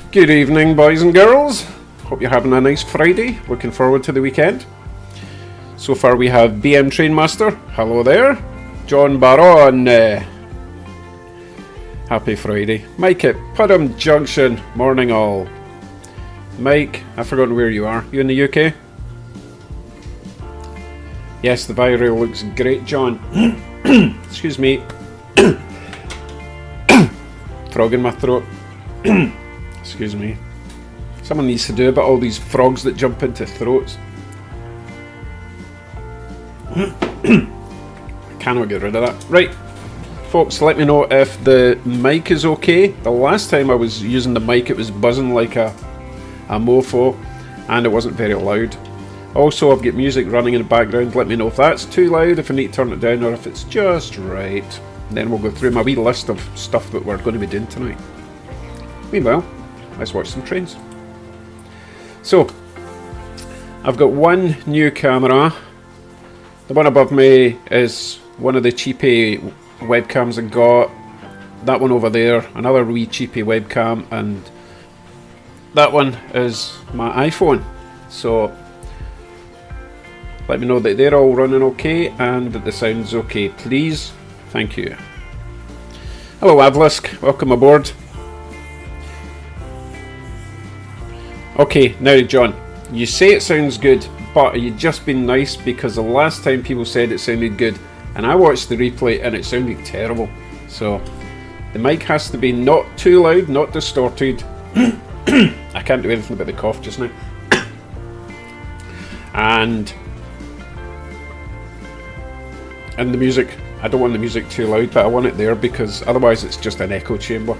Good evening, boys and girls. Hope you're having a nice Friday. Looking forward to the weekend. So far we have BM Trainmaster. Hello there. John Baron. Happy Friday. Mike at Putnam Junction. Morning all. Mike, I've forgotten where you are. You in the UK? Yes, the Viro looks great, John. Excuse me. Frog in my throat. Excuse me. Someone needs to do about all these frogs that jump into throats. I cannot get rid of that. Right, folks, let me know if the mic is okay. The last time I was using the mic, it was buzzing like a mofo, and it wasn't very loud. Also, I've got music running in the background. Let me know if that's too loud, if I need to turn it down, or if it's just right. Then we'll go through my wee list of stuff that we're going to be doing tonight. Meanwhile, let's watch some trains. So, I've got one new camera. The one above me is one of the cheapy webcams I got. That one over there, another wee cheapy webcam, and that one is my iPhone. So, let me know that they're all running okay and that the sound's okay, please. Thank you. Hello Adlisk, welcome aboard. Okay, now John, you say it sounds good, but are you just being nice because the last time people said it sounded good and I watched the replay and it sounded terrible. So the mic has to be not too loud, not distorted. I can't do anything about the cough just now. And the music, I don't want the music too loud, but I want it there because otherwise it's just an echo chamber.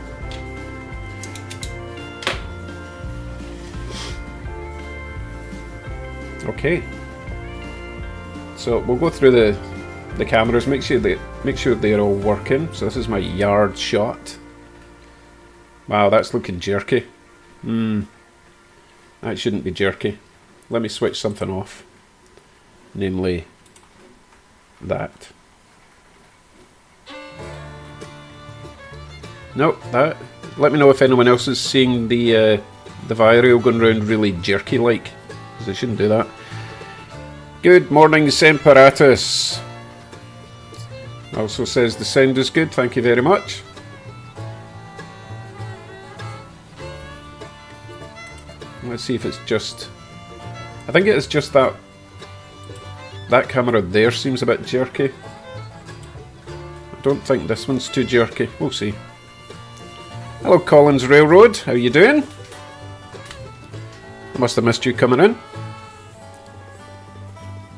Okay, so we'll go through the cameras, make sure they're all working. So this is my yard shot. Wow, that's looking jerky. That shouldn't be jerky. Let me switch something off, namely that. Nope, that. Let me know if anyone else is seeing the Viro going around really jerky like, because they shouldn't do that. Good morning, Semperatus. Also says the sound is good, thank you very much. Let's see if it's just... I think it is just that camera there seems a bit jerky. I don't think this one's too jerky, we'll see. Hello Collins Railroad, how you doing? I must have missed you coming in.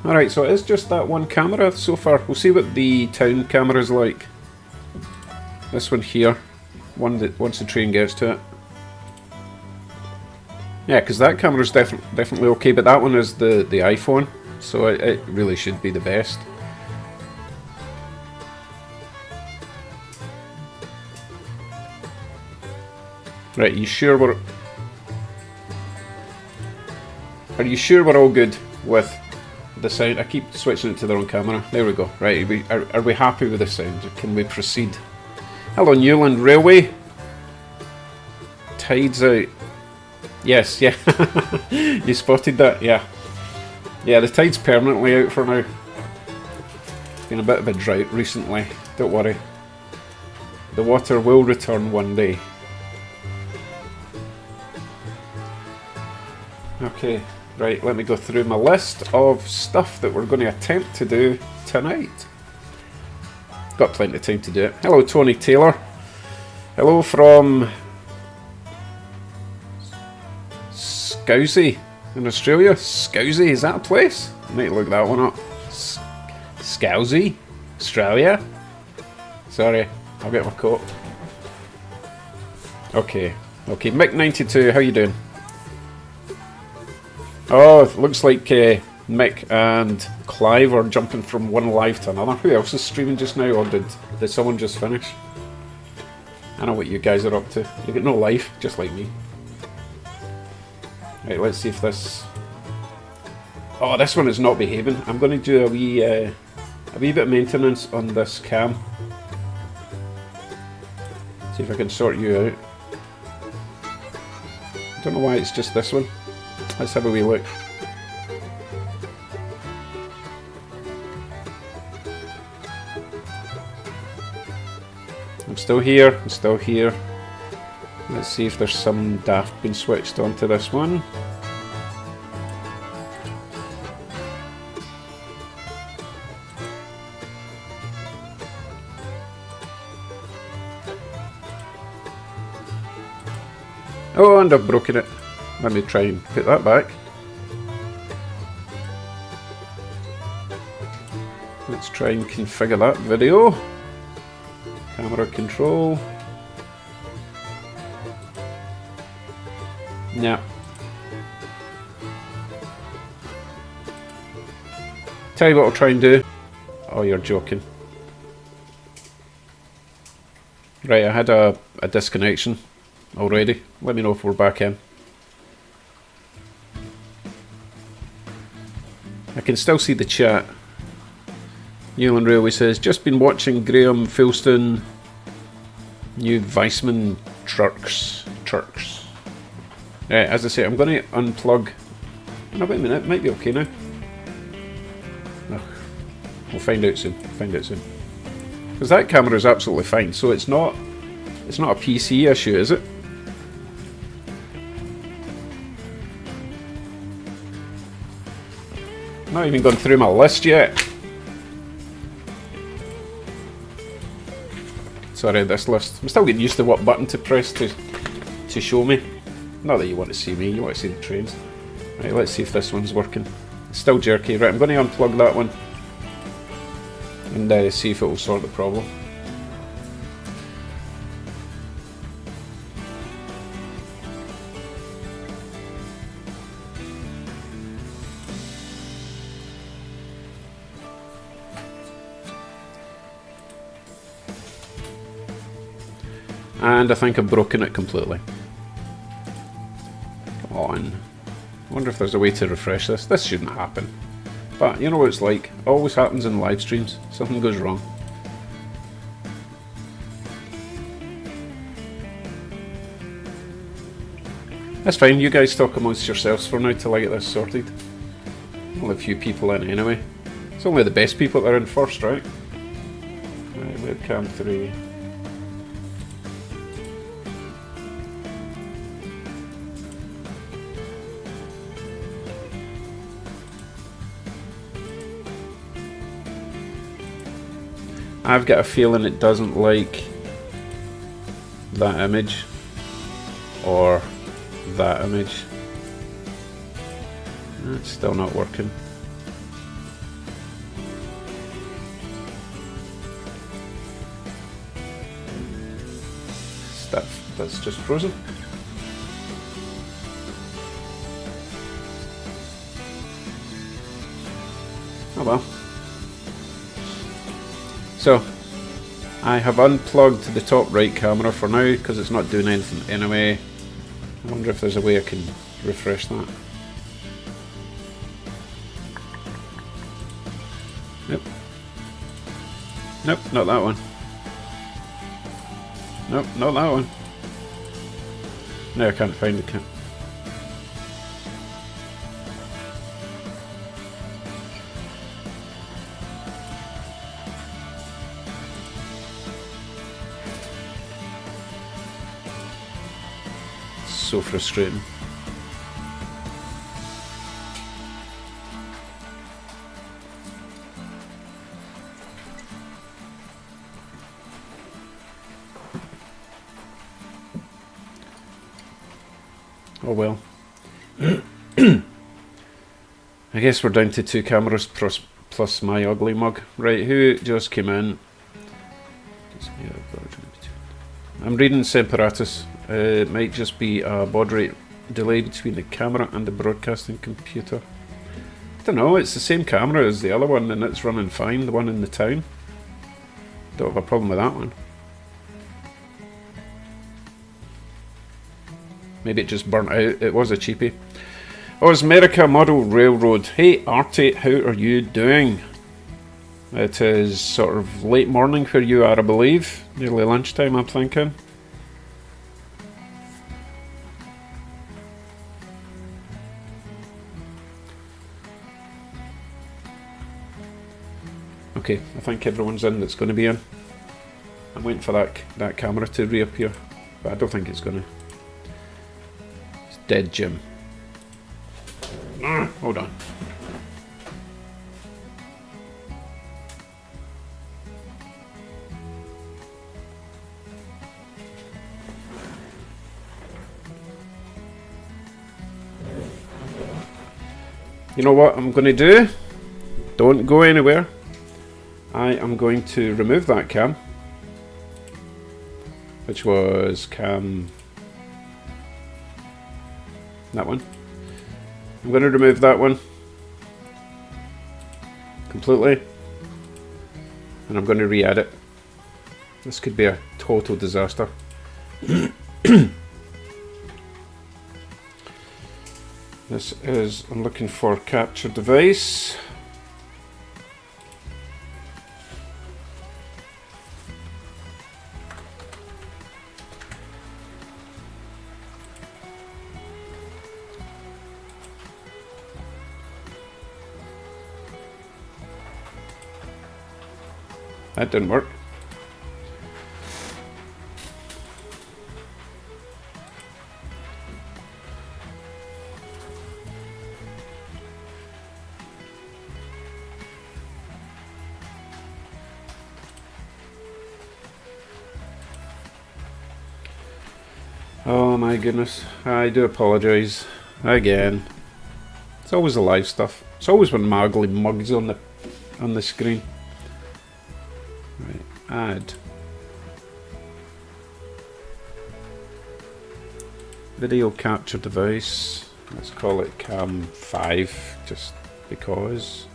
Alright, so it is just that one camera so far. We'll see what the town camera is like. This one here, once the train gets to it. Yeah, because that camera is definitely okay, but that one is the iPhone, so it really should be the best. Right, are you sure we're all good with the sound? I keep switching it to the wrong camera. There we go. Right, are we happy with the sound? Can we proceed? Hello Newland Railway. Tide's out. Yes, yeah. You spotted that? Yeah. Yeah, the tide's permanently out for now. Been a bit of a drought recently. Don't worry. The water will return one day. Okay, right, let me go through my list of stuff that we're going to attempt to do tonight. Got plenty of time to do it. Hello Tony Taylor. Hello from Scousey in Australia. Scousey, is that a place? I need to look that one up. Scousey, Australia. Sorry, I'll get my coat. Okay, Mick92, how you doing? Oh, it looks like Mick and Clive are jumping from one live to another. Who else is streaming just now, or did someone just finish? I know what you guys are up to. You get no life, just like me. Right, let's see if this... Oh, this one is not behaving. I'm going to do a wee bit of maintenance on this cam. See if I can sort you out. Don't know why it's just this one. Let's have a wee look. I'm still here, I'm still here. Let's see if there's some daft been switched onto this one. Oh, and I've broken it. Let me try and put that back. Let's try and configure that video. Camera control. Yeah. Tell you what I'll try and do. Oh, you're joking. Right, I had a disconnection already. Let me know if we're back in. I can still see the chat. Newland Railway says, just been watching Graham Filston new Weissman Turks. As I say, I'm going to unplug. No, wait a minute, it might be okay now. No, we'll find out soon. Because that camera is absolutely fine, so it's not a PC issue, is it? Not even gone through my list yet. Sorry, this list. I'm still getting used to what button to press to show me. Not that you want to see me, you want to see the trains. Right, let's see if this one's working. It's still jerky. Right, I'm going to unplug that one and see if it will sort the problem. And I think I've broken it completely. Come on. I wonder if there's a way to refresh this. This shouldn't happen. But you know what it's like. It always happens in live streams. Something goes wrong. That's fine. You guys talk amongst yourselves for now till I get this sorted. Only a few people in anyway. It's only the best people that are in first, right? Right, webcam 3. I've got a feeling it doesn't like that image or that image. It's still not working. That's just frozen. Oh well. So, I have unplugged the top right camera for now because it's not doing anything anyway. I wonder if there's a way I can refresh that. Nope. Nope, not that one. Nope, not that one. No, I can't find the camera. So frustrating. Oh well. I guess we're down to 2 cameras plus my ugly mug. Right, who just came in? I'm reading Separatus. It might just be a baud rate delay between the camera and the broadcasting computer. I don't know, it's the same camera as the other one and it's running fine, the one in the town. Don't have a problem with that one. Maybe it just burnt out, it was a cheapie. Osmerica Model Railroad. Hey Artie, how are you doing? It is sort of late morning where you are, I believe. Nearly lunchtime, I'm thinking. Okay, I think everyone's in that's going to be in. I'm waiting for that camera to reappear, but I don't think it's going to. It's dead, Jim. Hold on. You know what I'm going to do? Don't go anywhere. I am going to remove that cam, which was cam... that one. I'm going to remove that one completely, and I'm going to re-add it. This could be a total disaster. This is, I'm looking for capture device. That didn't work. Oh my goodness, I do apologise again. It's always the live stuff. It's always when my ugly mug's on the screen. Right, add video capture device. Let's call it cam 5 just because.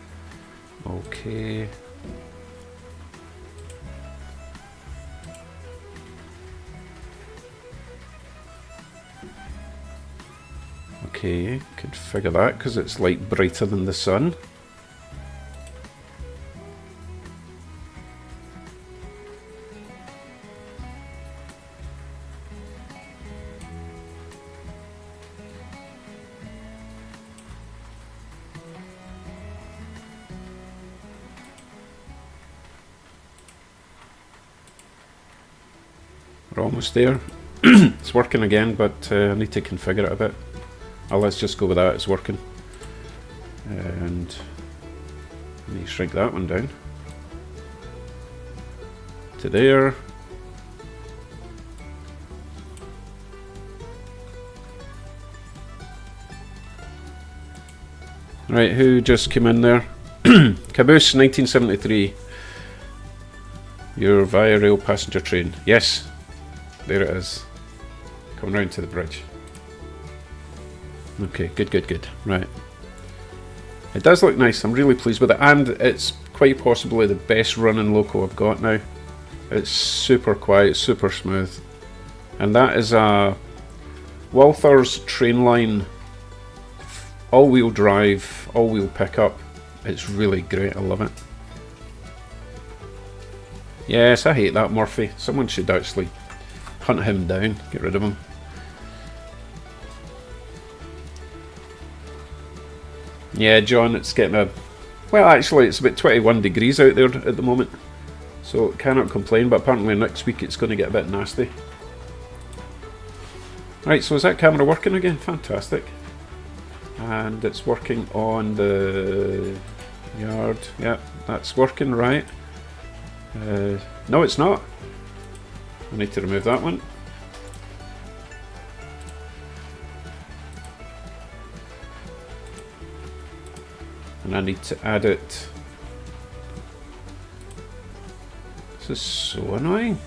Okay. Okay, configure that because it's like brighter than the sun. We're almost there. It's working again, but I need to configure it a bit. Oh, let's just go with that, it's working. And let me shrink that one down to there. Right, who just came in there? Caboose 1973. You're via rail passenger train. Yes, there it is. Coming round to the bridge. Okay, good. Right. It does look nice. I'm really pleased with it. And it's quite possibly the best running Loco I've got now. It's super quiet, super smooth. And that is a Walther's Trainline all-wheel drive, all-wheel pickup. It's really great. I love it. Yes, I hate that Murphy. Someone should actually hunt him down, get rid of him. Yeah, John, it's getting a... Well, actually, it's about 21 degrees out there at the moment. So, cannot complain, but apparently next week it's going to get a bit nasty. Right, so is that camera working again? Fantastic. And it's working on the yard. Yeah, that's working, right. No, it's not. I need to remove that one. And I need to add it. This is so annoying.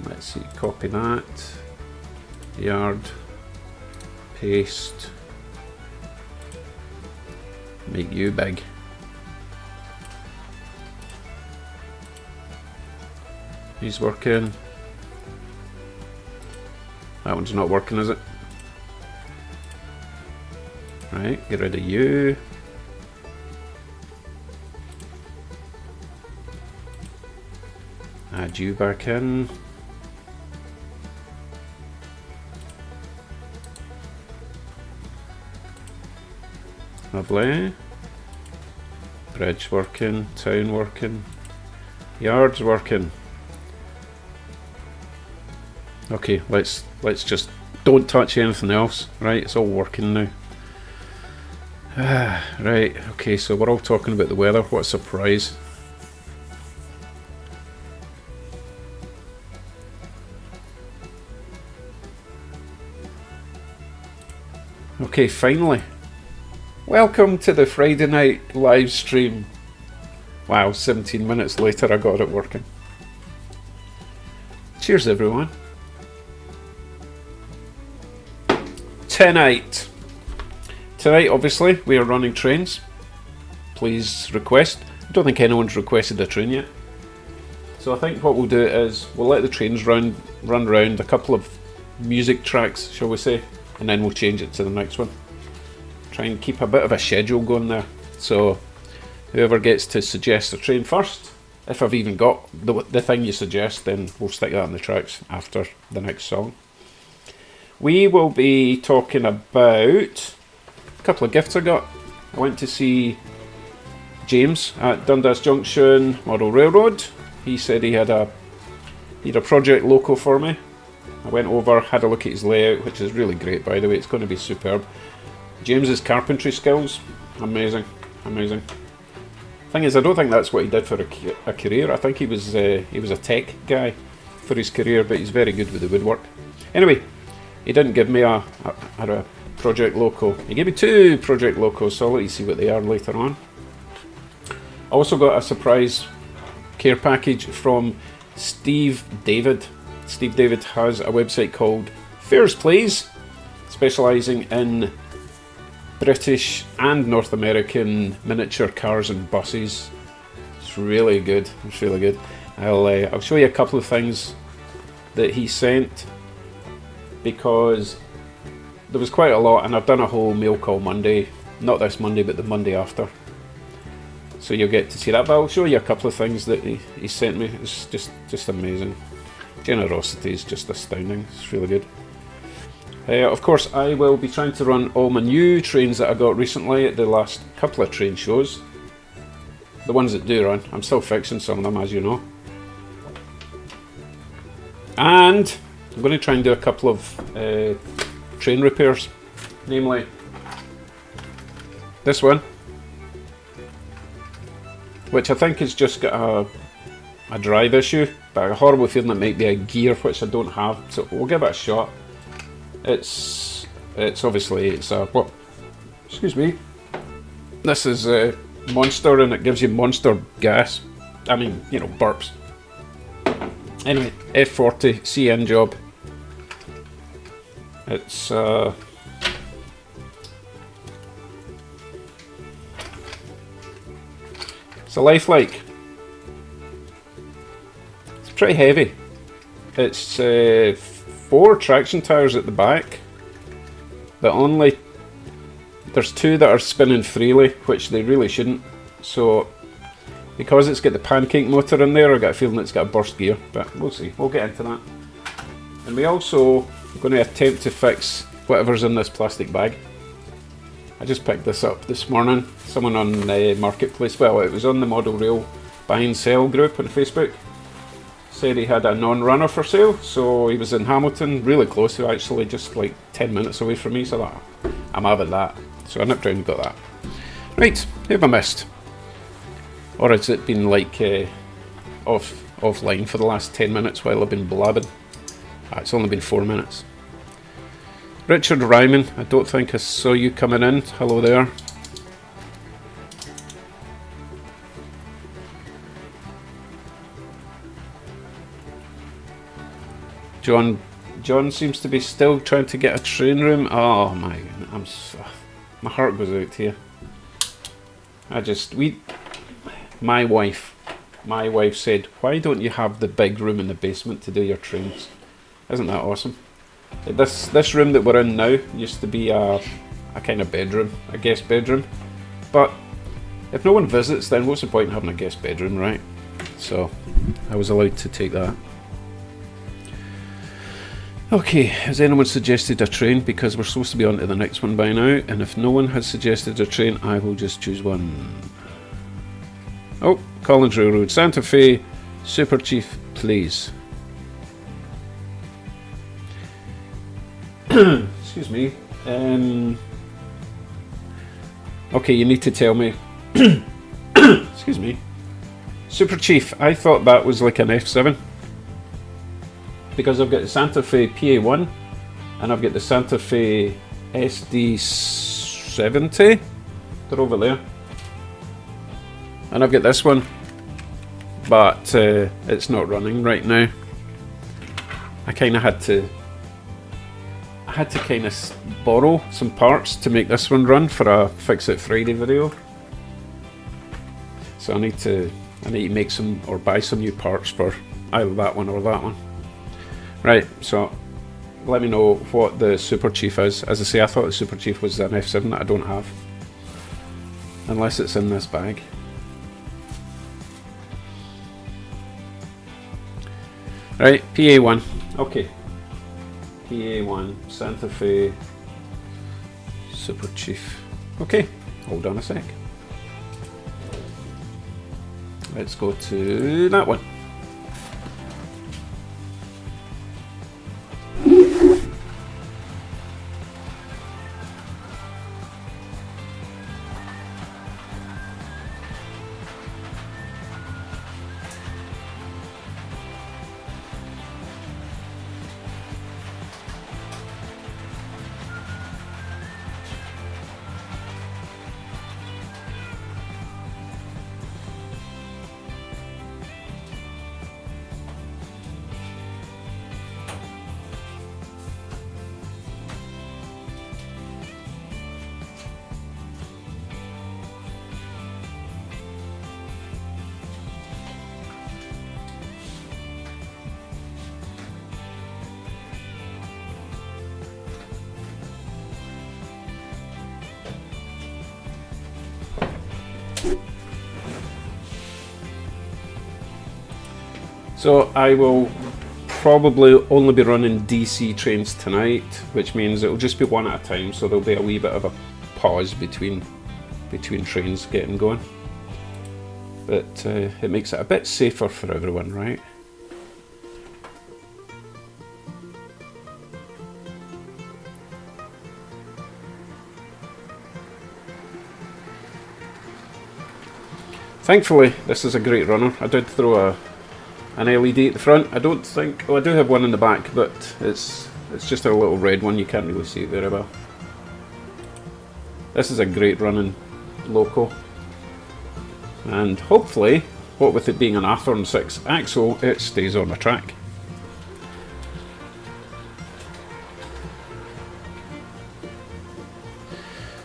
Let's see, copy that. Yard. Paste. Make you big. He's working. That one's not working, is it? Right, get rid of you. Add you back in. Lovely. Bridge working, town working, yards working. Okay, let's just don't touch anything else. Right, it's all working now. Right, okay, so we're all talking about the weather. What a surprise. Okay, finally. Welcome to the Friday night live stream. Wow, 17 minutes later I got it working. Cheers everyone. Tonight, obviously, we are running trains. Please request. I don't think anyone's requested a train yet. So I think what we'll do is we'll let the trains run round a couple of music tracks, shall we say, and then we'll change it to the next one. Try and keep a bit of a schedule going there. So whoever gets to suggest a train first, if I've even got the thing you suggest, then we'll stick that in the tracks after the next song. We will be talking about a couple of gifts I got. I went to see James at Dundas Junction Model Railroad. He said he had a project Loco for me. I went over, had a look at his layout, which is really great by the way. It's going to be superb. James's carpentry skills, amazing, amazing. Thing is, I don't think that's what he did for a career. I think he was a tech guy for his career, but he's very good with the woodwork. Anyway, he didn't give me a Project Loco. He gave me 2 Project Locos, so I'll let you see what they are later on. I also got a surprise care package from Steve David. Steve David has a website called Fares Please, specialising in British and North American miniature cars and buses. It's really good. It's really good. I'll show you a couple of things that he sent, because there was quite a lot, and I've done a whole mail call Monday, not this Monday but the Monday after, so you'll get to see that. But I'll show you a couple of things that he sent me. It's just amazing. Generosity is just astounding. It's really good. Of course, I will be trying to run all my new trains that I got recently at the last couple of train shows. The ones that do run. I'm still fixing some of them, as you know. And I'm going to try and do a couple of train repairs. Namely, this one, which I think has just got a drive issue, but a horrible feeling it might be a gear, which I don't have. So we'll give it a shot. It's obviously excuse me. This is Monster, and it gives you Monster gas. I mean, you know, burps. Anyway, F40 CN job. It's a lifelike. It's pretty heavy. It's 4 traction tires at the back, but there's 2 that are spinning freely, which they really shouldn't. So because it's got the pancake motor in there, I got a feeling it's got a burst gear, but we'll see. We'll get into that. And we also are going to attempt to fix whatever's in this plastic bag. I just picked this up this morning. Someone on the marketplace, well, it was on the Model Rail buy and sell group on Facebook, said he had a non-runner for sale. So he was in Hamilton, really close to, actually just like 10 minutes away from me, so that I'm having that. So I nipped round and got that. Right, who have I missed? Or has it been like offline for the last 10 minutes while I've been blabbing? It's only been 4 minutes. Richard Ryman, I don't think I saw you coming in. Hello there. John seems to be still trying to get a train room. Oh my, my heart goes out to you. My wife said, why don't you have the big room in the basement to do your trains? Isn't that awesome? This room that we're in now used to be a kind of bedroom, a guest bedroom. But if no one visits, then what's the point in having a guest bedroom, right? So I was allowed to take that. Okay, has anyone suggested a train? Because we're supposed to be on to the next one by now, and if no one has suggested a train, I will just choose one. Oh, Collins Railroad, Santa Fe, Super Chief, please. Excuse me. Okay, you need to tell me. Excuse me. Super Chief, I thought that was like an F7. Because I've got the Santa Fe PA1 and I've got the Santa Fe SD70. They're over there. And I've got this one, but it's not running right now. I kind of had to kind of borrow some parts to make this one run for a Fix It Friday video. So I need to make some or buy some new parts for either that one or that one. Right, so let me know what the Super Chief is. As I say, I thought the Super Chief was an F7 that I don't have. Unless it's in this bag. Right, PA1. Okay. PA1, Santa Fe, Super Chief. Okay, hold on a sec. Let's go to that one. So I will probably only be running DC trains tonight, which means it'll just be one at a time, so there'll be a wee bit of a pause between trains getting going. But it makes it a bit safer for everyone, right? Thankfully, this is a great runner. I did throw an LED at the front. I don't think... Oh, I do have one in the back, but it's just a little red one. You can't really see it very well. This is a great running Loco. And hopefully, what with it being an Athorn 6 axle, it stays on the track.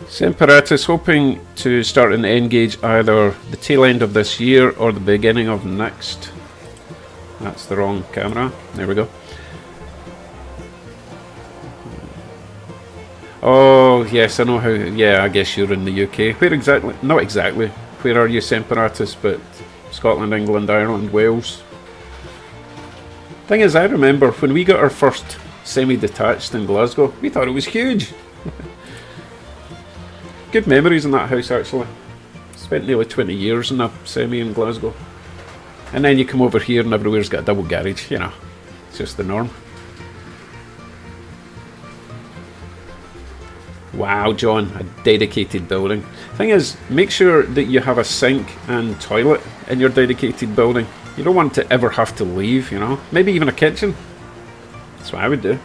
Semperatus hoping to start an N-gauge either the tail end of this year or the beginning of next. That's the wrong camera. There we go. Oh, yes, I know how... Yeah, I guess you're in the UK. Where exactly? Not exactly. Where are you, Semperatus? But Scotland, England, Ireland, Wales. Thing is, I remember when we got our first semi-detached in Glasgow, we thought it was huge. Good memories in that house, actually. Spent nearly 20 years in a semi in Glasgow. And then you come over here and everywhere's got a double garage, you know. It's just the norm. Wow, John, a dedicated building. Thing is, make sure that you have a sink and toilet in your dedicated building. You don't want to ever have to leave, you know. Maybe even a kitchen. That's what I would do.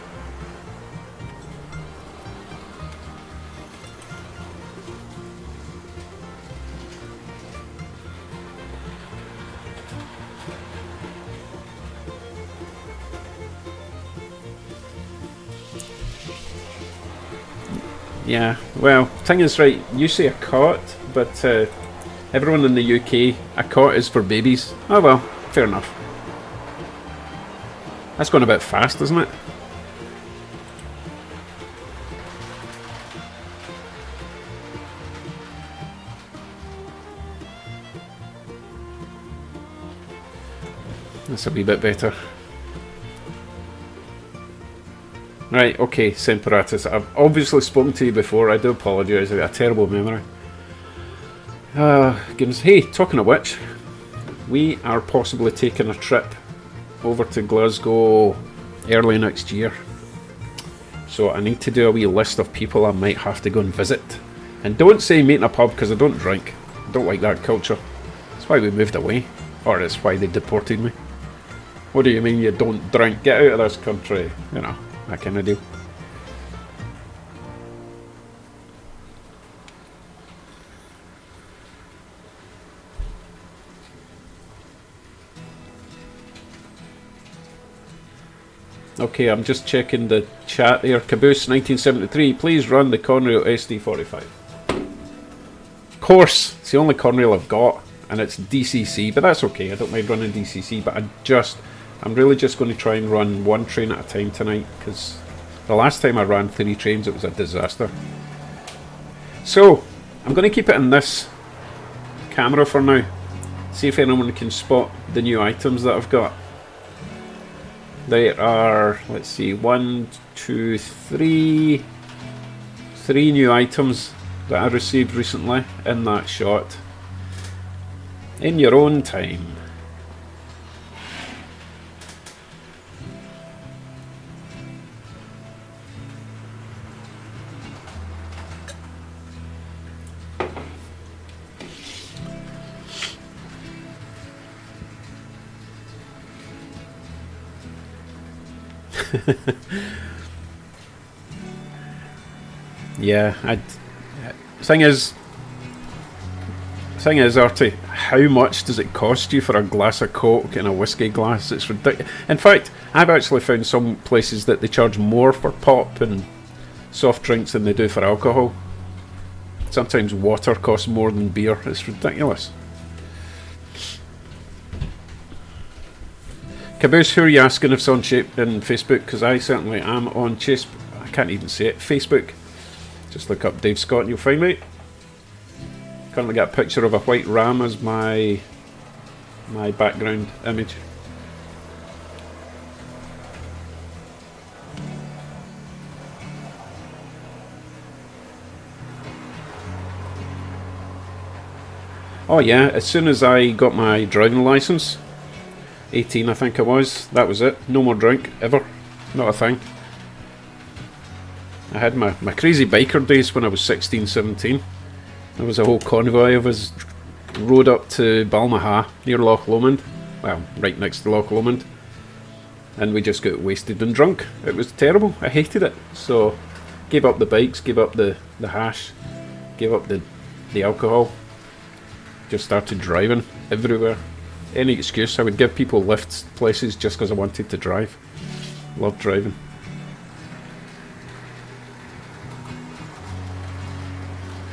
Yeah, well, thing is, right, you say a cot, but everyone in the UK, a cot is for babies. Oh well, fair enough. That's going a bit fast, isn't it? That's a wee bit better. Right, okay, Semperatus. I've obviously spoken to you before. I do apologise. I've got a terrible memory. Goodness. Hey, talking of which, we are possibly taking a trip over to Glasgow early next year. So I need to do a wee list of people I might have to go and visit. And don't say meet in a pub, because I don't drink. I don't like that culture. That's why we moved away. Or it's why they deported me. What do you mean you don't drink? Get out of this country. You know, that kind of deal. Okay, I'm just checking the chat here. Caboose 1973, please run the Conrail SD45. Of course, it's the only Conrail I've got, and it's DCC, but that's okay. I don't mind running DCC, but I'm really just going to try and run one train at a time tonight, because the last time I ran 3 trains, it was a disaster. So, I'm going to keep it in this camera for now. See if anyone can spot the new items that I've got. There are, let's see, 1, 2, 3 new items that I received recently in that shot. In your own time. Yeah, thing is, Artie, how much does it cost you for a glass of Coke and a whiskey glass? It's ridiculous. In fact, I've actually found some places that they charge more for pop and soft drinks than they do for alcohol. Sometimes water costs more than beer. It's ridiculous. Caboose, who are you asking if it's on in Facebook? Because I certainly am on I can't even say it. Facebook. Just look up Dave Scott and you'll find me. Currently got a picture of a white ram as my background image. Oh yeah, as soon as I got my driving licence, 18 I think I was, that was it. No more drink, ever. Not a thing. I had my crazy biker days when I was 16, 17. There was a whole convoy of us rode up to Balmaha near Loch Lomond. Well, right next to Loch Lomond. And we just got wasted and drunk. It was terrible. I hated it. So, gave up the bikes, gave up the hash, gave up the alcohol. Just started driving everywhere. Any excuse. I would give people lifts places just because I wanted to drive. Loved driving.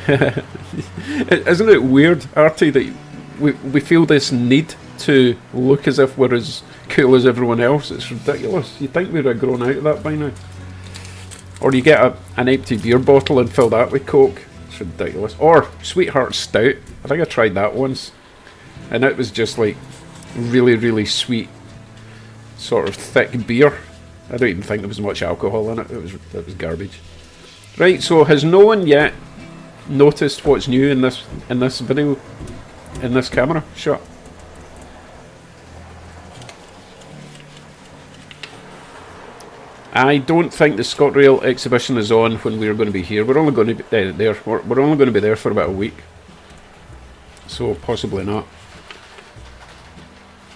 Isn't it weird, Artie, that we feel this need to look as if we're as cool as everyone else? It's ridiculous. You'd think we'd have grown out of that by now. Or you get an empty beer bottle and fill that with Coke. It's ridiculous. Or Sweetheart Stout. I think I tried that once. And it was just like really, really sweet, sort of thick beer. I don't even think there was much alcohol in it. It was garbage. Right, so has no one yet noticed what's new in this video, in this camera shot? I don't think the ScotRail exhibition is on when we're going to be here. We're only going to be there. We're only going to be there for about a week, so possibly not.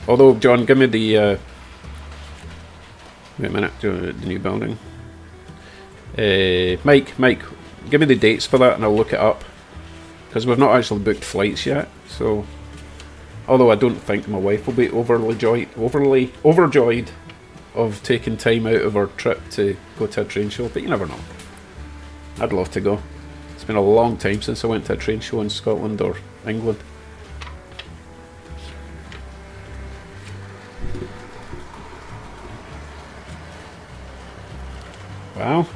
Although, John, give me the wait a minute, the new building. Mike, give me the dates for that and I'll look it up, because we've not actually booked flights yet. So, although I don't think my wife will be overly overjoyed of taking time out of our trip to go to a train show, but you never know. I'd love to go. It's been a long time since I went to a train show in Scotland or England. Wow.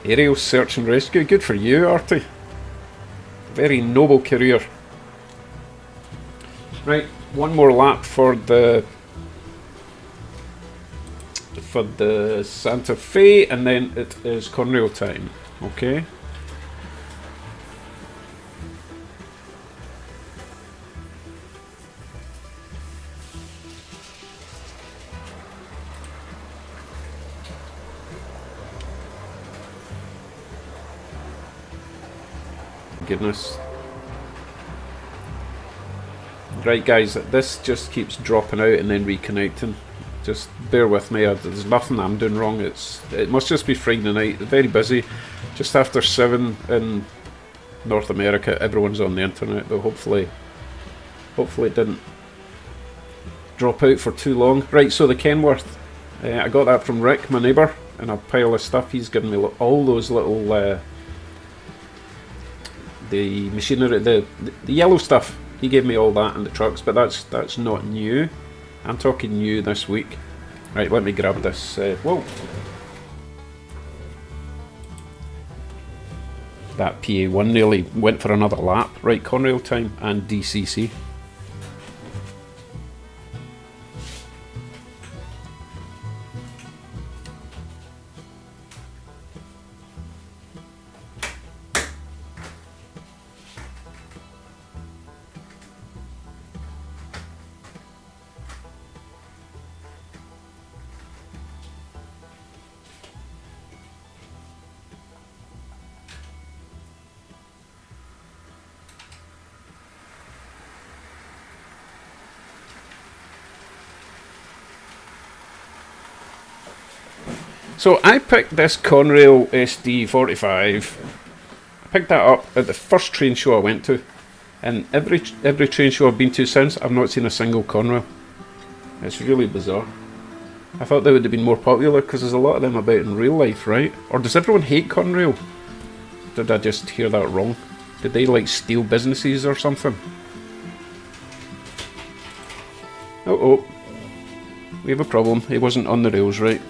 Aerial search and rescue. Good for you, Artie. Very noble career. Right, one more lap for the Santa Fe, and then it is Conrail time. Okay. goodness. Right guys, this just keeps dropping out and then reconnecting. Just bear with me, there's nothing I'm doing wrong. It must just be Friday night, very busy. Just after 7 in North America, everyone's on the internet, but hopefully it didn't drop out for too long. Right, so the Kenworth, I got that from Rick, my neighbour, and a pile of stuff. He's given me all those little, the machinery, the yellow stuff. He gave me all that in the trucks, but that's not new. I'm talking new this week. Right, let me grab this. Whoa. That PA1 nearly went for another lap. Right, Conrail time and DCC. So I picked this Conrail SD45. I picked that up at the first train show I went to, and every train show I've been to since, I've not seen a single Conrail. It's really bizarre. I thought they would have been more popular because there's a lot of them about in real life, right? Or does everyone hate Conrail? Did I just hear that wrong? Did they like steal businesses or something? Oh, we have a problem. He wasn't on the rails right.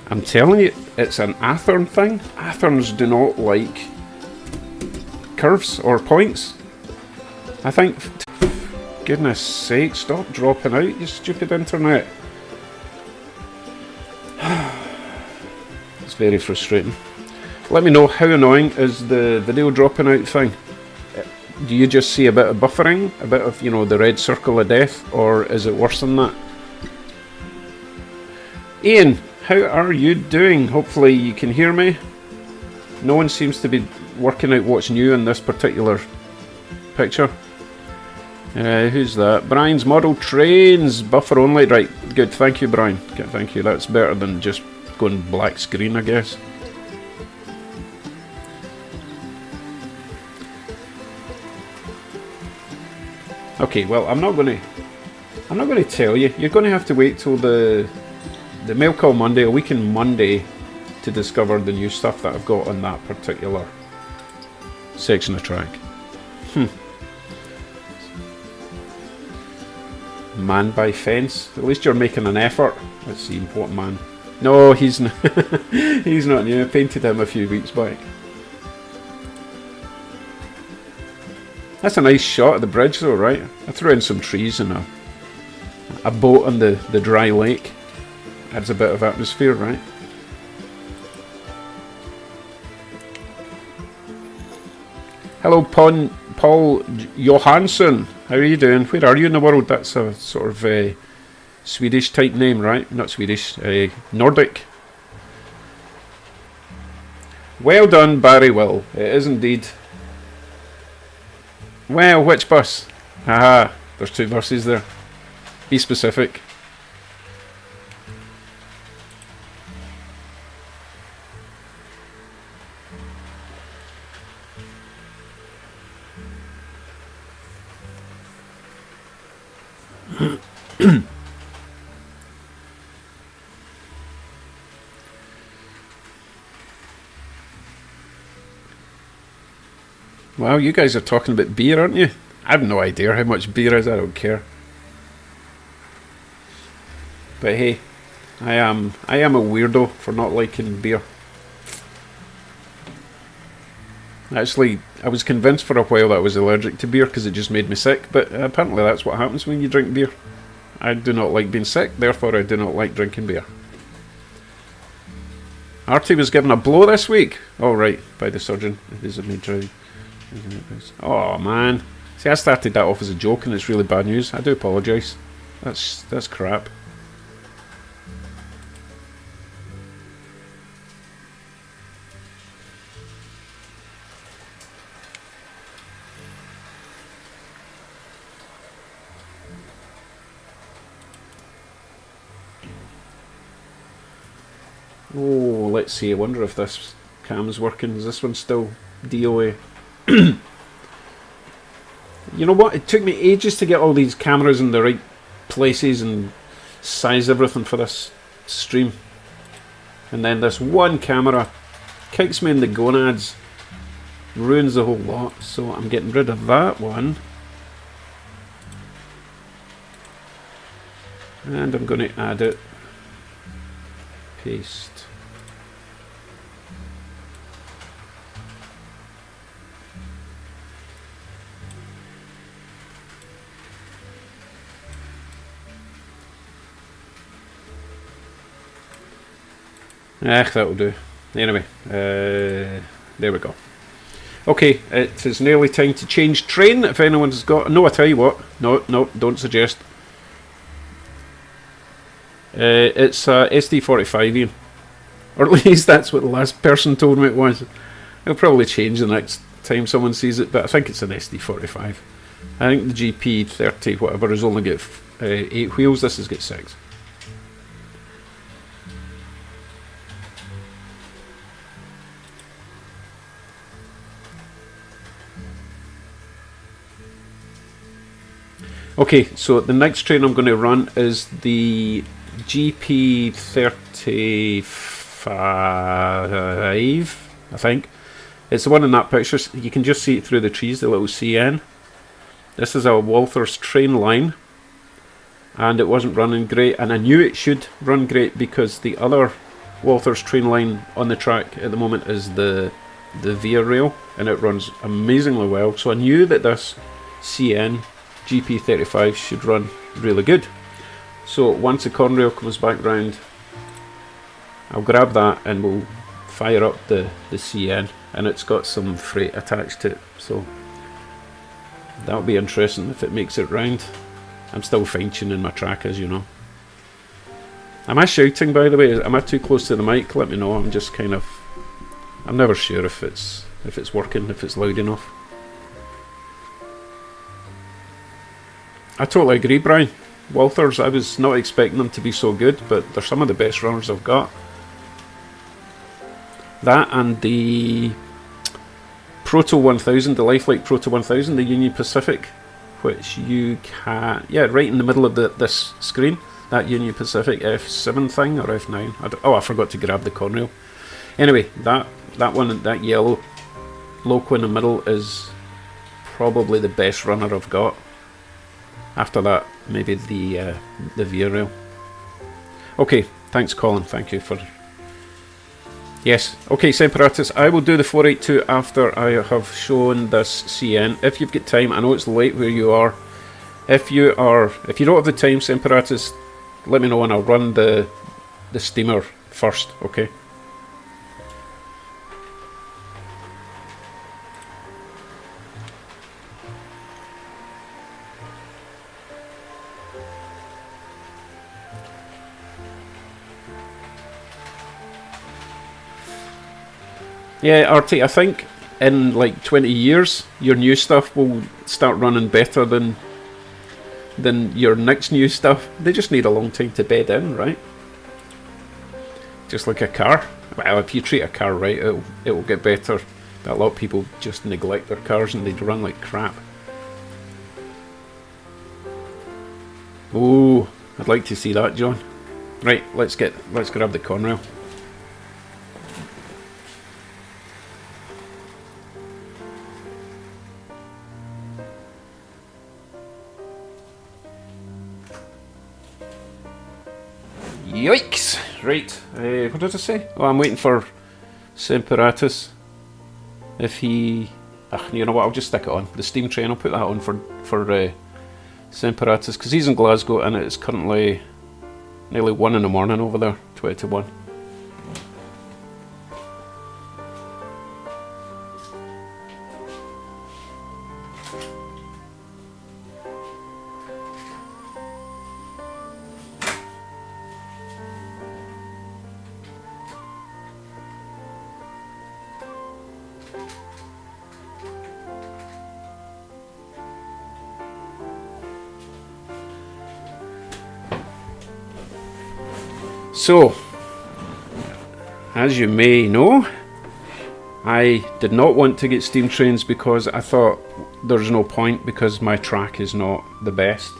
I'm telling you, it's an Athern thing. Atherns do not like curves or points. I think, goodness sake, stop dropping out, you stupid internet. It's very frustrating. Let me know, how annoying is the video dropping out thing? Do you just see a bit of buffering, a bit of, you know, the red circle of death, or is it worse than that? Ian, how are you doing? Hopefully you can hear me. No one seems to be working out what's new in this particular picture. Who's that? Brian's Model Trains, buffer only. Right, good, thank you Brian. Good, thank you, that's better than just going black screen, I guess. Okay, well, I'm not going to tell you. You're going to have to wait till the mail call Monday, a week in Monday, to discover the new stuff that I've got on that particular section of track. Man by fence. At least you're making an effort. Let's see, what man? No, he's not. He's not new. I painted him a few weeks back. That's a nice shot of the bridge though, right? I threw in some trees and a boat on the dry lake. Adds a bit of atmosphere, right? Hello, Paul Johansson. How are you doing? Where are you in the world? That's a sort of Swedish type name, right? Not Swedish, Nordic. Well done, Barry Will. It is indeed. Well, which bus? Haha, there's two buses there. Be specific. Wow, you guys are talking about beer, aren't you? I have no idea how much beer is, I don't care. But hey, I am a weirdo for not liking beer. Actually, I was convinced for a while that I was allergic to beer because it just made me sick, but apparently that's what happens when you drink beer. I do not like being sick, therefore I do not like drinking beer. Artie was given a blow this week. Oh, right, by the surgeon. It is a major. Oh, man. See, I started that off as a joke and it's really bad news. I do apologise. That's crap. Oh, let's see. I wonder if this cam's working. Is this one still DOA? You know what? It took me ages to get all these cameras in the right places and size everything for this stream. And then this one camera kicks me in the gonads, ruins the whole lot. So I'm getting rid of that one. And I'm going to add it. Paste. That'll do. Anyway, there we go. Okay, it is nearly time to change train. If anyone's got... No, I tell you what. No, don't suggest. It's a SD45, Ian. Or at least that's what the last person told me it was. It'll probably change the next time someone sees it, but I think it's an SD45. I think the GP30 whatever has only got 8 wheels. This has got 6. Okay, so the next train I'm going to run is the GP35, I think. It's the one in that picture. You can just see it through the trees, the little CN. This is a Walther's train line, and it wasn't running great, and I knew it should run great because the other Walther's train line on the track at the moment is the Via Rail, and it runs amazingly well, so I knew that this CN GP35 should run really good. So once the Conrail comes back round, I'll grab that and we'll fire up the CN, and it's got some freight attached to it, so that'll be interesting if it makes it round. I'm still fine tuning my track, as you know. Am I shouting, by the way? Am I too close to the mic? Let me know. I'm just kind of... I'm never sure if it's working, if it's loud enough. I totally agree, Brian. Walthers, I was not expecting them to be so good, but they're some of the best runners I've got. That and the Proto 1000, the Lifelike Proto 1000, the Union Pacific, which you can... Yeah, right in the middle of this screen, that Union Pacific F7 thing, or F9. I forgot to grab the Conrail. Anyway, that one, that yellow Loco in the middle is probably the best runner I've got. After that, maybe the Via Rail. Okay, thanks Colin, thank you for... Yes, okay Separatus, I will do the 482 after I have shown this CN. If you've got time, I know it's late where you are. If you don't have the time, Separatus, let me know and I'll run the steamer first, okay? Yeah, Artie, I think in like 20 years, your new stuff will start running better than your next new stuff. They just need a long time to bed in, right? Just like a car. Well, if you treat a car right, it will get better. But a lot of people just neglect their cars and they run like crap. Oh, I'd like to see that, John. Right, let's grab the Conrail. Yikes! Right, what did I say? Oh, I'm waiting for Semperatus. If he... you know what, I'll just stick it on. The steam train, I'll put that on for Semperatus, because he's in Glasgow and it's currently nearly 1 in the morning over there, 20 to 1. So, as you may know, I did not want to get steam trains because I thought there's no point because my track is not the best.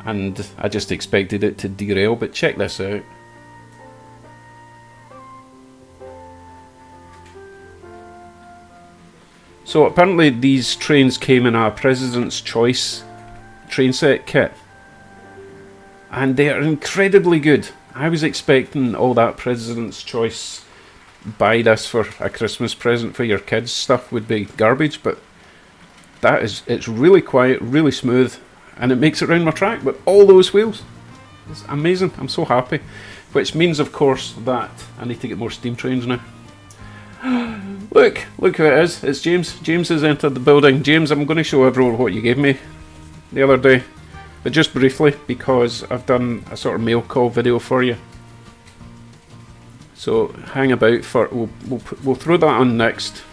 And I just expected it to derail, but check this out. So apparently these trains came in a President's Choice train set kit. And they are incredibly good. I was expecting all that President's Choice, buy this for a Christmas present for your kids stuff would be garbage, but it's really quiet, really smooth, and it makes it round my track with all those wheels. It's amazing, I'm so happy. Which means, of course, that I need to get more steam trains now. Look who it is, it's James. James has entered the building. James, I'm going to show everyone what you gave me the other day. But just briefly, because I've done a sort of mail call video for you. So hang about for we'll throw that on next,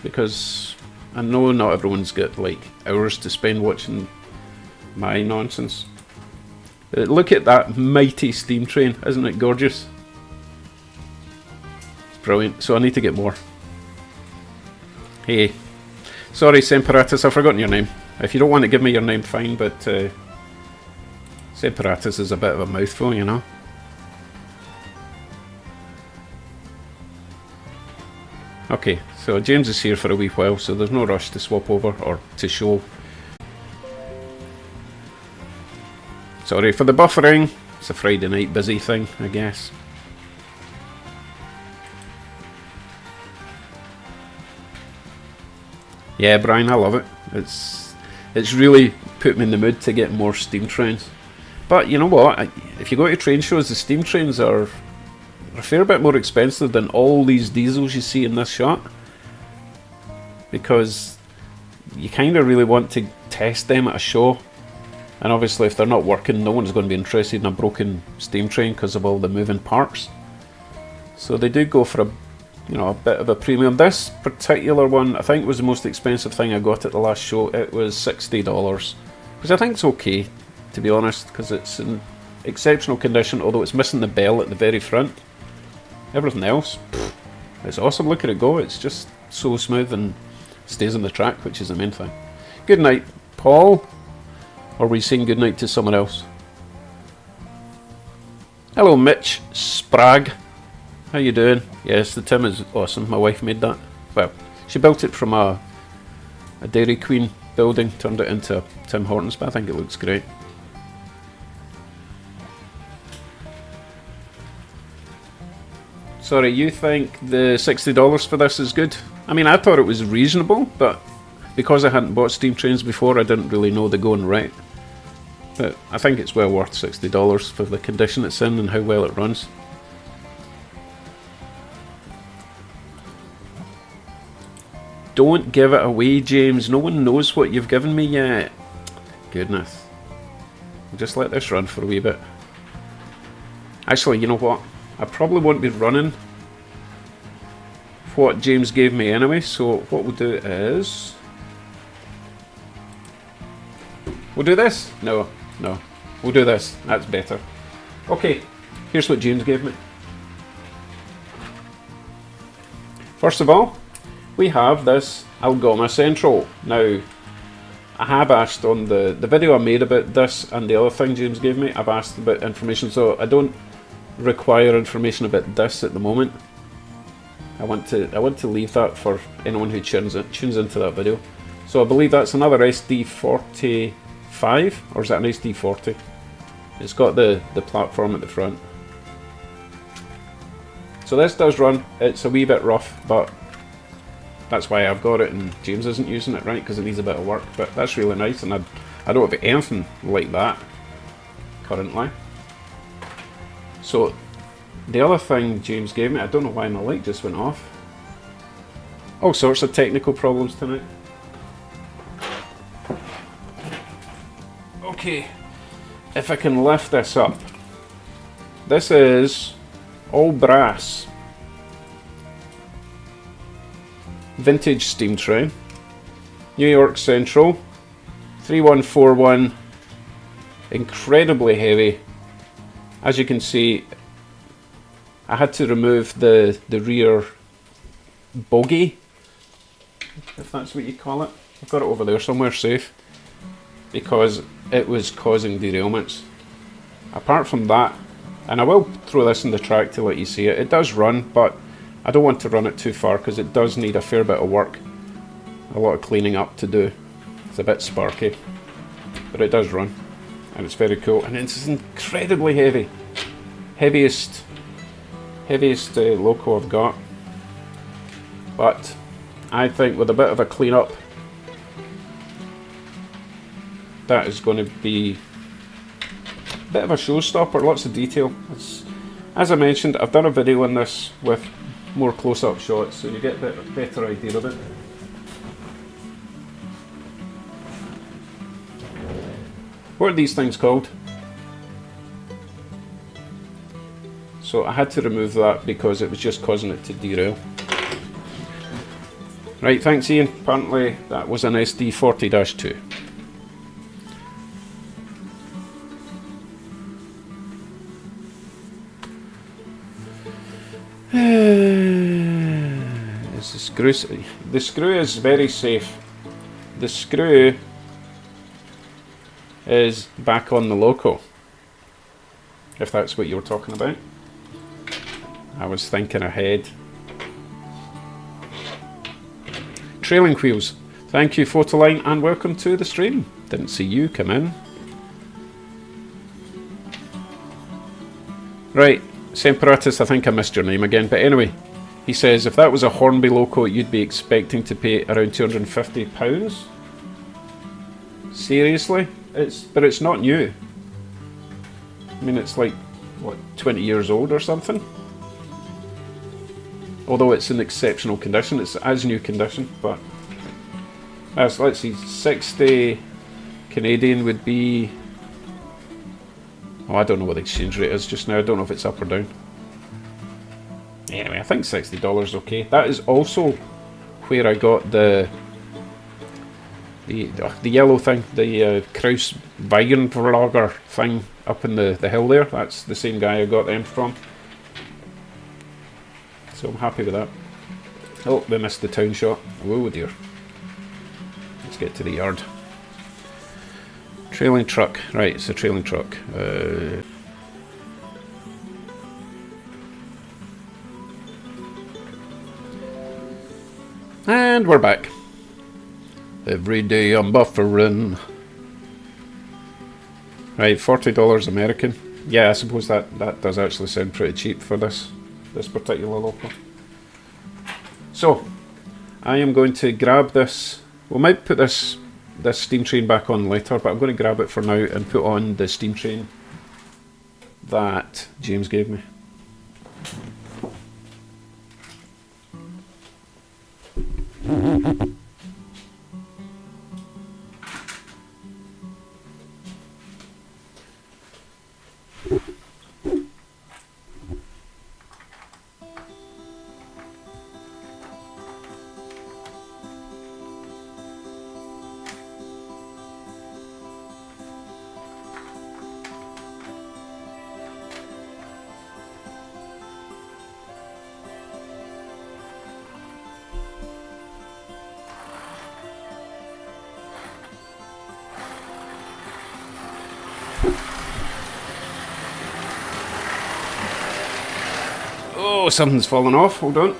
because I know not everyone's got like hours to spend watching my nonsense. But look at that mighty steam train, isn't it gorgeous? It's brilliant. So I need to get more. Hey, sorry Semperatus, I've forgotten your name. If you don't want to give me your name, fine, but Semperatus is a bit of a mouthful, you know. Okay, so James is here for a wee while, so there's no rush to swap over or to show. Sorry for the buffering. It's a Friday night busy thing, I guess. Yeah, Brian, I love it. It's really put me in the mood to get more steam trains. But you know what, if you go to train shows, the steam trains are a fair bit more expensive than all these diesels you see in this shot. Because you kind of really want to test them at a show. And obviously if they're not working, no one's going to be interested in a broken steam train because of all the moving parts. So they do go for a bit of a premium. This particular one, I think, was the most expensive thing I got at the last show. It was $60, which I think is okay, to be honest, because it's in exceptional condition, although it's missing the bell at the very front. Everything else, it's awesome. Look at it go. It's just so smooth and stays on the track, which is the main thing. Good night, Paul. Or are we saying good night to someone else? Hello, Mitch Sprague. How you doing? Yes, the Tim is awesome. My wife made that. Well, she built it from a Dairy Queen building, turned it into a Tim Hortons, but I think it looks great. Sorry, you think the $60 for this is good? I mean, I thought it was reasonable, but because I hadn't bought steam trains before, I didn't really know the going rate. But I think it's well worth $60 for the condition it's in and how well it runs. Don't give it away, James. No one knows what you've given me yet. Goodness. I'll just let this run for a wee bit. Actually, you know what? I probably won't be running what James gave me anyway, so what we'll do is... We'll do this? No. We'll do this. That's better. Okay, here's what James gave me. First of all, we have this Algoma Central. Now, I have asked on the video I made about this and the other thing James gave me, I've asked about information, so I don't require information about this at the moment. I want to leave that for anyone who tunes into that video. So I believe that's another SD45, or is that an SD40? It's got the platform at the front. So this does run. It's a wee bit rough, but that's why I've got it and James isn't using it, right? Because it needs a bit of work, but that's really nice, and I don't have anything like that currently. So the other thing James gave me, I don't know why my light just went off. All sorts of technical problems tonight. Okay, if I can lift this up. This is all brass. Vintage steam train. New York Central. 3141. Incredibly heavy. As you can see, I had to remove the rear bogie, if that's what you call it. I've got it over there somewhere safe, because it was causing derailments. Apart from that, and I will throw this in the track to let you see it, it does run, but I don't want to run it too far because it does need a fair bit of work, a lot of cleaning up to do. It's a bit sparky, but it does run, and it's very cool, and it's incredibly heavy. Heaviest Loco I've got, but I think with a bit of a clean up, that is going to be a bit of a showstopper. Lots of detail. As I mentioned, I've done a video on this with more close-up shots, so you get a better idea of it. What are these things called? So I had to remove that because it was just causing it to derail. Right, thanks Ian. Apparently that was an SD40-2. The screw is very safe. The screw is back on the Loco, if that's what you were talking about. I was thinking ahead. Trailing wheels. Thank you, Photoline, and welcome to the stream. Didn't see you come in. Right, Semperatus, I think I missed your name again, but anyway, he says if that was a Hornby Loco, you'd be expecting to pay around £250. Seriously? But it's not new. I mean, it's like, what, 20 years old or something? Although it's in exceptional condition, it's as new condition, but let's see, 60 Canadian would be, oh, I don't know what the exchange rate is just now. I don't know if it's up or down. Anyway, I think $60 is okay. That is also where I got the yellow thing, the Kraus Weigenverlager thing up in the hill there. That's the same guy I got them from. So I'm happy with that. Oh, we missed the town shot. Oh dear. Let's get to the yard. Trailing truck. Right, it's a trailing truck. And we're back. Every day I'm buffering. Right, $40 American. Yeah, I suppose that does actually sound pretty cheap for this particular Loco. So, I am going to grab this. We might put this steam train back on later, but I'm going to grab it for now and put on the steam train that James gave me. Oh, something's fallen off. Hold on.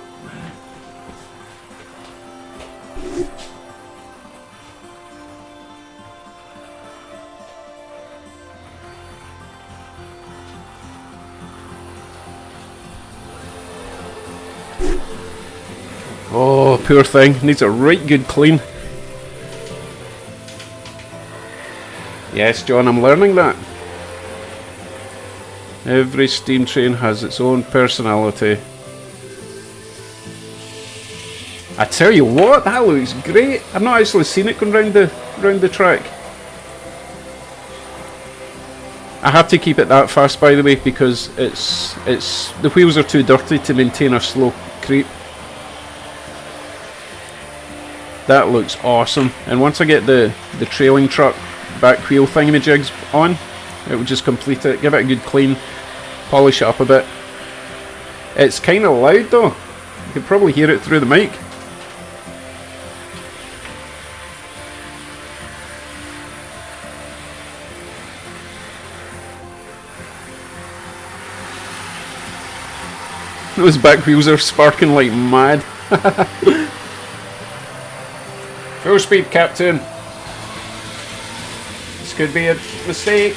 Oh, poor thing. Needs a right good clean. Yes, John, I'm learning that. Every steam train has its own personality. I tell you what, that looks great. I've not actually seen it going round the track. I have to keep it that fast, by the way, because it's the wheels are too dirty to maintain a slow creep. That looks awesome. And once I get the trailing truck back wheel thingamajigs on, it will just complete it. Give it a good clean, polish it up a bit. It's kind of loud though. You can probably hear it through the mic. Those back wheels are sparking like mad. Full speed, Captain. This could be a mistake.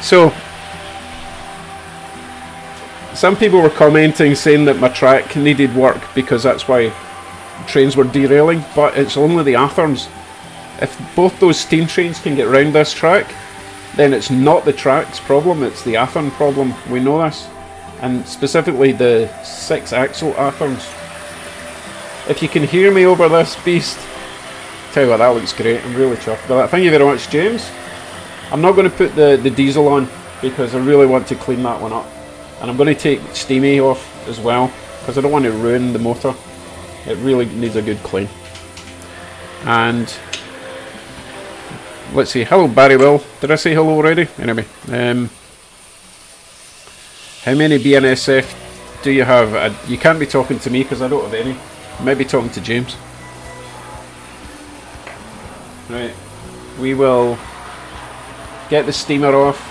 So, some people were commenting saying that my track needed work because that's why trains were derailing, but it's only the Athorns. If both those steam trains can get round this track, then it's not the track's problem, it's the Athorn problem. We know this. And specifically the 6-axle Athorns. If you can hear me over this beast, tell you what, that looks great. I'm really chuffed with that. Thank you very much, James. I'm not going to put the diesel on because I really want to clean that one up. And I'm going to take Steamy off as well because I don't want to ruin the motor. It really needs a good clean. And let's see, hello Barry Will. Did I say hello already? Anyway, how many BNSF do you have? You can't be talking to me because I don't have any. I might be talking to James. Right, we will get the steamer off.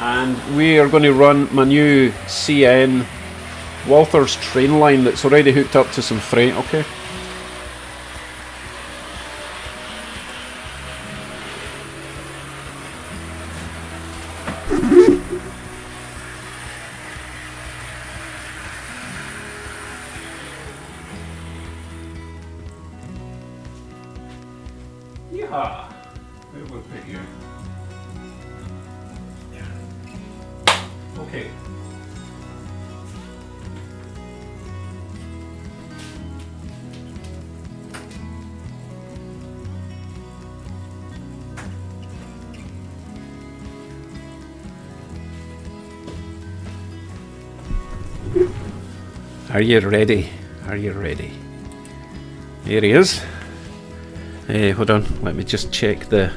And we are going to run my new CN Walther's train line that's already hooked up to some freight, okay? Yeah. Where will put you? Okay. Are you ready? Are you ready? Here he is. Hold on, let me just check the...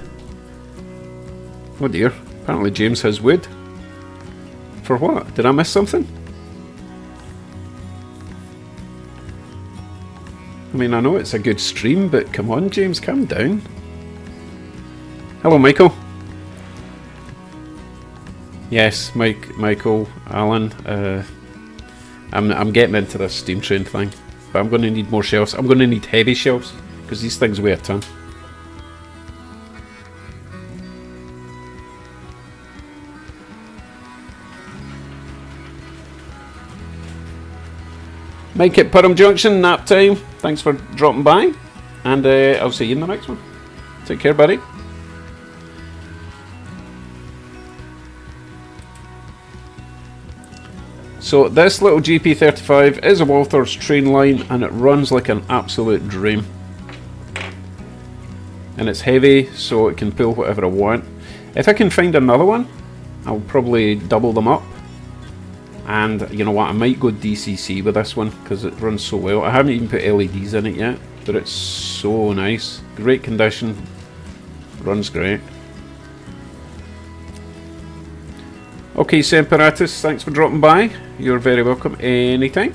Oh dear, apparently James has wood. For what? Did I miss something? I mean, I know it's a good stream, but come on, James, calm down. Hello, Michael. Yes, Michael, Alan. I'm getting into this steam train thing, but I'm going to need more shelves. I'm going to need heavy shelves because these things weigh a ton. Mike at Purham Junction, nap time. Thanks for dropping by, and I'll see you in the next one. Take care, buddy. So this little GP35 is a Walther's train line, and it runs like an absolute dream. And it's heavy, so it can pull whatever I want. If I can find another one, I'll probably double them up. And you know what, I might go DCC with this one because it runs so well. I haven't even put LEDs in it yet, but it's so nice. Great condition, runs great. Okay, Semperatus, thanks for dropping by. You're very welcome anytime.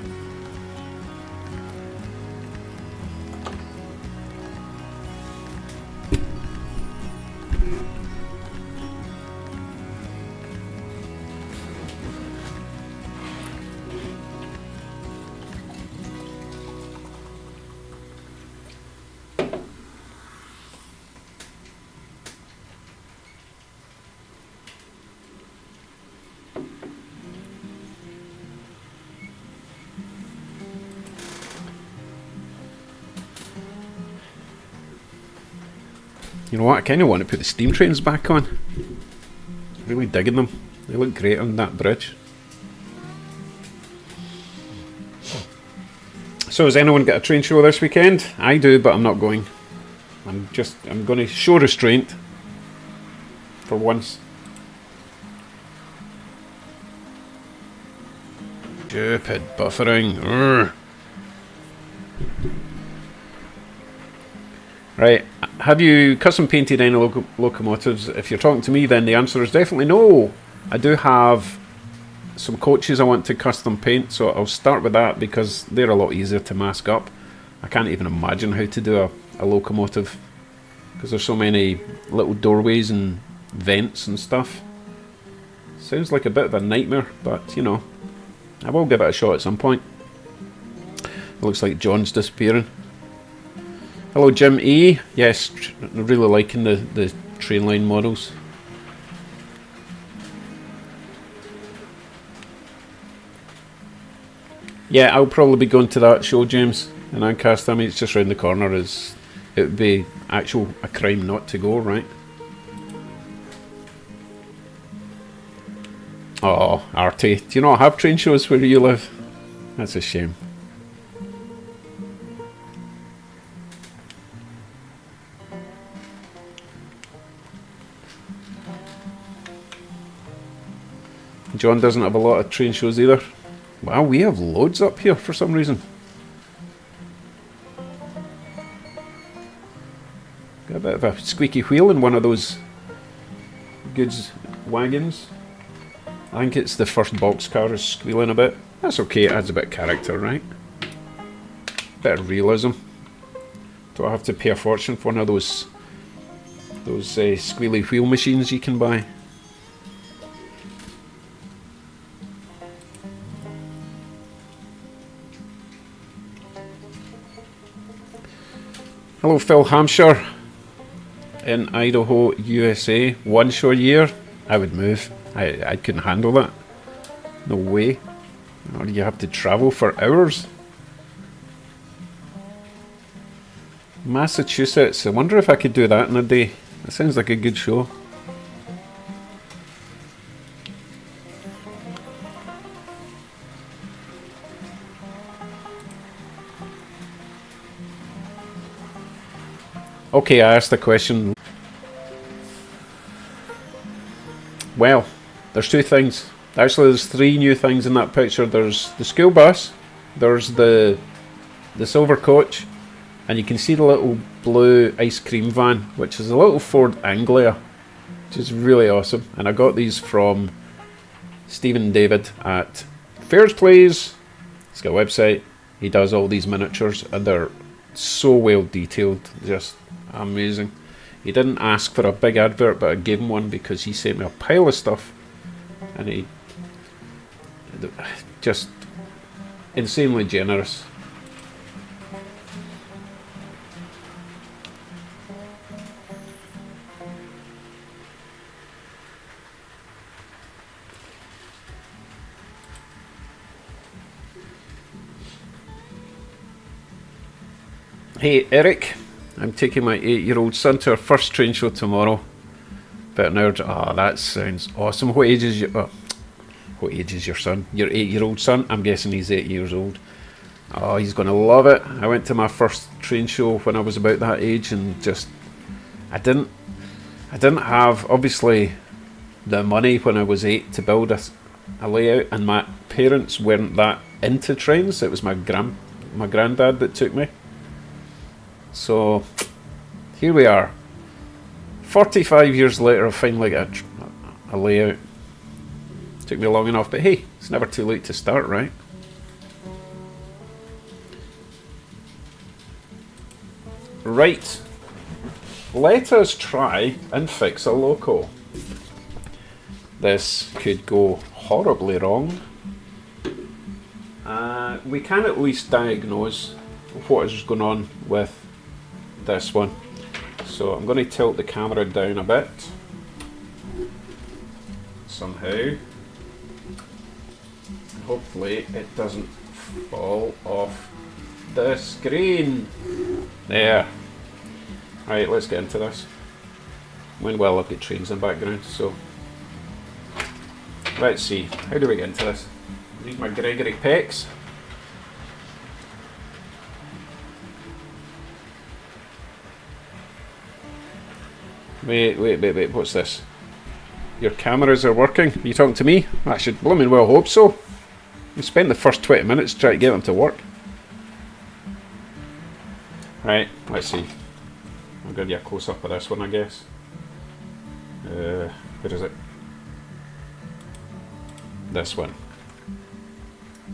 You know what, I kind of want to put the steam trains back on. Really digging them. They look great on that bridge. So has anyone got a train show this weekend? I do, but I'm not going. I'm going to show restraint. For once. Stupid buffering. Urgh. Right, have you custom painted any locomotives? If you're talking to me, then the answer is definitely no. I do have some coaches I want to custom paint, so I'll start with that because they're a lot easier to mask up. I can't even imagine how to do a locomotive because there's so many little doorways and vents and stuff. Sounds like a bit of a nightmare, but you know, I will give it a shot at some point. It looks like John's disappearing. Hello Jim E. Yes, really liking the train line models. Yeah, I'll probably be going to that show, James, in Ancaster. I mean, it's just round the corner. It would be a crime not to go, right? Oh, Artie, do you not have train shows where you live? That's a shame. John doesn't have a lot of train shows either. Wow, we have loads up here for some reason. Got a bit of a squeaky wheel in one of those goods wagons. I think it's the first boxcar is squealing a bit. That's okay, it adds a bit of character, right? Bit of realism. Do I have to pay a fortune for one of those squealy wheel machines you can buy? Hello Phil Hampshire in Idaho, USA. One show a year? I would move. I couldn't handle that. No way. Or you have to travel for hours. Massachusetts. I wonder if I could do that in a day. That sounds like a good show. Okay, I asked the question. Well, there's two things. Actually, there's three new things in that picture. There's the school bus, there's the silver coach, and you can see the little blue ice cream van, which is a little Ford Anglia, which is really awesome. And I got these from Stephen David at Fairs Plays. He's got a website. He does all these miniatures, and they're so well detailed, just amazing. He didn't ask for a big advert, but I gave him one because he sent me a pile of stuff, and he just insanely generous. Hey Eric, I'm taking my 8-year-old son to our first train show tomorrow. About an hour. Oh, that sounds awesome. What age is your son? Your 8-year-old son? I'm guessing he's 8 years old. Oh, he's going to love it. I went to my first train show when I was about that age, and just I didn't have obviously the money when I was 8 to build a layout, and my parents weren't that into trains. It was my granddad that took me. So here we are, 45 years later. I finally got a layout. Took me long enough, but hey, it's never too late to start, right? Right, let us try and fix a Loco. This could go horribly wrong. We can at least diagnose what is going on with this one. So I'm going to tilt the camera down a bit somehow, and hopefully it doesn't fall off the screen. There. Right, let's get into this. Meanwhile, I've got trains in the background, so let's see. How do we get into this? Read my Gregory Peck's. Wait, what's this? Your cameras are working? Are you talking to me? I should blooming well hope so. You spent the first 20 minutes trying to get them to work. Right, let's see. I'll give you a close up of this one, I guess. Where is it? This one.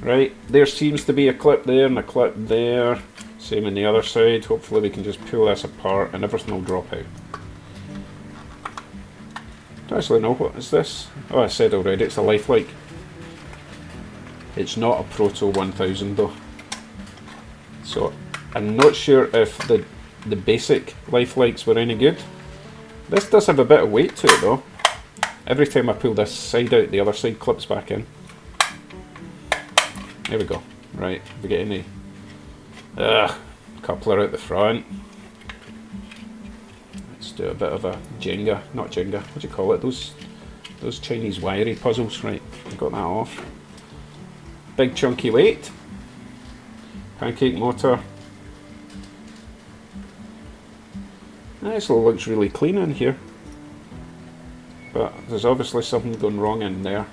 Right, there seems to be a clip there and a clip there. Same on the other side. Hopefully we can just pull this apart and everything will drop out. Don't actually know what is this. Oh, I said already, it's a lifelike. It's not a Proto 1000 though. So I'm not sure if the basic lifelikes were any good. This does have a bit of weight to it though. Every time I pull this side out, the other side clips back in. There we go. Right, we get any coupler out the front. Let's do a bit of a Jenga, not Jenga, what do you call it? Those Chinese wiry puzzles. Right, I got that off. Big chunky weight. Pancake motor. This all looks really clean in here. But there's obviously something going wrong in there.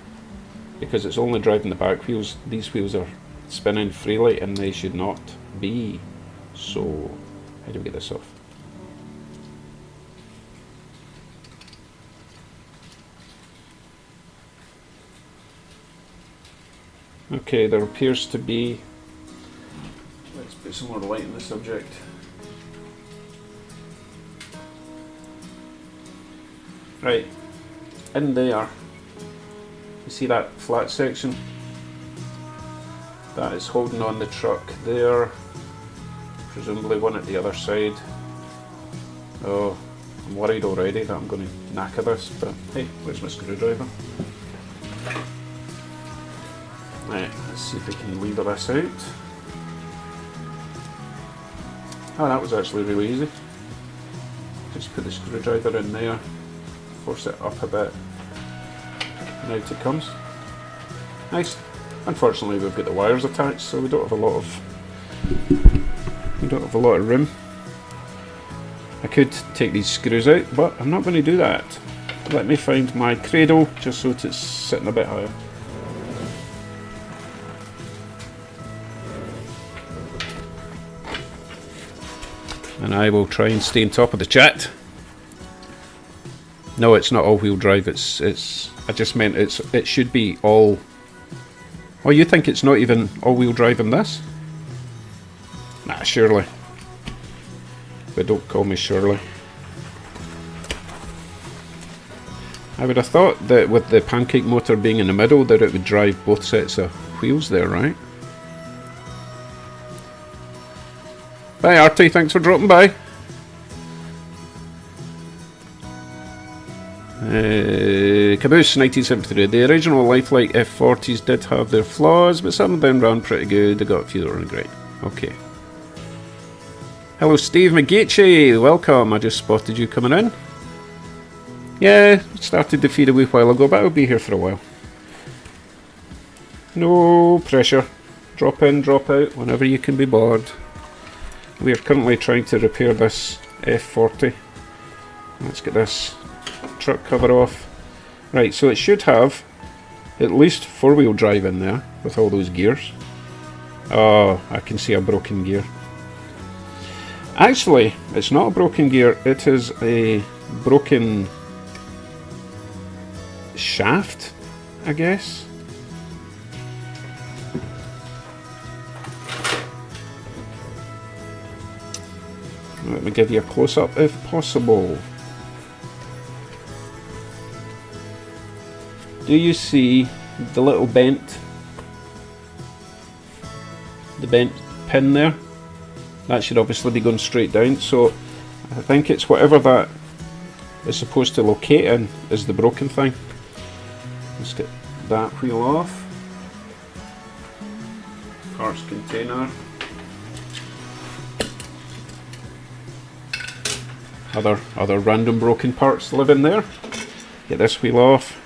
Because it's only driving the back wheels. These wheels are spinning freely and they should not be. So, how do we get this off? Okay, there appears to be... Let's put some more light in the subject. Right, in there, you see that flat section? That is holding on the truck there. Presumably one at the other side. Oh, I'm worried already that I'm going to knacker this, but hey, where's my screwdriver? Right, let's see if we can lever this out. Oh, that was actually really easy. Just put the screwdriver in there, force it up a bit, and out it comes. Nice. Unfortunately, we've got the wires attached, so we don't have a lot of room. I could take these screws out, but I'm not going to do that. Let me find my cradle, just so it's sitting a bit higher. And I will try and stay on top of the chat. No, it's not all-wheel drive. It's. I just meant it should be all. Oh, you think it's not even all-wheel drive in this? Nah, surely. But don't call me Shirley. I would have thought that with the pancake motor being in the middle, that it would drive both sets of wheels there, right? Bye, Artie. Thanks for dropping by. Caboose 1973. The original lifelike F40s did have their flaws, but some of them ran pretty good. They got a few that ran great. Okay. Hello, Steve McGeechee. Welcome. I just spotted you coming in. Yeah, started the feed a wee while ago, but I'll be here for a while. No pressure. Drop in, drop out, whenever you can be bored. We are currently trying to repair this F40. Let's get this truck cover off. Right, so it should have at least four-wheel drive in there with all those gears. Oh, I can see a broken gear. Actually, it's not a broken gear, it is a broken shaft, I guess. Let me give you a close-up if possible. Do you see the little bent pin there? That should obviously be going straight down, so I think it's whatever that is supposed to locate in is the broken thing. Let's get that wheel off. Parts container. other random broken parts live in there. Get this wheel off.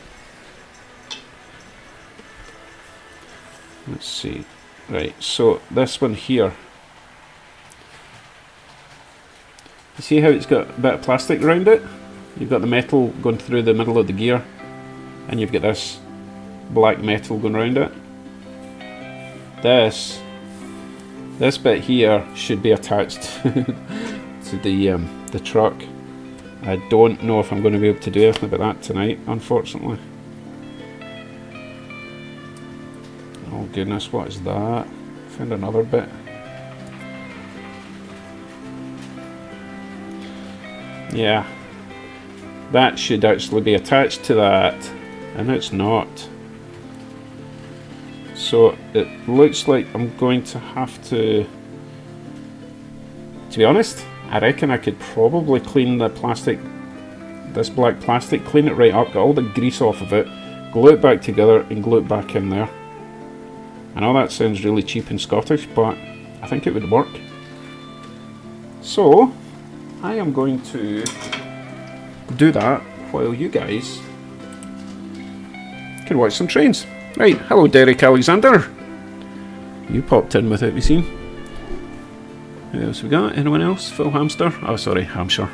Let's see. Right, so this one here. You see how it's got a bit of plastic around it? You've got the metal going through the middle of the gear, and you've got this black metal going around it. This bit here should be attached to the truck. I don't know if I'm going to be able to do anything about that tonight, unfortunately. Oh goodness, what is that? Found another bit. Yeah, that should actually be attached to that, and it's not. So it looks like I'm going to have to be honest, I reckon I could probably clean the plastic, this black plastic, clean it right up, get all the grease off of it, glue it back together and glue it back in there. I know that sounds really cheap and Scottish, but I think it would work. So I am going to do that while you guys can watch some trains. Right, hello Derek Alexander. You popped in without me seeing. Who else we got? Anyone else? Phil Hamster? Oh sorry, Hampshire.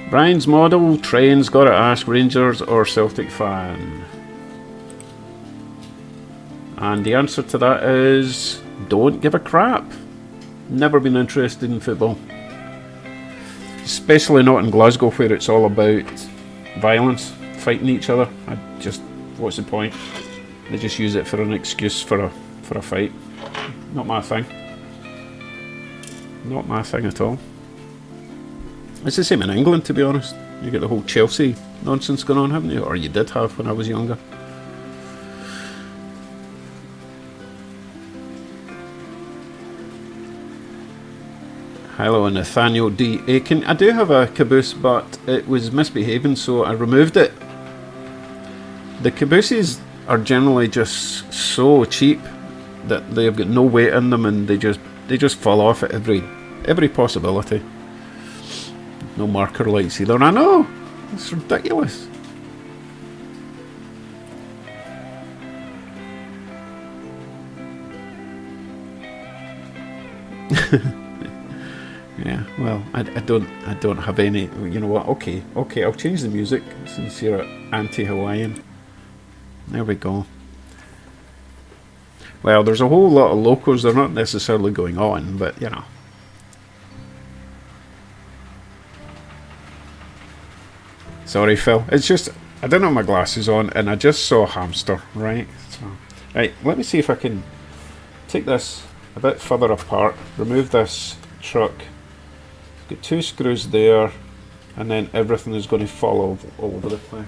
Brian's model trains, gotta ask, Rangers or Celtic fan? And the answer to that is don't give a crap. Never been interested in football. Especially not in Glasgow where it's all about violence, fighting each other. What's the point? They just use it for an excuse for a fight. Not my thing. Not my thing at all. It's the same in England, to be honest. You get the whole Chelsea nonsense going on, haven't you? Or you did have when I was younger. Hello, Nathaniel D. Aiken. I do have a caboose, but it was misbehaving, so I removed it. The cabooses are generally just so cheap that they've got no weight in them, and they just fall off at every possibility. No marker lights either. I know, it's ridiculous. Yeah, well, I don't have any. You know what? Okay, I'll change the music since you're anti-Hawaiian. There we go. Well, there's a whole lot of locos. They're not necessarily going on, but you know. Sorry, Phil. It's just I didn't have my glasses on, and I just saw a hamster. Right. So, right. Let me see if I can take this a bit further apart. Remove this truck. Got two screws there, and then everything is going to fall all over the place.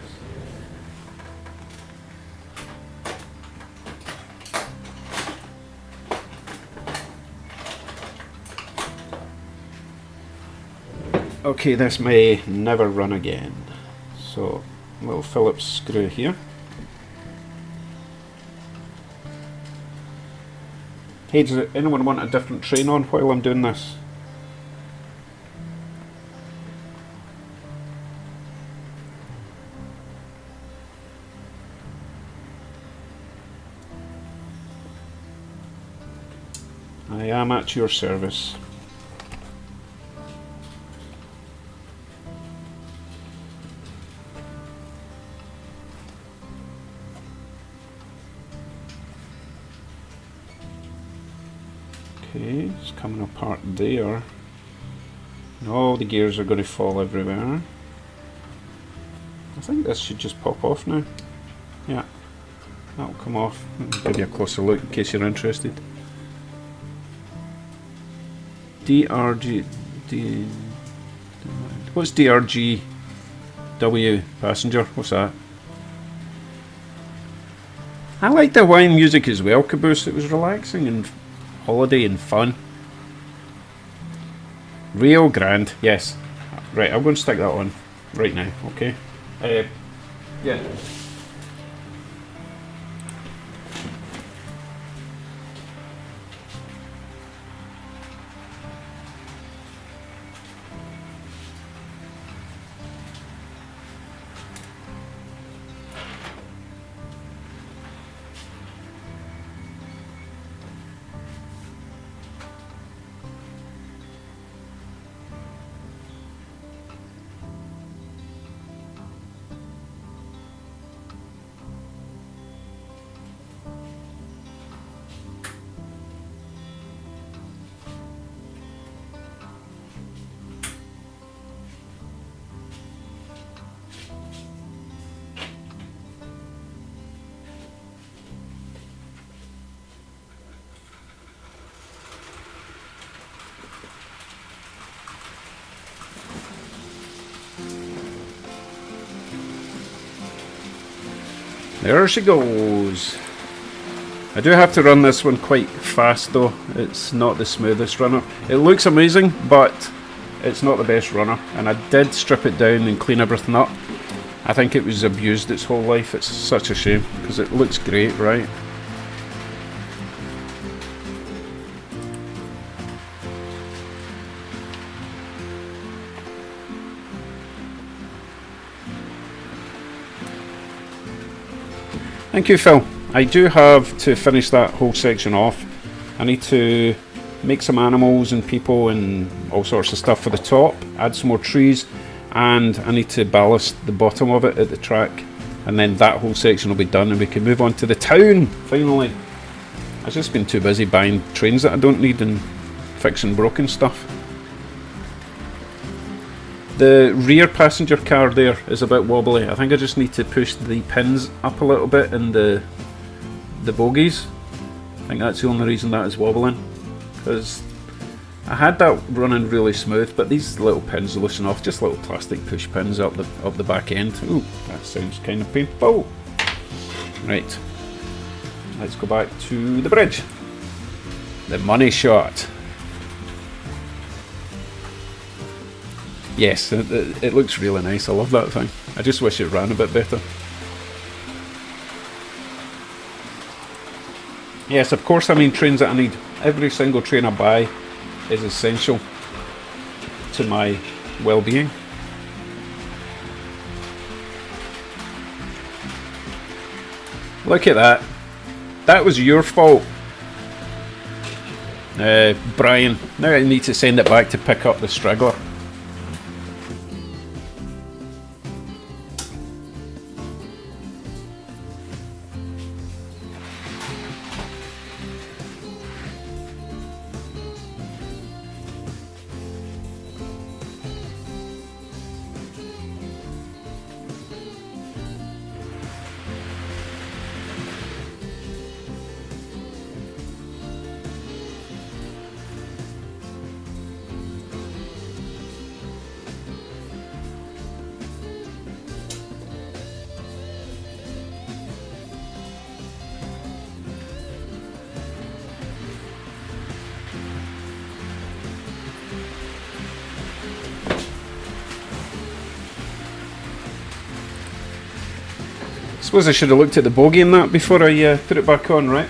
Okay, this may never run again. So, a little Phillips screw here. Hey, does anyone want a different train on while I'm doing this? I am at your service. Okay, it's coming apart there. And all the gears are going to fall everywhere. I think this should just pop off now. Yeah, that'll come off. I'll give you a closer look in case you're interested. DRG... What's DRGW passenger? What's that? I like the Hawaiian music as well, Caboose. It was relaxing and holiday and fun. Rio Grande, yes. Right, I'm going to stick that on right now, okay? Yeah. There she goes. I do have to run this one quite fast though. It's not the smoothest runner. It looks amazing, but it's not the best runner. And I did strip it down and clean everything up. I think it was abused its whole life. It's such a shame because it looks great, right? Thank you, Phil. I do have to finish that whole section off. I need to make some animals and people and all sorts of stuff for the top, add some more trees, and I need to ballast the bottom of it at the track, and then that whole section will be done and we can move on to the town, finally. I've just been too busy buying trains that I don't need and fixing broken stuff. The rear passenger car there is a bit wobbly. I think I just need to push the pins up a little bit in the bogies. I think that's the only reason that is wobbling, because I had that running really smooth, but these little pins loosen off, just little plastic push pins up the back end. Ooh, that sounds kind of painful. Right, let's go back to the bridge. The money shot. Yes, it looks really nice. I love that thing. I just wish it ran a bit better. Yes, of course I mean trains that I need. Every single train I buy is essential to my well-being. Look at that. That was your fault, Brian. Now I need to send it back to pick up the straggler. Suppose I should have looked at the bogie in that before I put it back on, right?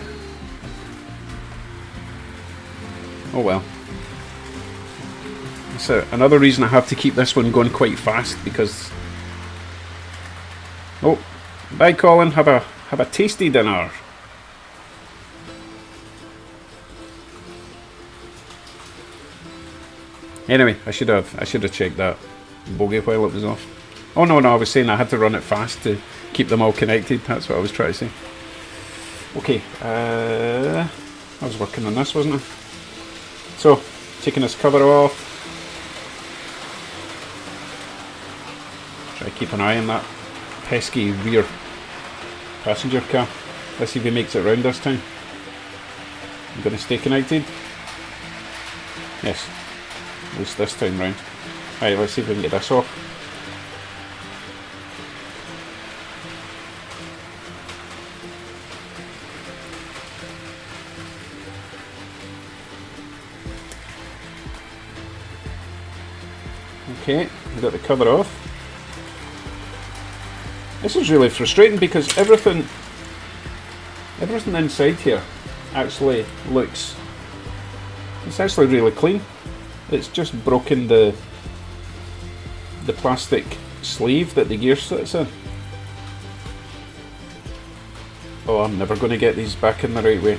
Oh well. So another reason I have to keep this one going quite fast, because... Oh, bye Colin, have a tasty dinner. Anyway, I should have checked that bogie while it was off. Oh no, I was saying I had to run it fast to keep them all connected. That's what I was trying to say. Okay, I was working on this, wasn't I? So, taking this cover off. Try to keep an eye on that pesky rear passenger car. Let's see if he makes it round this time. I'm going to stay connected. Yes, at least this time round. Alright, let's see if we can get this off. Okay, we've got the cover off. This is really frustrating because everything inside here actually looks... It's actually really clean. It's just broken the plastic sleeve that the gear sits in. Oh, I'm never going to get these back in the right way.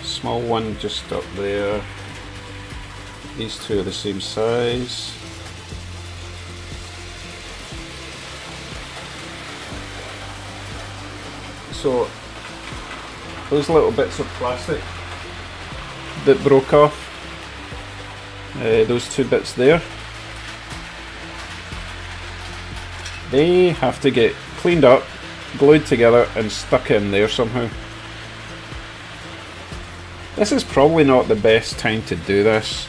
Small one just up there. These two are the same size. So those little bits of plastic that broke off, those two bits there, they have to get cleaned up, glued together and stuck in there somehow. This is probably not the best time to do this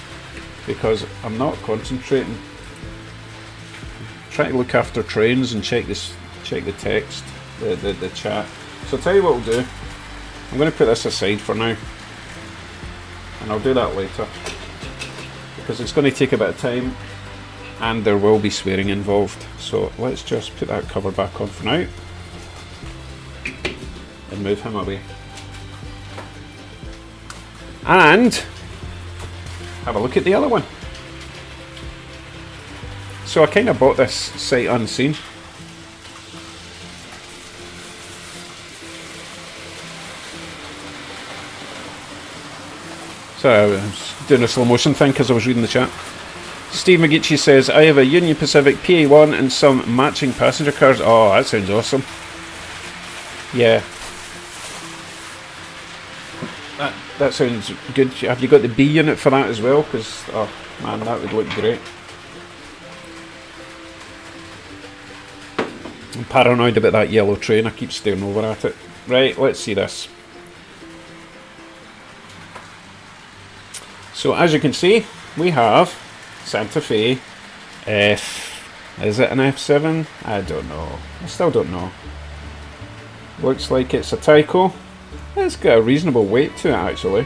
because I'm not concentrating. I'm trying to look after trains and check the text. the chat. So I'll tell you what we'll do. I'm going to put this aside for now, and I'll do that later, because it's going to take a bit of time and there will be swearing involved. So let's just put that cover back on for now and move him away. And have a look at the other one. So I kind of bought this sight unseen. So I was doing a slow motion thing because I was reading the chat. Steve McGeechee says, I have a Union Pacific PA1 and some matching passenger cars. Oh, that sounds awesome. Yeah. That sounds good. Have you got the B unit for that as well? Because, oh man, that would look great. I'm paranoid about that yellow train. I keep staring over at it. Right, let's see this. So as you can see, we have Santa Fe F. Is it an F7? I don't know. I still don't know. Looks like it's a Tyco. It's got a reasonable weight to it actually.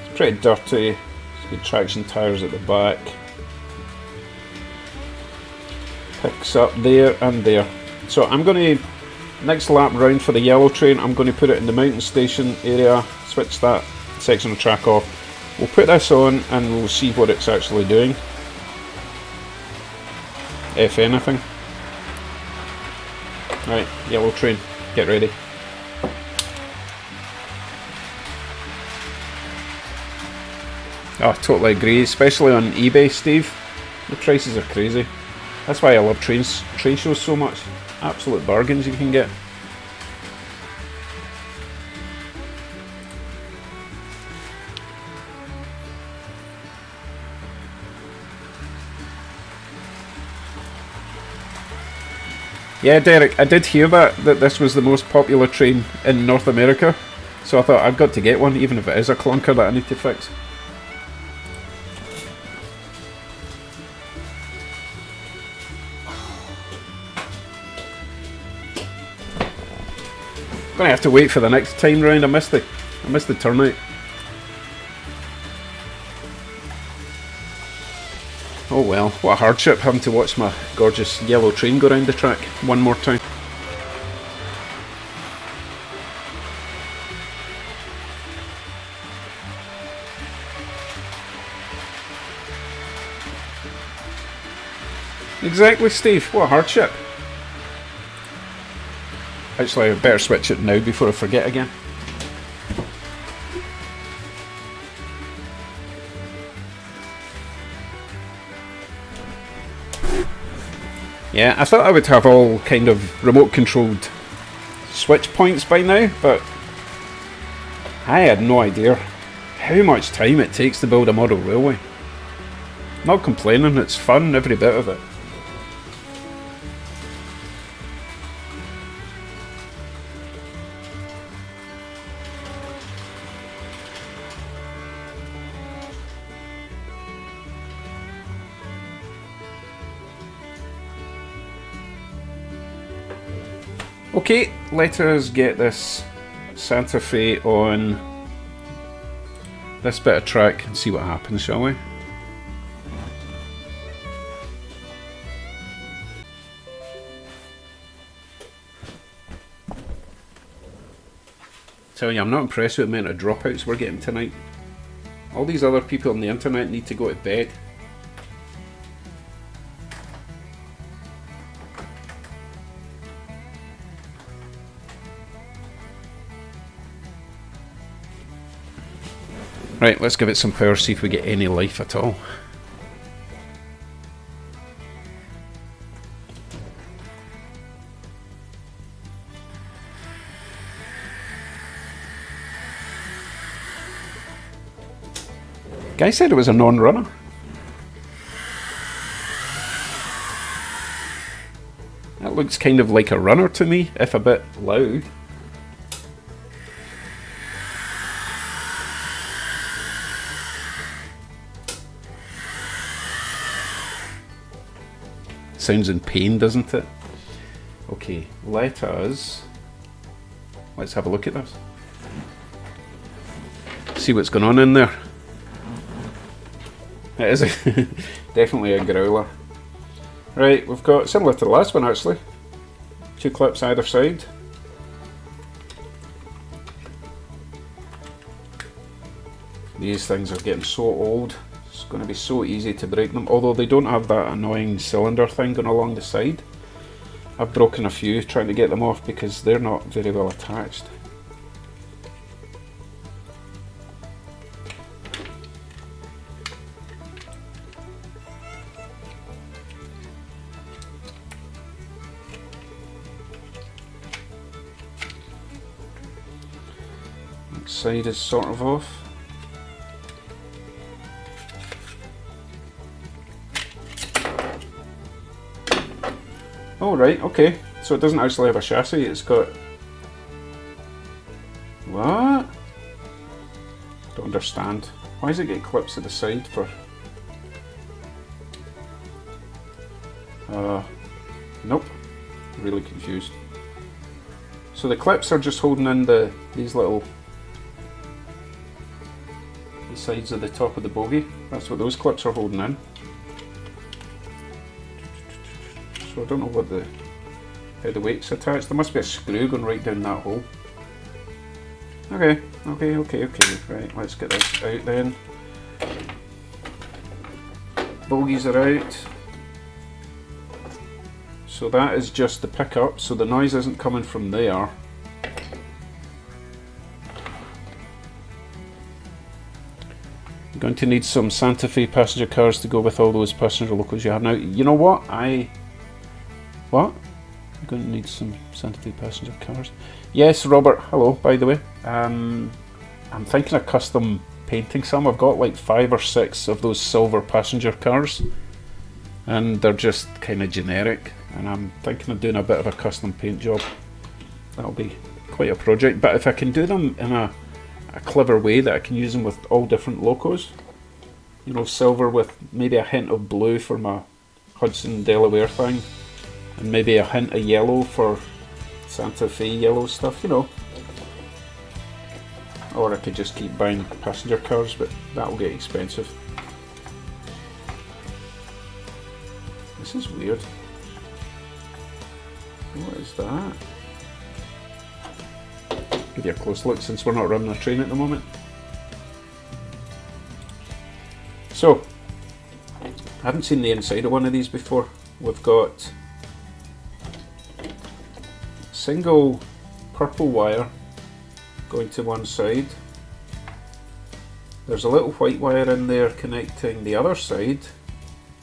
It's pretty dirty. It's got traction tyres at the back. Picks up there and there. So I'm going to, next lap round for the yellow train, I'm going to put it in the mountain station area, switch that section of track off. We'll put this on and we'll see what it's actually doing, if anything. Right, yellow train, get ready. Oh, totally agree, especially on eBay, Steve. The prices are crazy. That's why I love train shows so much. Absolute bargains you can get. Yeah, Derek, I did hear that this was the most popular train in North America. So I thought I've got to get one, even if it is a clunker that I need to fix. Gonna have to wait for the next time round. I missed the turnout. Oh well, what a hardship having to watch my gorgeous yellow train go round the track one more time. Exactly, Steve, what a hardship. Actually, I better switch it now before I forget again. Yeah, I thought I would have all kind of remote controlled switch points by now, but I had no idea how much time it takes to build a model railway. Not complaining, it's fun, every bit of it. Okay, let us get this Santa Fe on this bit of track and see what happens, shall we? Tell you, I'm not impressed with the amount of dropouts we're getting tonight. All these other people on the internet need to go to bed. Right, let's give it some power, see if we get any life at all. Guy said it was a non-runner. That looks kind of like a runner to me, if a bit loud. Sounds in pain, doesn't it? Okay, let's have a look at this. See what's going on in there. It is definitely a growler. Right, we've got, similar to the last one actually, 2 clips either side. These things are getting so old, it's going to be so easy to break them, although they don't have that annoying cylinder thing going along the side. I've broken a few trying to get them off because they're not very well attached. That side is sort of off. Oh right, okay. So it doesn't actually have a chassis, it's got... What? Don't understand. Why does it get clips at the side for... Nope. Really confused. So the clips are just holding in these little... the sides of the top of the bogie. That's what those clips are holding in. So I don't know how the weight's attached. There must be a screw going right down that hole. Okay. Right, let's get this out then. Bogies are out. So that is just the pickup, so the noise isn't coming from there. You're going to need some Santa Fe passenger cars to go with all those passenger locos you have now. You know what? What? I'm going to need some Santa Fe passenger cars. Yes, Robert, hello, by the way. I'm thinking of custom painting some. I've got like 5 or 6 of those silver passenger cars, and they're just kind of generic, and I'm thinking of doing a bit of a custom paint job. That'll be quite a project, but if I can do them in a clever way that I can use them with all different locos, you know, silver with maybe a hint of blue for my Hudson Delaware thing, and maybe a hint of yellow for Santa Fe yellow stuff, you know. Or I could just keep buying passenger cars, but that'll get expensive. This is weird. What is that? Give you a close look since we're not running a train at the moment. So, I haven't seen the inside of one of these before. We've got single purple wire going to one side. There's a little white wire in there connecting the other side.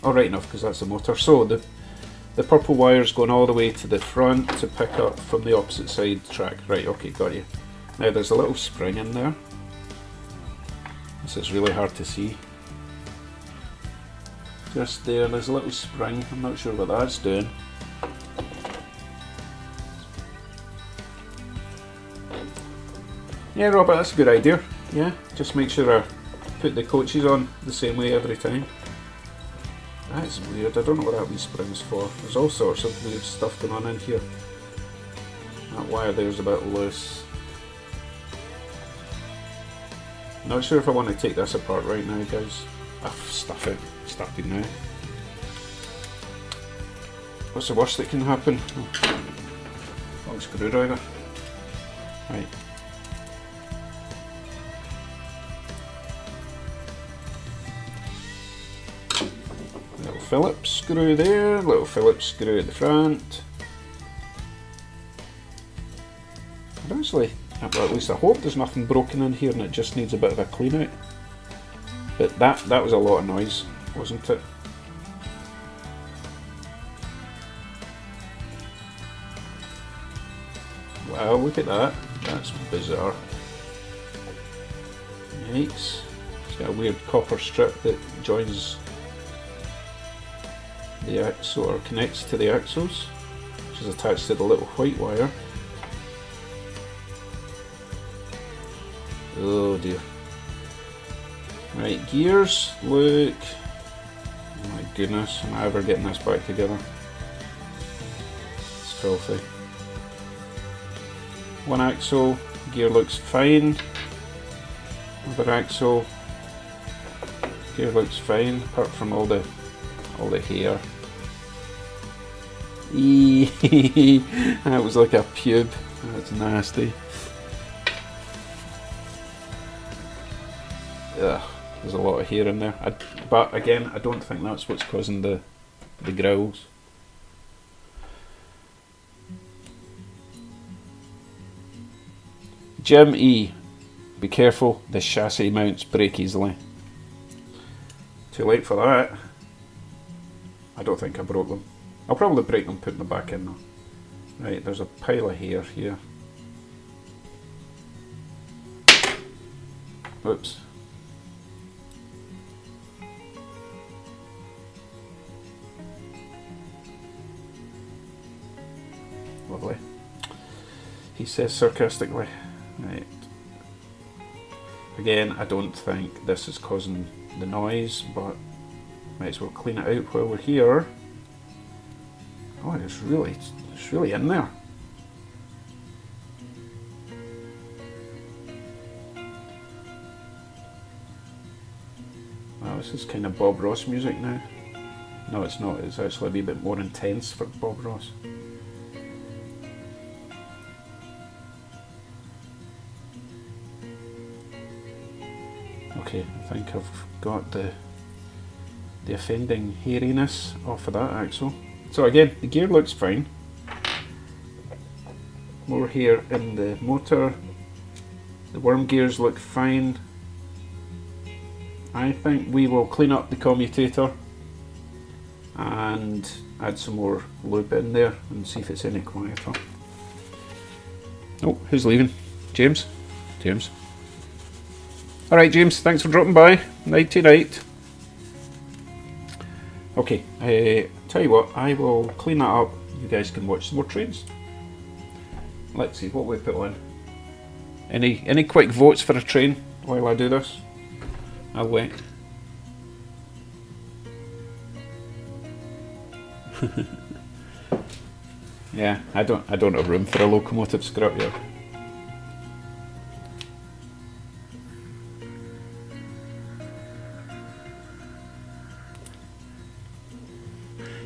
Oh, right enough, because that's the motor. So the purple wire's going all the way to the front to pick up from the opposite side track. Right, okay, got you. Now there's a little spring in there. This is really hard to see. Just there's a little spring. I'm not sure what that's doing. Yeah, Robert, that's a good idea. Yeah, just make sure I put the coaches on the same way every time. That's weird. I don't know what that wee spring's for. There's all sorts of weird stuff going on in here. That wire there's a bit loose. Not sure if I want to take this apart right now, guys. Stuff it. Started now. What's the worst that can happen? Long screwdriver. Right. Little Phillips screw there, little Phillips screw at the front. Well, at least I hope there's nothing broken in here and it just needs a bit of a clean out. But that was a lot of noise, wasn't it? Wow, look at that. That's bizarre. Yikes. It's got a weird copper strip that joins the axle, or connects to the axles, which is attached to the little white wire. Oh dear. Right, gears, look. Oh my goodness, am I ever getting this back together? It's filthy. One axle, gear looks fine. Other axle, gear looks fine, apart from all the hair. That was like a pube. That's nasty. Ugh, there's a lot of hair in there. But again, I don't think that's what's causing the growls. Jim E, be careful, the chassis mounts break easily. Too late for that. I don't think I broke them. I'll probably break them putting them back in though. Right, there's a pile of hair here. Oops. Lovely. He says sarcastically. Right. Again, I don't think this is causing the noise, but might as well clean it out while we're here. Oh, it's really in there. Wow, this is kind of Bob Ross music now. No, it's not. It's actually a wee bit more intense for Bob Ross. Okay, I think I've got the offending hairiness off of that axle. So again, the gear looks fine. More hair in the motor. The worm gears look fine. I think we will clean up the commutator and add some more lube in there and see if it's any quieter. Oh, who's leaving? James? James. Alright James, thanks for dropping by. Nighty night. Okay, tell you what, I will clean that up. You guys can watch some more trains. Let's see what we put on. Any quick votes for a train while I do this? I'll wait. Yeah, I don't have room for a locomotive scrapyard.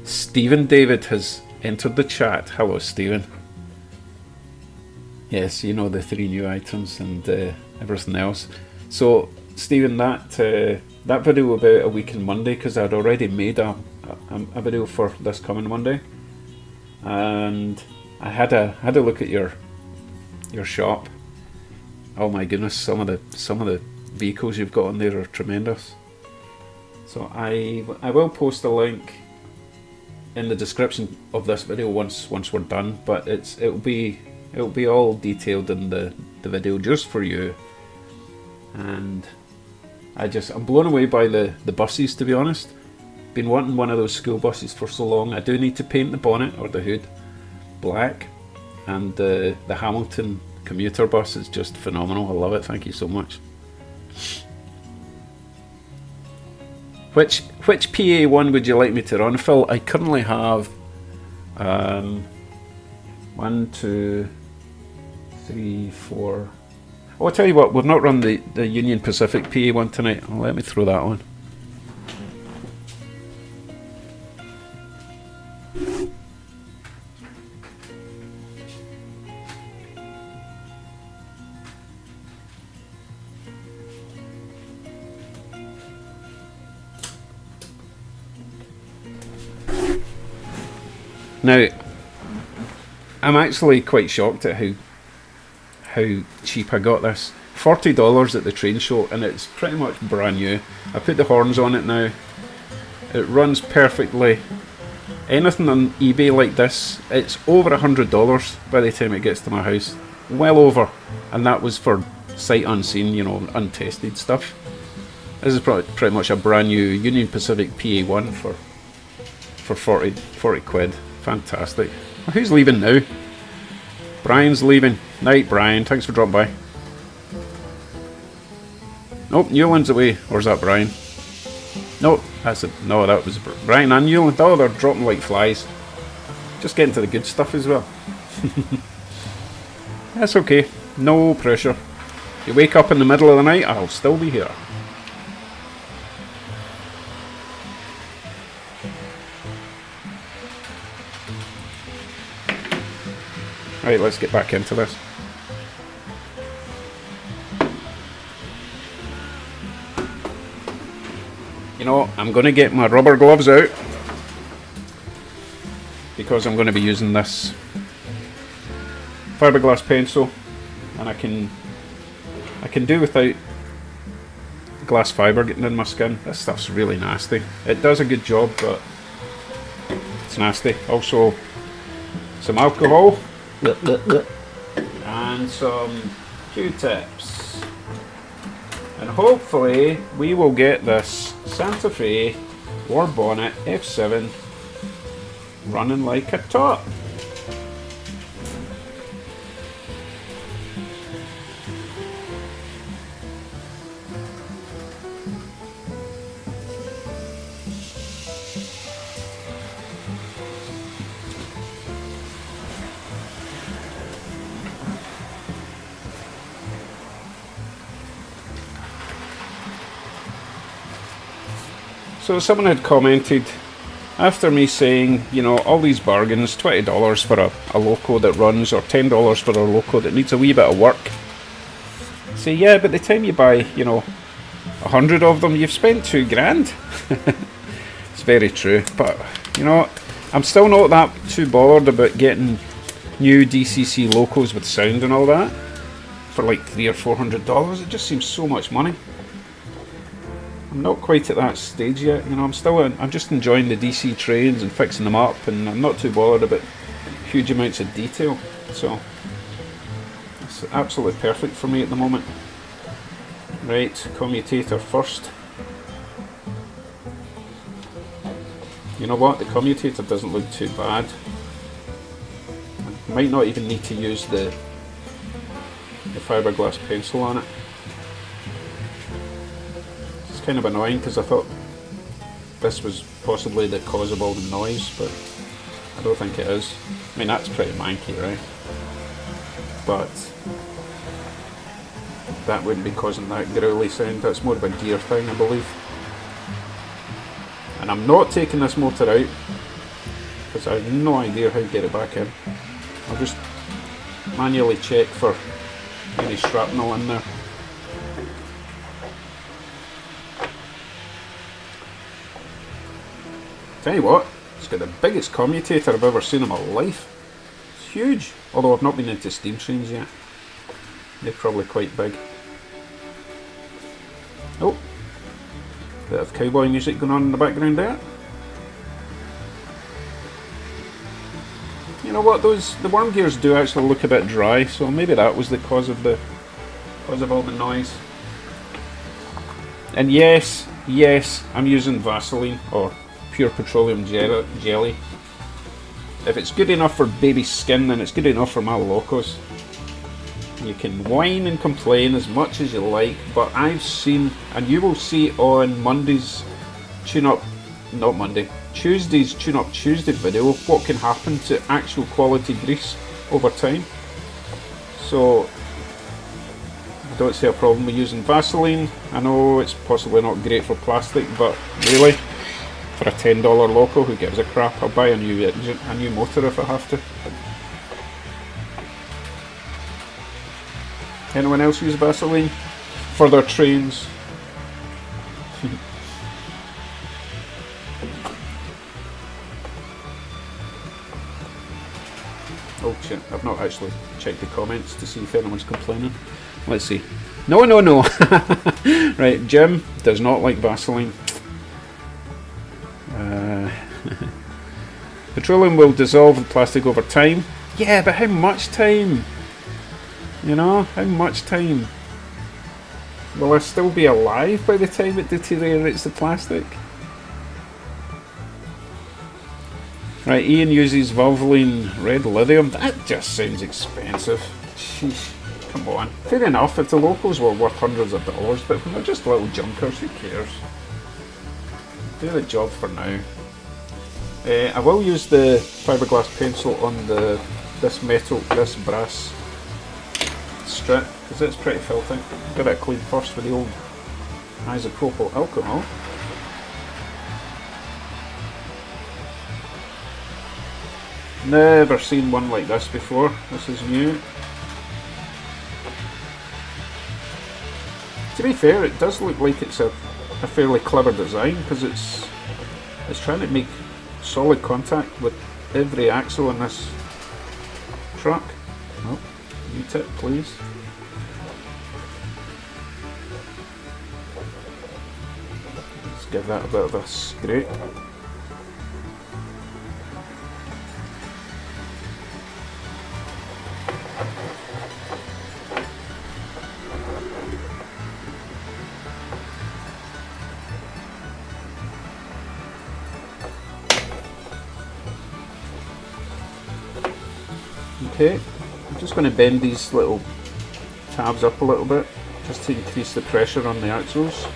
Stephen David has entered the chat. Hello, Stephen. Yes, you know the 3 new items and everything else. So, Stephen, that video about a week on Monday, because I'd already made a video for this coming Monday, and I had a look at your shop. Oh my goodness, some of the vehicles you've got on there are tremendous. So I will post a link in the description of this video once we're done, but it'll be all detailed in the video just for you. And I'm blown away by the buses, to be honest. Been wanting one of those school buses for so long. I do need to paint the bonnet or the hood black, and the Hamilton commuter bus is just phenomenal. I love it. Thank you so much. Which PA1 would you like me to run, Phil? I currently have 1, 2, 3, 4. Oh, I'll tell you what, we've not run the Union Pacific PA1 tonight. Oh, let me throw that on. Now, I'm actually quite shocked at how cheap I got this. $40 at the train show, and it's pretty much brand new. I put the horns on it now. It runs perfectly. Anything on eBay like this, it's over $100 by the time it gets to my house. Well over. And that was for sight unseen, you know, untested stuff. This is pretty much a brand new Union Pacific PA1 for 40 quid. Fantastic. Well, who's leaving now? Brian's leaving. Night, Brian. Thanks for dropping by. Nope, Newland's away. Or is that Brian? Nope, that's it. No, that was Brian and Newland. Oh, they're dropping like flies. Just getting to the good stuff as well. That's okay. No pressure. You wake up in the middle of the night, I'll still be here. Right, let's get back into this. You know, I'm going to get my rubber gloves out because I'm going to be using this fiberglass pencil, and I can do without glass fiber getting in my skin. This stuff's really nasty. It does a good job, but it's nasty. Also, some alcohol and some Q-tips, and hopefully we will get this Santa Fe War Bonnet F7 running like a top. So someone had commented after me saying, you know, all these bargains, $20 for a Loco that runs, or $10 for a Loco that needs a wee bit of work. Say, yeah, but the time you buy, you know, 100 of them, you've spent $2,000. It's very true, but you know, I'm still not that too bothered about getting new DCC Locos with sound and all that for like $300 or $400. It just seems so much money. I'm not quite at that stage yet, you know. I'm just enjoying the DC trains and fixing them up, and I'm not too bothered about huge amounts of detail. So it's absolutely perfect for me at the moment. Right, commutator first. You know what? The commutator doesn't look too bad. I might not even need to use the fiberglass pencil on it. It's kind of annoying because I thought this was possibly the cause of all the noise, but I don't think it is. I mean, that's pretty manky, right? But that wouldn't be causing that growly sound. That's more of a gear thing, I believe. And I'm not taking this motor out because I have no idea how to get it back in. I'll just manually check for any shrapnel in there. Tell you what, it's got the biggest commutator I've ever seen in my life. It's huge, although I've not been into steam trains yet. They're probably quite big. Oh, bit of cowboy music going on in the background there. You know what, the worm gears do actually look a bit dry, so maybe that was the cause of all the noise. And yes, I'm using Vaseline or pure petroleum jelly. If it's good enough for baby skin, then it's good enough for my Locos. You can whine and complain as much as you like, but I've seen, and you will see on Monday's Tuesday's Tune Up Tuesday video, what can happen to actual quality grease over time. So I don't see a problem with using Vaseline. I know it's possibly not great for plastic, but really, for a $10 Loco, who gives a crap? I'll buy a new engine, a new motor if I have to. Anyone else use Vaseline for their trains? Oh shit, I've not actually checked the comments to see if anyone's complaining. Let's see. No. Right, Jim does not like Vaseline. Petroleum will dissolve the plastic over time. Yeah, but how much time? You know, how much time? Will I still be alive by the time it deteriorates the plastic? Right, Ian uses Valvoline Red Lithium. That just sounds expensive. Sheesh, come on. Fair enough if the Locos were worth hundreds of dollars, but when they're just little junkers, who cares? Do the job for now. I will use the fiberglass pencil on this brass strip, because it's pretty filthy. Give it a clean first with the old isopropyl alcohol. Never seen one like this before. This is new. To be fair, it does look like it's a fairly clever design, because it's trying to make solid contact with every axle in this truck. Oh, U-tip please. Let's give that a bit of a scrape. Okay, I'm just going to bend these little tabs up a little bit, just to increase the pressure on the axles.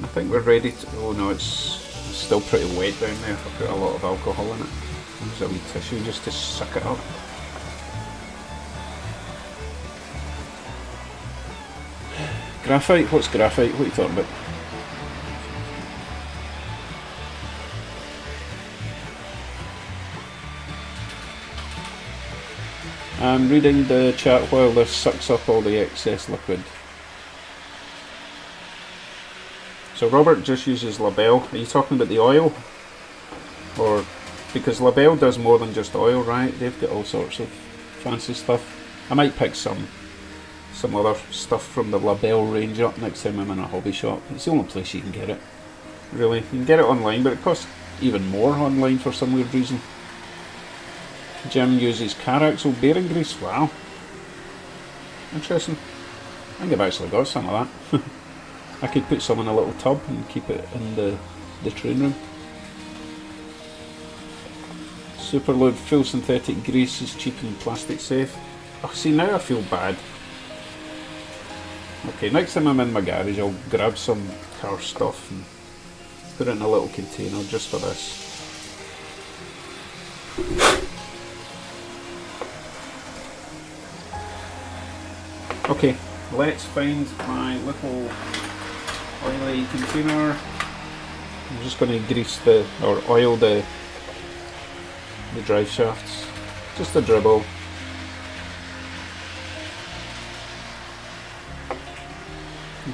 I think we're ready to, oh no, it's still pretty wet down there. I put a lot of alcohol in it. Use a wee tissue just to suck it up. Graphite? What's graphite? What are you talking about? I'm reading the chat while this sucks up all the excess liquid. So Robert just uses Labelle. Are you talking about the oil? Or, because Labelle does more than just oil, right? They've got all sorts of fancy stuff. I might pick some other stuff from the Labelle range up next time I'm in a hobby shop. It's the only place you can get it. Really, you can get it online, but it costs even more online for some weird reason. Jim uses car axle bearing grease. Wow. Interesting. I think I've actually got some of that. I could put some in a little tub and keep it in the train room. Superlube full synthetic grease is cheap and plastic safe. Oh, see, now I feel bad. Okay, next time I'm in my garage I'll grab some car stuff and put it in a little container just for this. Okay, let's find my little oily container. I'm just going to grease or oil the drive shafts. Just a dribble.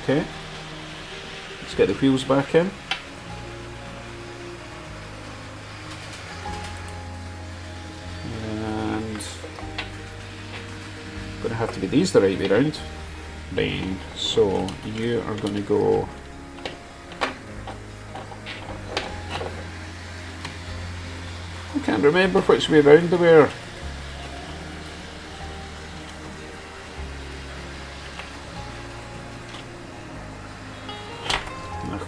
Okay, let's get the wheels back in. Going to have to be these the right way round. Bang. So you are going to go I can't remember which way round they were.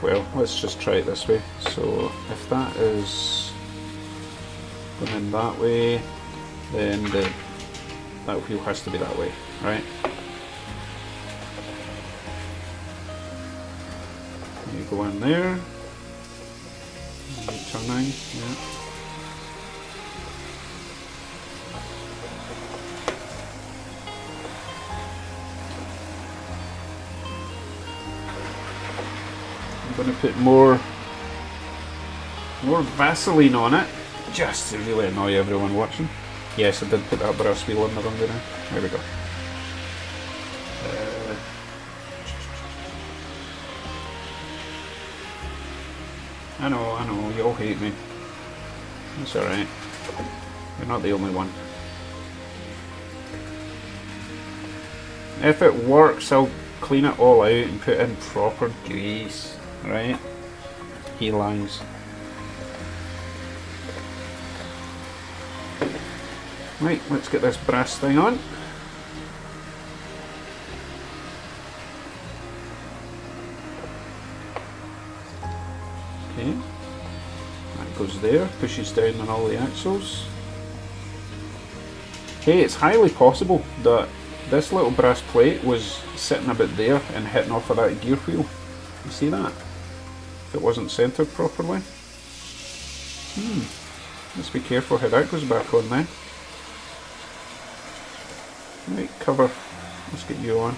Well, let's just try it this way. So if that is going in that way, then that wheel has to be that way, right? You go in there, turning, yeah. I'm going to put more Vaseline on it, just to really annoy everyone watching. Yes, I did put that brass wheel in the wrong way now. There we go. I know, you all hate me. It's alright. You're not the only one. If it works, I'll clean it all out and put in proper grease, right? Heel lines. Right, let's get this brass thing on. Okay, that goes there, pushes down on all the axles. Okay, it's highly possible that this little brass plate was sitting about there and hitting off of that gear wheel. You see that? if it wasn't centered properly. Let's be careful how that goes back on then. Right, cover. Let's get you on.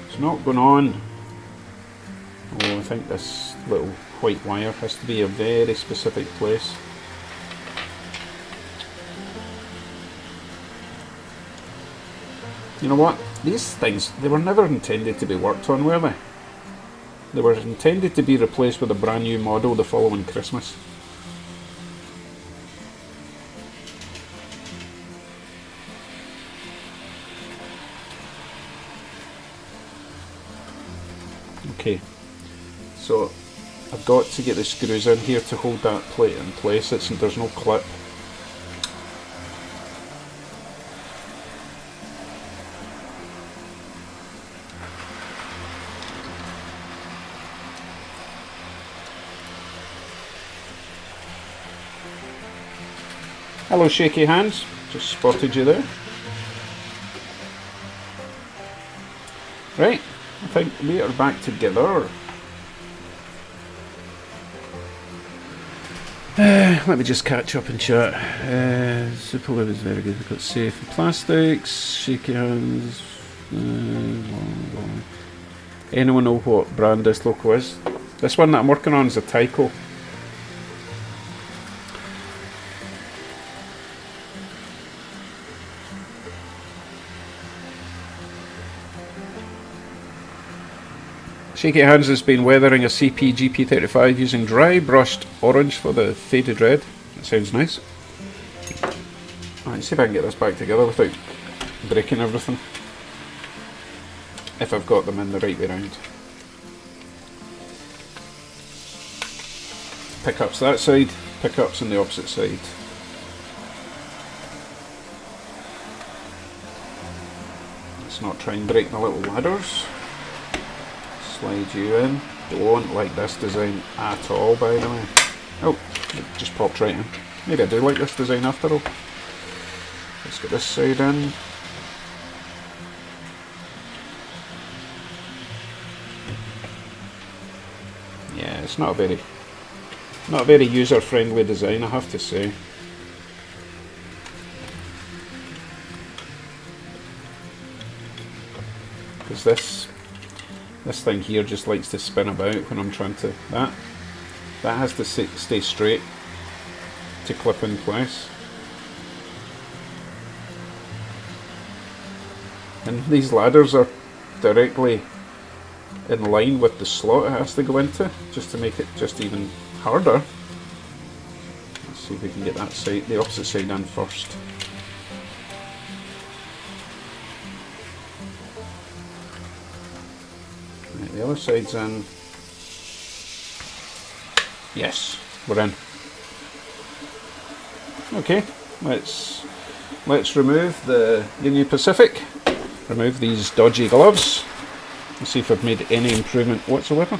It's not going on. Oh, I think this little white wire has to be a very specific place. You know what? These things, they were never intended to be worked on, were they? They were intended to be replaced with a brand new model the following Christmas. Okay, so I've got to get the screws in here to hold that plate in place. There's no clip. Hello shaky hands, just spotted you there. Right, I think we are back together. Let me just catch up and chat. Super is very good. We've got safe plastics, shaky hands. Anyone know what brand this Loco is? This one that I'm working on is a Tyco. Shaky Hands has been weathering a CP GP35 using dry brushed orange for the faded red. That sounds nice. Let's see if I can get this back together without breaking everything. If I've got them in the right way round. Pickups that side, pickups on the opposite side. Let's not try and break the little ladders. Slide you in. Don't like this design at all, by the way. Oh, it just popped right in. Maybe I do like this design after all. Let's get this side in. Yeah, it's not a very user-friendly design, I have to say. Because this thing here just likes to spin about when I'm trying to... That has to stay straight to clip in place. And these ladders are directly in line with the slot it has to go into, just to make it just even harder. Let's see if we can get that side, the opposite side in first. Right, the other side's in. Yes, we're in. Okay, let's remove the Union Pacific. Remove these dodgy gloves. Let's see if I've made any improvement whatsoever.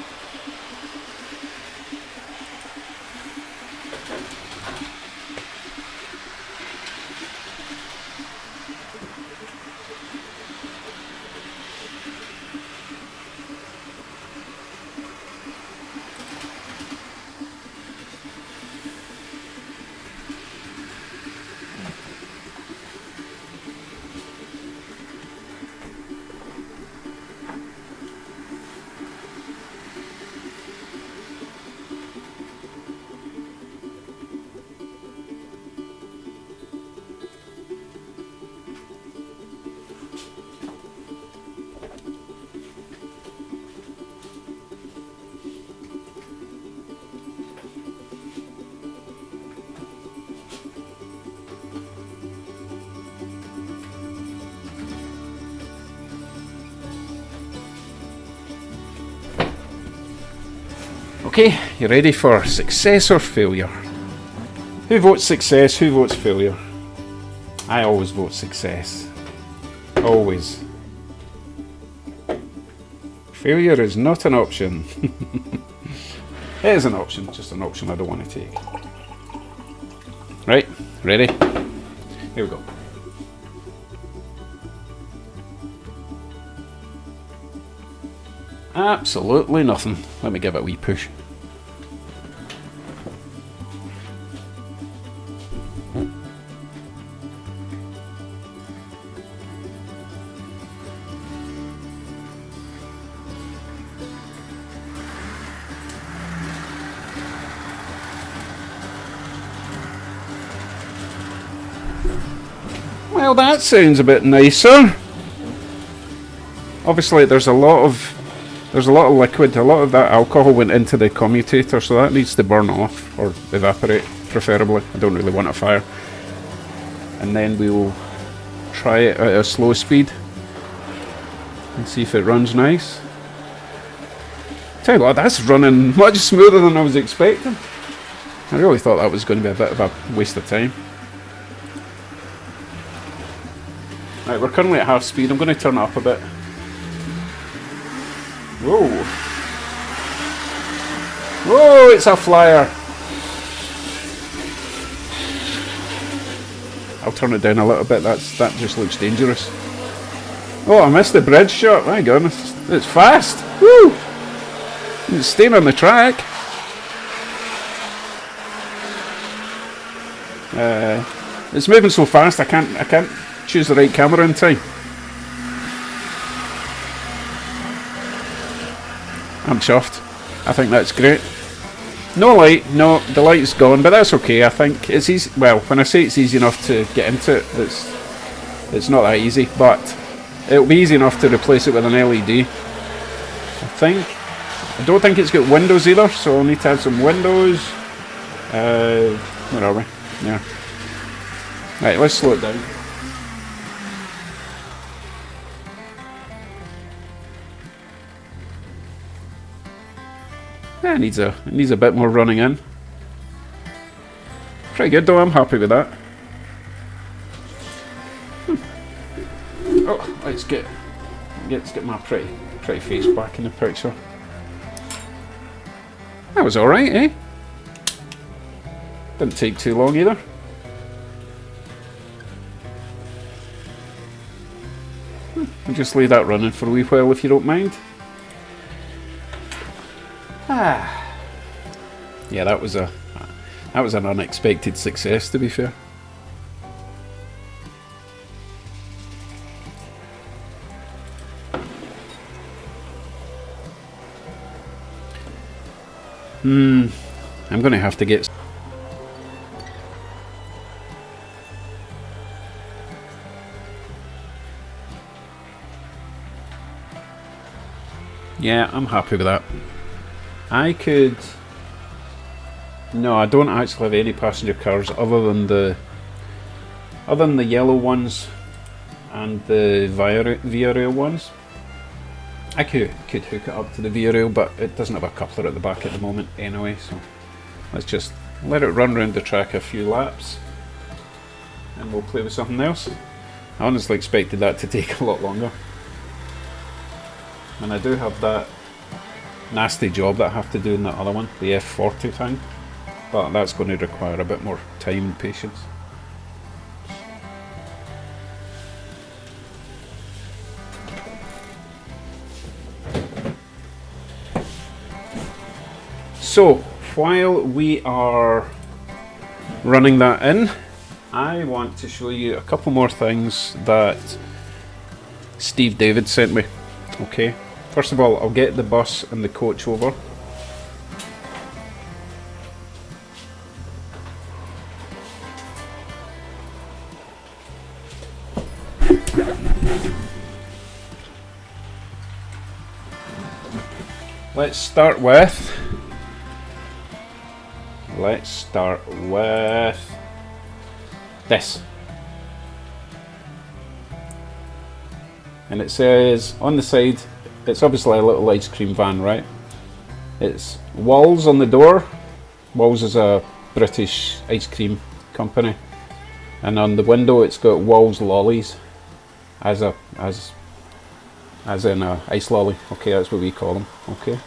Okay, you ready for success or failure? Who votes success? Who votes failure? I always vote success. Always. Failure is not an option. It is an option, just an option I don't want to take. Right, ready? Here we go. Absolutely nothing. Let me give it a wee push. Well, that sounds a bit nicer. Obviously, there's a lot of liquid. A lot of that alcohol went into the commutator, so that needs to burn off or evaporate, preferably. I don't really want a fire. And then we'll try it at a slow speed and see if it runs nice. Tell you what, that's running much smoother than I was expecting. I really thought that was going to be a bit of a waste of time. Right, we're currently at half speed. I'm going to turn it up a bit. Whoa! Whoa, it's a flyer! I'll turn it down a little bit. That just looks dangerous. Oh, I missed the bridge shot. My goodness, it's fast. Woo! It's staying on the track. It's moving so fast. I can't choose the right camera in time. I'm chuffed. I think that's great. No light, no, the light's gone, but that's okay. I think it's easy. Well, when I say it's easy enough to get into it, it's not that easy, but it'll be easy enough to replace it with an LED. I don't think it's got windows either, so I'll need to add some windows. Where are we? Yeah. Right, let's slow it down. Yeah, it needs a bit more running in. Pretty good though, I'm happy with that. Oh, let's get my pretty face back in the picture. That was alright, eh? Didn't take too long either. I'll just leave that running for a wee while if you don't mind. Yeah, that was an unexpected success, to be fair. I'm gonna have to get. Yeah, I'm happy with that. I could. No, I don't actually have any passenger cars other than the yellow ones and the Via Rail ones. I could hook it up to the Via Rail, but it doesn't have a coupler at the back at the moment anyway, so let's just let it run around the track a few laps and we'll play with something else. I honestly expected that to take a lot longer. And I do have that nasty job that I have to do in that other one, the F40 thing, but that's going to require a bit more time and patience. So while we are running that in, I want to show you a couple more things that Steve David sent me. Okay, first of all, I'll get the bus and the coach over. Let's start with this. And it says on the side, it's obviously a little ice cream van, right? It's Walls on the door. Walls is a British ice cream company, and on the window it's got Walls lollies, as in a ice lolly. Okay, that's what we call them. Okay,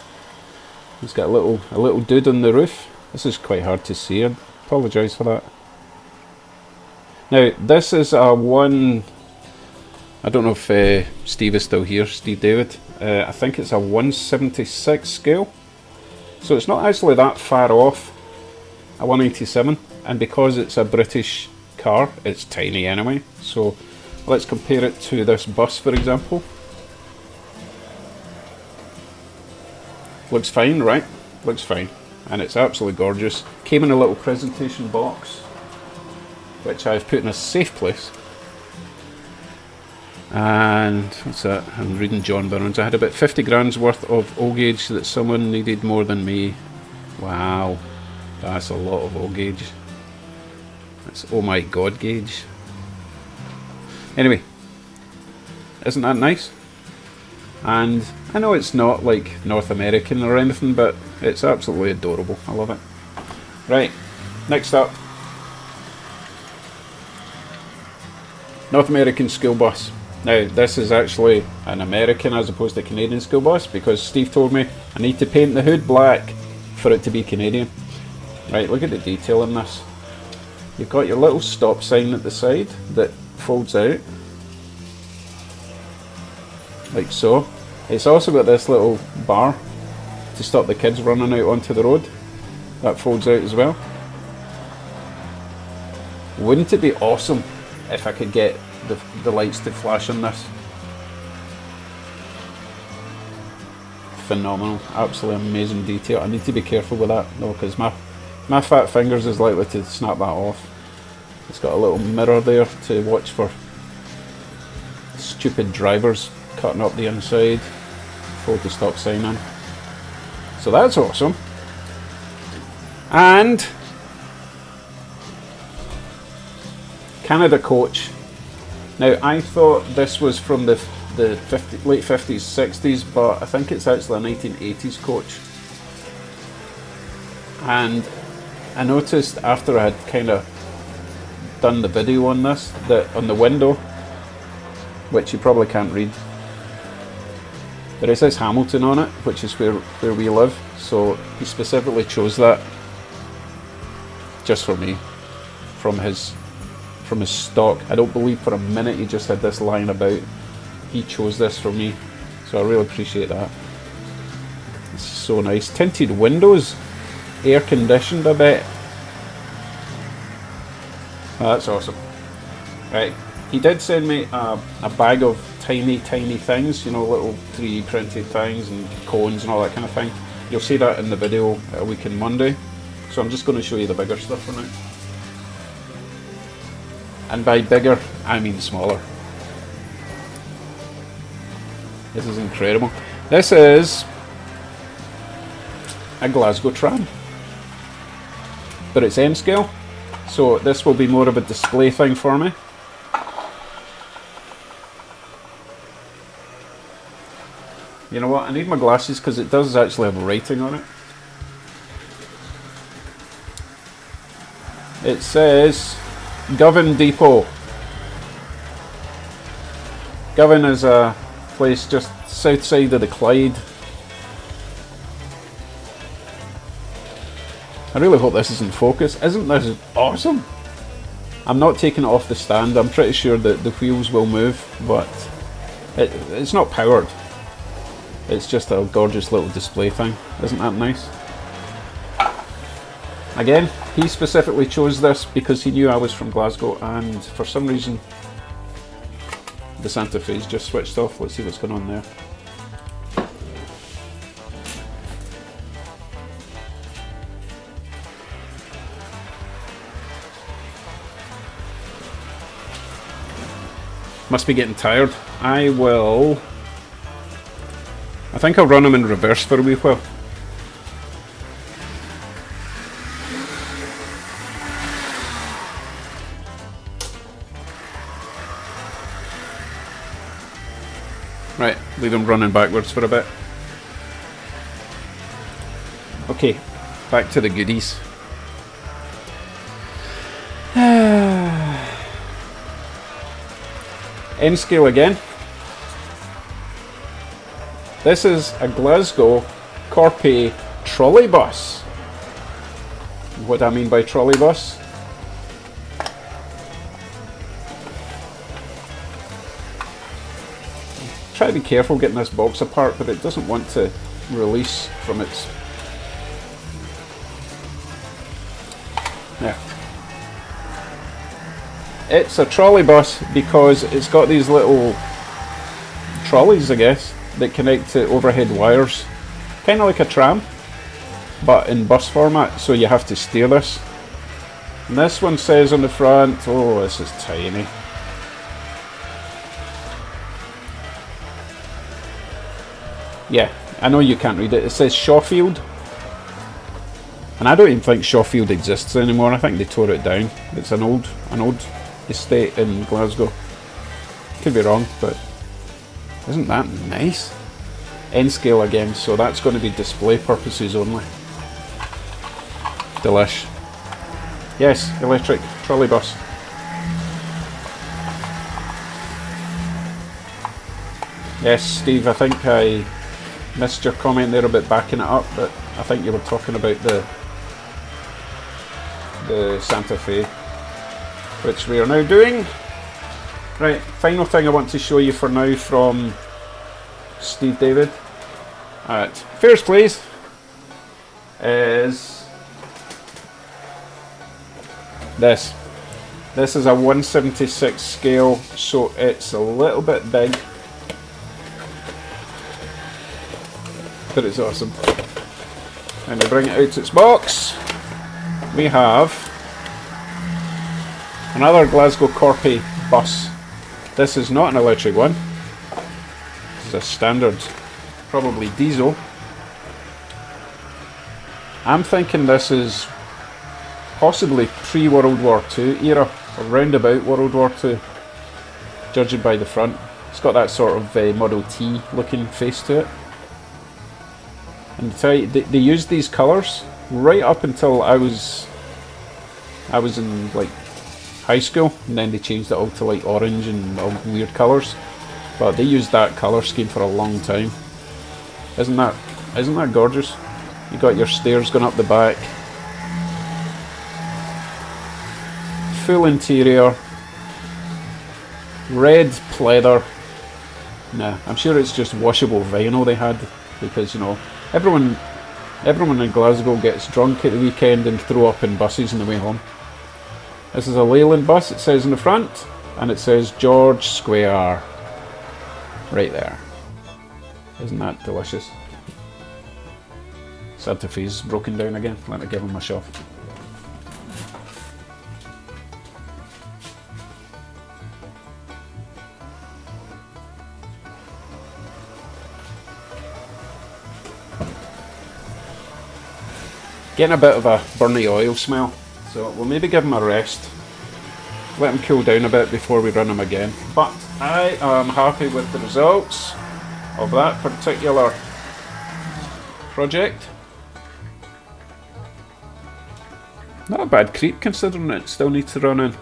it's got a little dude on the roof. This is quite hard to see. I apologise for that. Now this is a one. I don't know if Steve is still here, Steve David. I think it's a 176 scale. So it's not actually that far off a 187. And because it's a British car, it's tiny anyway. So let's compare it to this bus, for example. Looks fine, right? Looks fine. And it's absolutely gorgeous. Came in a little presentation box, which I've put in a safe place. And what's that? I'm reading John Burns. I had about 50 grand's worth of O gauge that someone needed more than me. Wow, that's a lot of O gauge. That's oh my god gauge. Anyway, isn't that nice? And I know it's not like North American or anything, but it's absolutely adorable. I love it. Right, next up, North American school bus. Now this is actually an American as opposed to Canadian school bus, because Steve told me I need to paint the hood black for it to be Canadian. Right, look at the detail in this. You've got your little stop sign at the side that folds out, like so. It's also got this little bar to stop the kids running out onto the road. That folds out as well. Wouldn't it be awesome if I could get the lights to flash on this? Phenomenal, absolutely amazing detail. I need to be careful with that though, because my fat fingers is likely to snap that off. It's got a little mirror there to watch for stupid drivers cutting up the inside. Fold the stop sign in. So that's awesome. And Canada coach. Now I thought this was from the late 50s, 60s, but I think it's actually a 1980s coach. And I noticed after I had kind of done the video on this, that on the window, which you probably can't read, but it says Hamilton on it, which is where we live. So he specifically chose that just for me, from his stock. I don't believe for a minute he just had this line about he chose this for me, so I really appreciate that. It's so nice. Tinted windows, air conditioned, I bet. Oh, that's awesome. Right, he did send me a bag of tiny things, you know, little 3D printed things and cones and all that kind of thing. You'll see that in the video a week on Monday, so I'm just going to show you the bigger stuff for now. And by bigger, I mean smaller. This is incredible. This is a Glasgow tram, but it's M scale, so this will be more of a display thing for me. You know what, I need my glasses because it does actually have writing on it. It says Govan Depot. Govan is a place just south side of the Clyde. I really hope this is in focus. Isn't this awesome? I'm not taking it off the stand. I'm pretty sure that the wheels will move, but it's not powered. It's just a gorgeous little display thing. Isn't that nice? Again, he specifically chose this because he knew I was from Glasgow, and for some reason the Santa Fe's just switched off. Let's see what's going on there. Must be getting tired. I think I'll run them in reverse for a wee while. Right, leave them running backwards for a bit. Okay, back to the goodies. N scale again. This is a Glasgow Corpay trolley bus. What do I mean by trolley bus? Try to be careful getting this box apart, but it doesn't want to release from its... Yeah. It's a trolley bus because it's got these little trolleys, I guess, that connect to overhead wires. Kind of like a tram, but in bus format, so you have to steer this. And this one says on the front, oh, this is tiny. Yeah, I know you can't read it. It says Shawfield. And I don't even think Shawfield exists anymore. I think they tore it down. It's an old estate in Glasgow. Could be wrong, but isn't that nice? N scale again, so that's going to be display purposes only. Delish. Yes, electric trolley bus. Yes, Steve, I think I missed your comment there about backing it up, but I think you were talking about the Santa Fe, which we are now doing. Right, final thing I want to show you for now from Steve David at First Place is this. This is a 1/76 scale, so it's a little bit big, but it's awesome. And we bring it out its box. We have another Glasgow Corpay bus. This is not an electric one. This is a standard, probably diesel. I'm thinking this is possibly pre-World War II era, or round about World War II, judging by the front. It's got that sort of Model T looking face to it. And I tell you, they used these colours right up until I was in like high school, and then they changed it all to like orange and all weird colours. But they used that colour scheme for a long time. Isn't that gorgeous? You got your stairs going up the back. Full interior. Red pleather. Nah, I'm sure it's just washable vinyl they had, because you know everyone in Glasgow gets drunk at the weekend and throw up in buses on the way home. This is a Leyland bus, it says in the front, and it says George Square right there. Isn't that delicious? Santa Fe's broken down again. Let me give him a shove. Getting a bit of a burny oil smell, so we'll maybe give him a rest. Let him cool down a bit before we run him again. But I am happy with the results of that particular project. Not a bad creep considering it still needs to run in.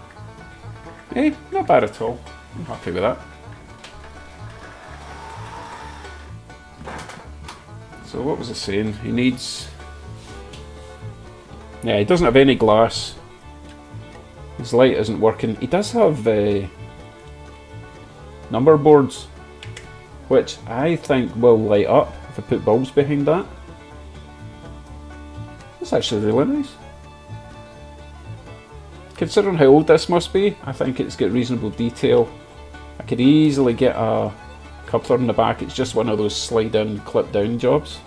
Eh, not bad at all. I'm happy with that. So what was I saying? He needs... Yeah, he doesn't have any glass. His light isn't working. He does have number boards, which I think will light up if I put bulbs behind that. That's actually really nice. Considering how old this must be, I think it's got reasonable detail. I could easily get a coupler in the back. It's just one of those slide in, clip down jobs.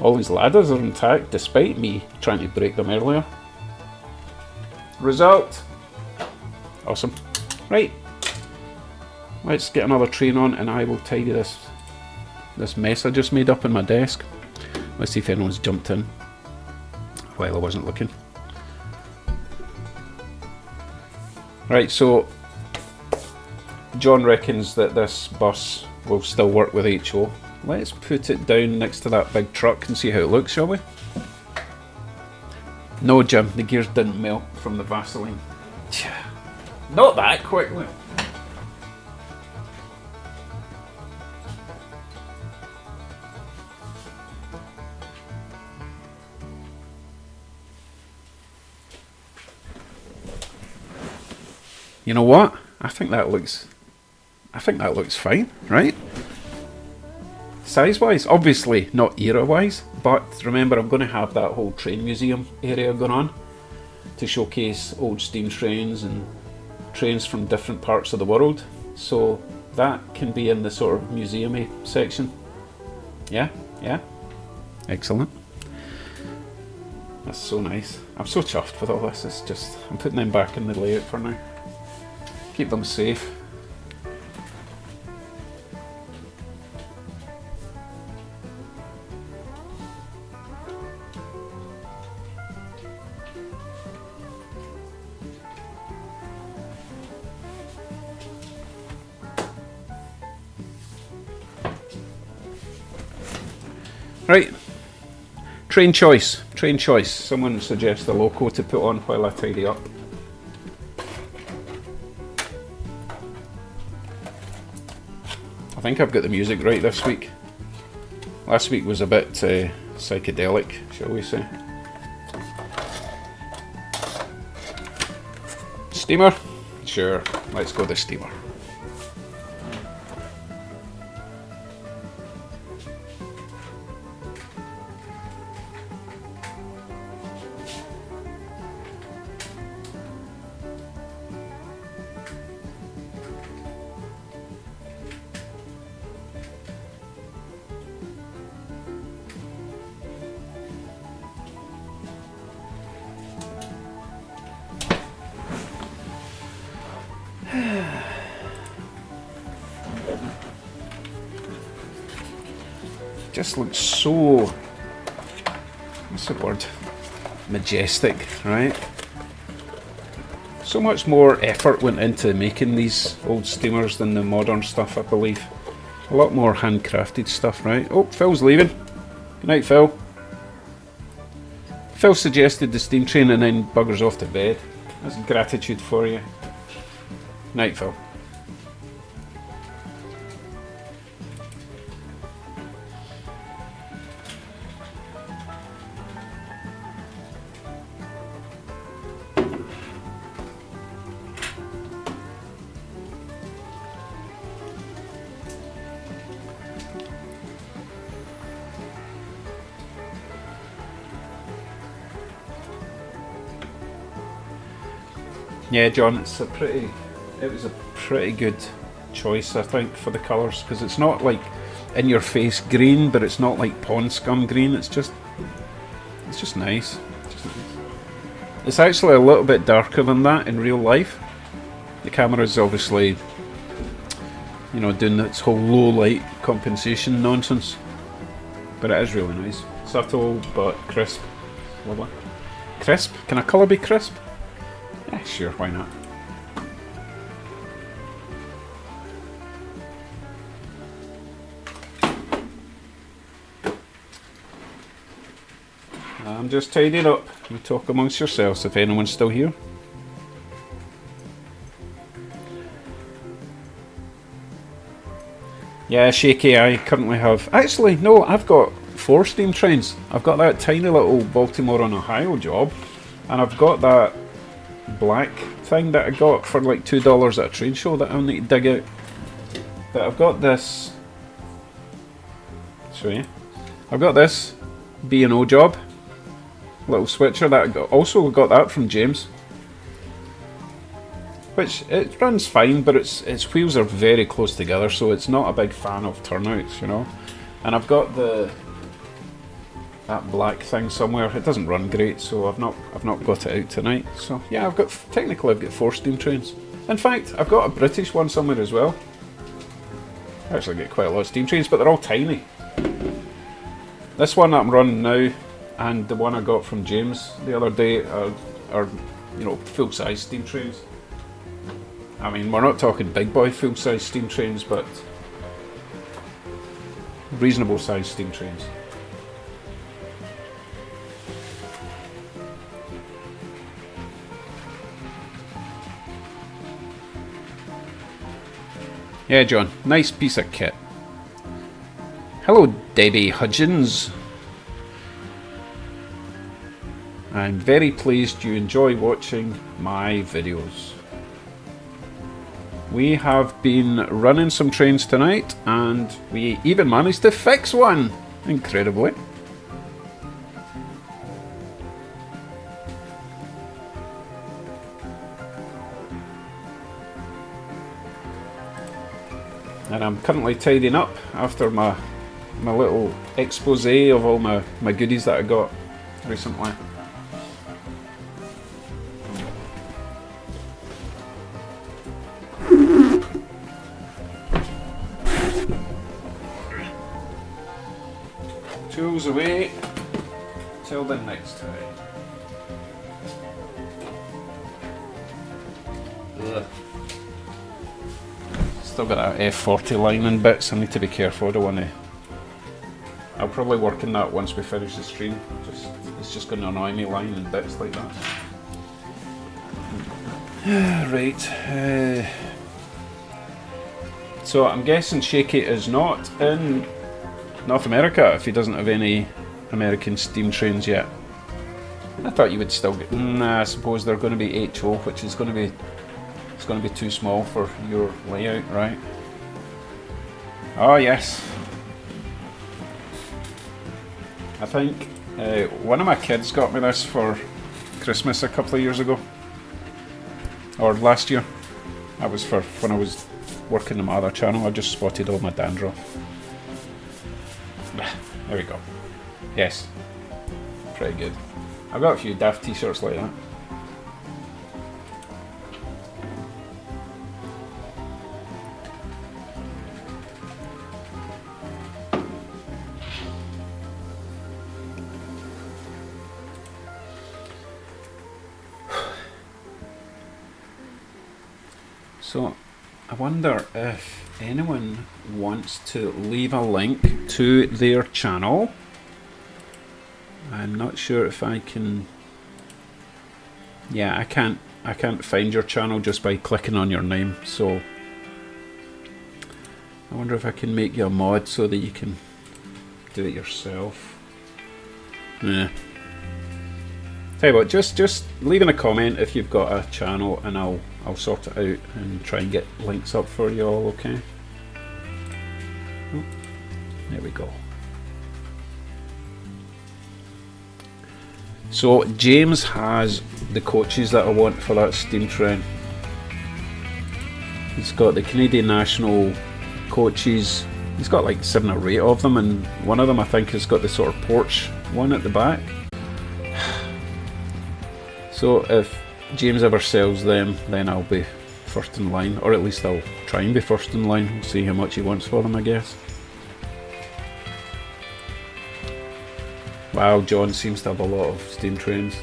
All these ladders are intact despite me trying to break them earlier. Result. Awesome. Right. Let's get another train on and I will tidy this mess I just made up on my desk. Let's see if anyone's jumped in while I wasn't looking. Right, so John reckons that this bus will still work with HO, let's put it down next to that big truck and see how it looks, shall we? No, Jim, the gears didn't melt from the Vaseline. Not that quickly. You know what? I think that looks fine, right? Size-wise, obviously not era-wise, but remember I'm going to have that whole train museum area going on to showcase old steam trains and trains from different parts of the world. So that can be in the sort of museum-y section. Yeah, yeah. Excellent. That's so nice. I'm so chuffed with all this. It's just, I'm putting them back in the layout for now. Keep them safe. Right, train choice. Someone suggests the Loco to put on while I tidy up. I think I've got the music right this week. Last week was a bit psychedelic, shall we say. Steamer? Sure, let's go the steamer. Just looks so, what's the word, majestic, right? So much more effort went into making these old steamers than the modern stuff, I believe. A lot more handcrafted stuff, right? Oh, Phil's leaving. Good night, Phil. Phil suggested the steam train and then buggers off to bed. That's gratitude for you. Night, Phil. Yeah, John, it was a pretty good choice, I think, for the colours, because it's not like in your face green, but it's not like pond scum green. It's just nice. It's actually a little bit darker than that in real life. The camera's obviously, you know, doing its whole low light compensation nonsense, but it is really nice. Subtle but crisp. Lovely. Crisp? Can a colour be crisp? Yeah, sure, why not? I'm just tidying up. You talk amongst yourselves if anyone's still here. Yeah, shaky. I currently have... Actually, no, I've got 4 steam trains. I've got that tiny little Baltimore and Ohio job, and I've got that black thing that I got for like $2 at a train show that I'll need to dig out. But I've got this. Show you. I've got this B&O job, little switcher that I got. Also got that from James, which it runs fine, but its wheels are very close together, so it's not a big fan of turnouts, you know. And I've got that black thing somewhere. It doesn't run great, so I've not got it out tonight. So yeah, technically I've got 4 steam trains. In fact, I've got a British one somewhere as well. I actually get quite a lot of steam trains, but they're all tiny. This one that I'm running now, and the one I got from James the other day are you know, full-size steam trains. I mean, we're not talking big boy full-size steam trains, but reasonable sized steam trains. Yeah, John, nice piece of kit. Hello, Debbie Hudgens. I'm very pleased you enjoy watching my videos. We have been running some trains tonight, and we even managed to fix one, incredibly. And I'm currently tidying up after my little expose of all my goodies that I got recently. Tools away till the next time. Ugh. Still got that F40 line in bits. I need to be careful. I don't want to. I'll probably work on that once we finish the stream. It's just going to annoy me lying in bits like that. Right. So I'm guessing Shaky is not in North America if he doesn't have any American steam trains yet. I thought you would still get. Nah, I suppose they're going to be HO, which is going to be. It's going to be too small for your layout, right? Oh yes. I think one of my kids got me this for Christmas a couple of years ago, or last year. That was for when I was working on my other channel. I just spotted all my dandruff. There we go. Yes, pretty good. I've got a few daft t-shirts like that. So, I wonder if anyone wants to leave a link to their channel. I'm not sure if I can. Yeah, I can't find your channel just by clicking on your name. So, I wonder if I can make you a mod so that you can do it yourself. Yeah. Tell you what, just leave in a comment if you've got a channel, and I'll sort it out and try and get links up for you all, okay? Oh, there we go. So James has the coaches that I want for that steam train. He's got the Canadian National coaches. He's got like 7 or 8 of them, and one of them I think has got the sort of porch one at the back. So if James ever sells them, then I'll be first in line, or at least I'll try and be first in line. We'll see how much he wants for them, I guess. Wow, John seems to have a lot of steam trains.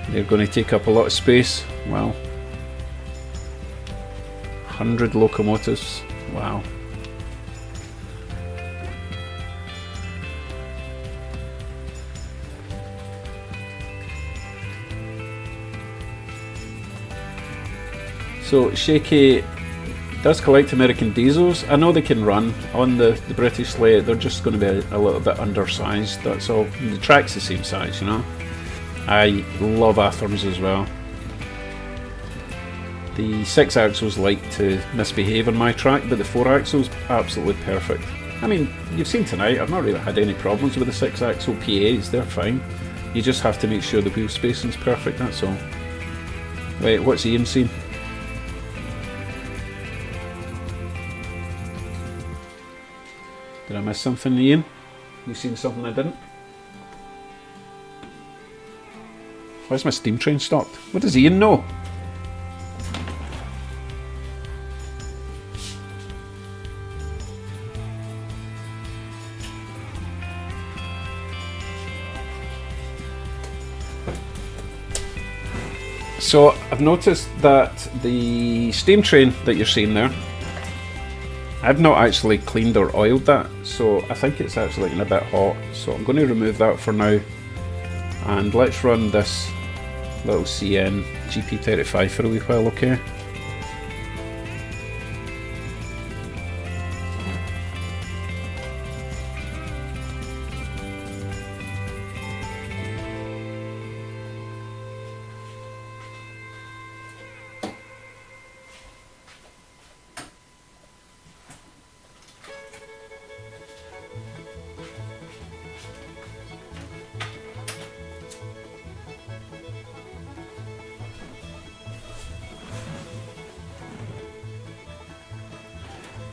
They're going to take up a lot of space. Wow. 100 locomotives. Wow. So Shaky does collect American diesels. I know they can run on the British slate. They're just going to be a little bit undersized, that's all. The track's the same size, you know. I love Atherms as well. The 6 axles like to misbehave on my track, but the 4 axles absolutely perfect. I mean, you've seen tonight, I've not really had any problems with the 6 axle PAs, they're fine. You just have to make sure the wheel spacing's perfect, that's all. Wait, what's Ian seen? Did I miss something, Ian? You seen something I didn't? Why's my steam train stopped? What does Ian know? So I've noticed that the steam train that you're seeing there I've not actually cleaned or oiled that, so I think it's actually getting a bit hot, so I'm going to remove that for now. And let's run this little CN GP35 for a wee while, okay?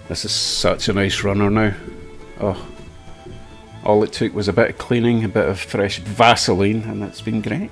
This is such a nice runner now. Oh, all it took was a bit of cleaning, a bit of fresh Vaseline, and it's been great.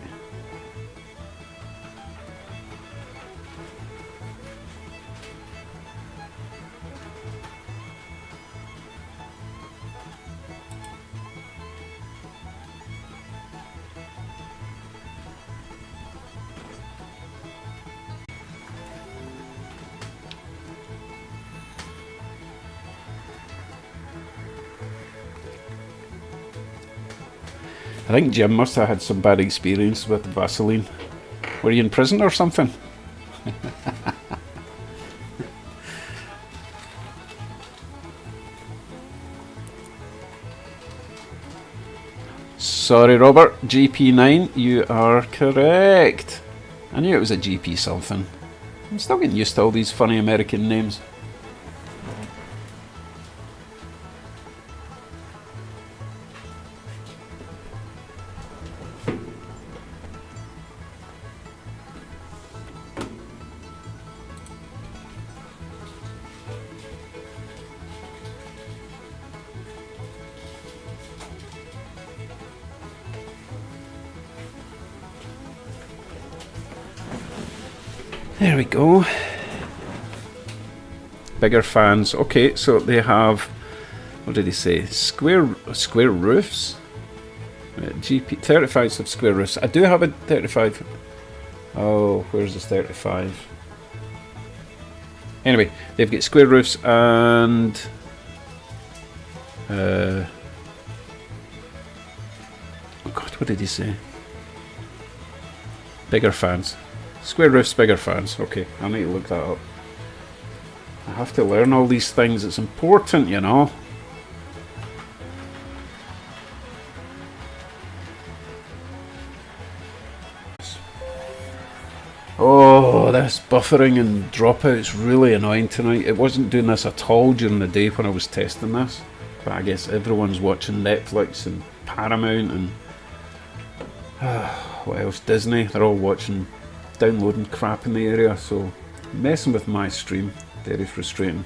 I think Jim must have had some bad experience with Vaseline. Were you in prison or something? Sorry, Robert. GP9, you are correct. I knew it was a GP something. I'm still getting used to all these funny American names. There we go. Bigger fans. Okay, so they have, what did he say? Square roofs. GP 35s have square roofs. I do have a 35. Oh, where's this 35? Anyway, they've got square roofs and oh God, what did he say? Bigger fans. Square roofs, bigger fans. Okay, I need to look that up. I have to learn all these things. It's important, you know. Oh, this buffering and dropout's really annoying tonight. It wasn't doing this at all during the day when I was testing this. But I guess everyone's watching Netflix and Paramount and what else? Disney. They're all watching, downloading crap in the area, so messing with my stream. Very frustrating.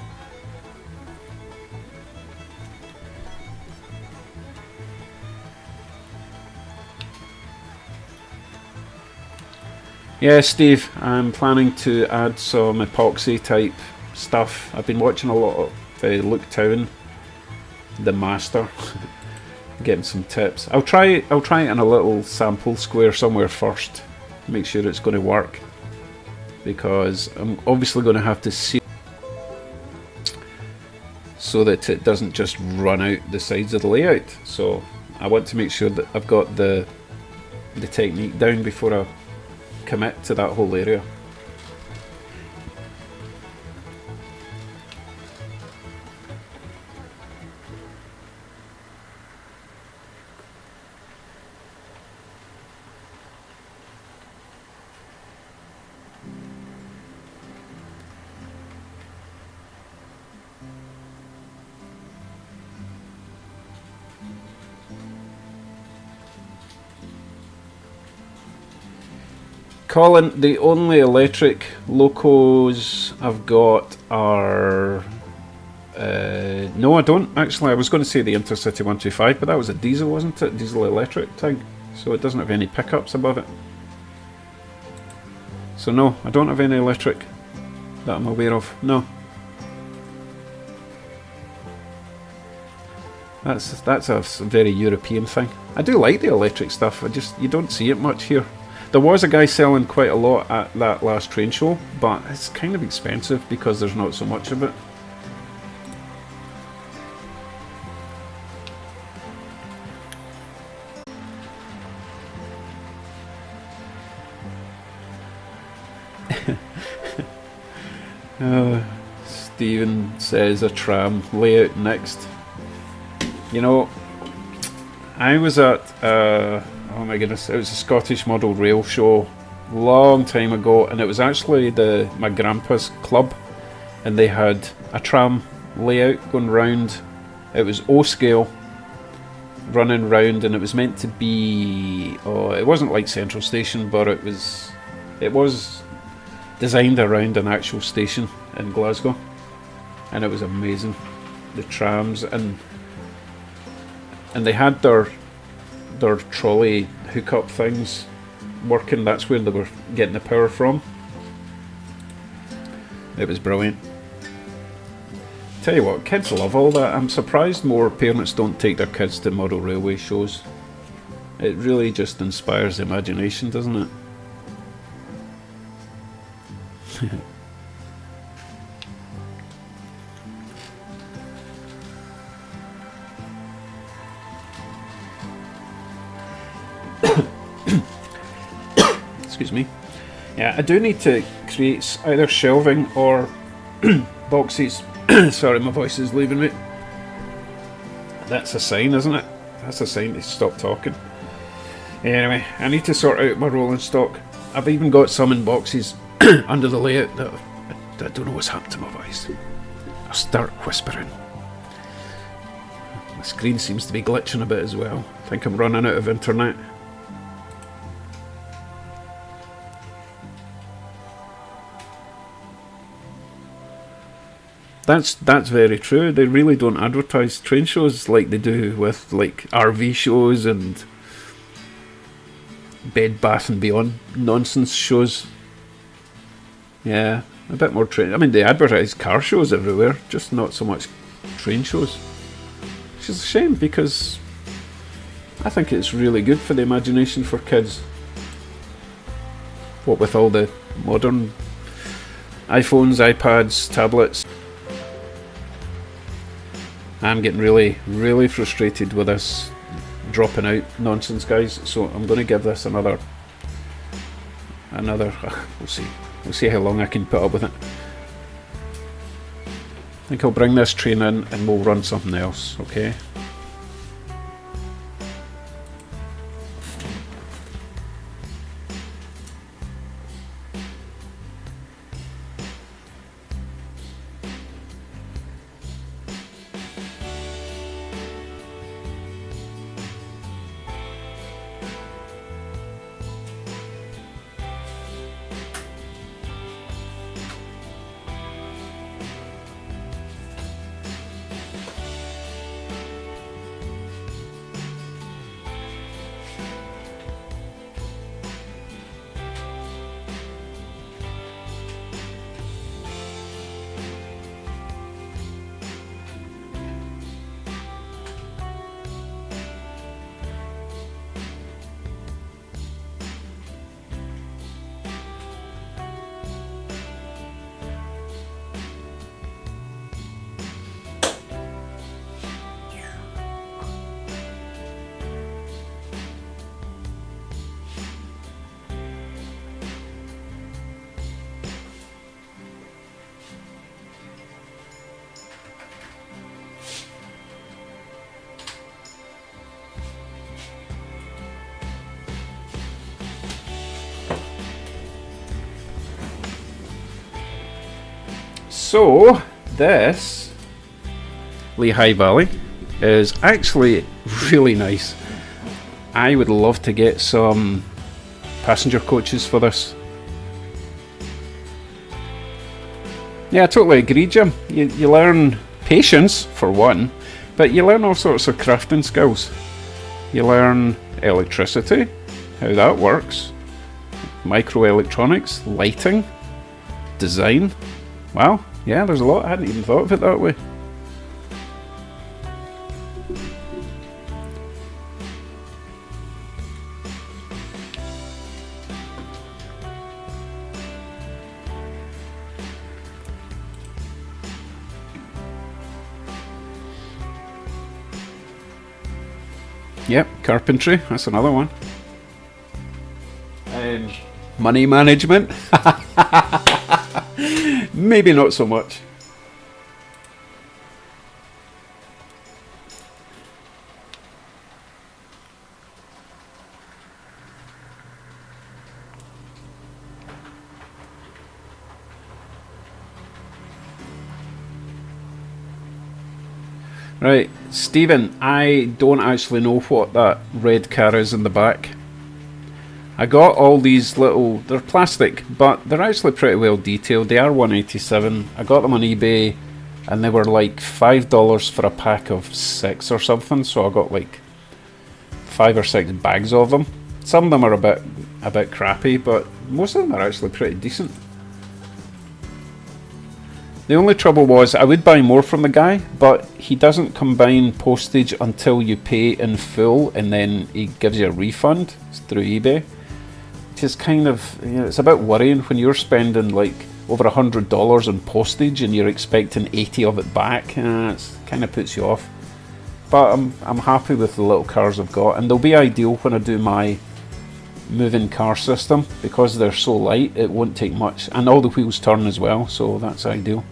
Yeah, Steve, I'm planning to add some epoxy type stuff. I've been watching a lot of Luke Town, the master, getting some tips. I'll try it in a little sample square somewhere first. Make sure it's going to work, because I'm obviously going to have to see so that it doesn't just run out the sides of the layout. So I want to make sure that I've got the technique down before I commit to that whole area. Colin, the only electric locos I've got are... no, I don't actually. I was going to say the Intercity 125, but that was a diesel, wasn't it? Diesel electric thing. So it doesn't have any pickups above it. So no, I don't have any electric that I'm aware of. No. That's a very European thing. I do like the electric stuff, you don't see it much here. There was a guy selling quite a lot at that last train show, but it's kind of expensive because there's not so much of it. Stephen says a tram layout next. You know, I was at oh my goodness, it was a Scottish Model Rail show long time ago, and it was actually my grandpa's club, and they had a tram layout going round. It was O scale, running round, and it was meant to be, it wasn't like Central Station, but it was designed around an actual station in Glasgow, and it was amazing. The trams, and they had their trolley hookup things working. That's where they were getting the power from. It was brilliant. Tell you what, kids love all that. I'm surprised more parents don't take their kids to model railway shows. It really just inspires the imagination, doesn't it? Excuse me. Yeah, I do need to create either shelving or boxes. Sorry, my voice is leaving me. That's a sign, isn't it? That's a sign to stop talking. Anyway, I need to sort out my rolling stock. I've even got some in boxes under the layout that I don't know what's happened to my voice. I'll start whispering. The screen seems to be glitching a bit as well. I think I'm running out of internet. That's very true. They really don't advertise train shows like they do with like RV shows and Bed Bath and Beyond nonsense shows. Yeah, a bit more train. I mean, they advertise car shows everywhere, just not so much train shows. Which is a shame, because I think it's really good for the imagination for kids. What with all the modern iPhones, iPads, tablets. I'm getting really, really frustrated with this dropping out nonsense, guys. So I'm going to give this another. We'll see. We'll see how long I can put up with it. I think I'll bring this train in and we'll run something else. Okay. So, this Lehigh Valley is actually really nice. I would love to get some passenger coaches for this. Yeah, I totally agree, Jim. You learn patience, for one, but you learn all sorts of crafting skills. You learn electricity, how that works, microelectronics, lighting, design. Wow. Yeah, there's a lot. I hadn't even thought of it that way. Yep, carpentry. That's another one. Money management. Maybe not so much. Right, Stephen, I don't actually know what that red car is in the back. I got all these little, they're plastic, but they're actually pretty well detailed. They are 187. I got them on eBay and they were like $5 for a pack of 6 or something, so I got like 5 or 6 bags of them. Some of them are a bit crappy, but most of them are actually pretty decent. The only trouble was I would buy more from the guy, but he doesn't combine postage until you pay in full, and then he gives you a refund through eBay. Which is kind of, you know, it's a bit worrying when you're spending like over $100 on postage and you're expecting 80 of it back. It kind of puts you off. But I'm happy with the little cars I've got, and they'll be ideal when I do my moving car system because they're so light. It won't take much, and all the wheels turn as well, so that's ideal.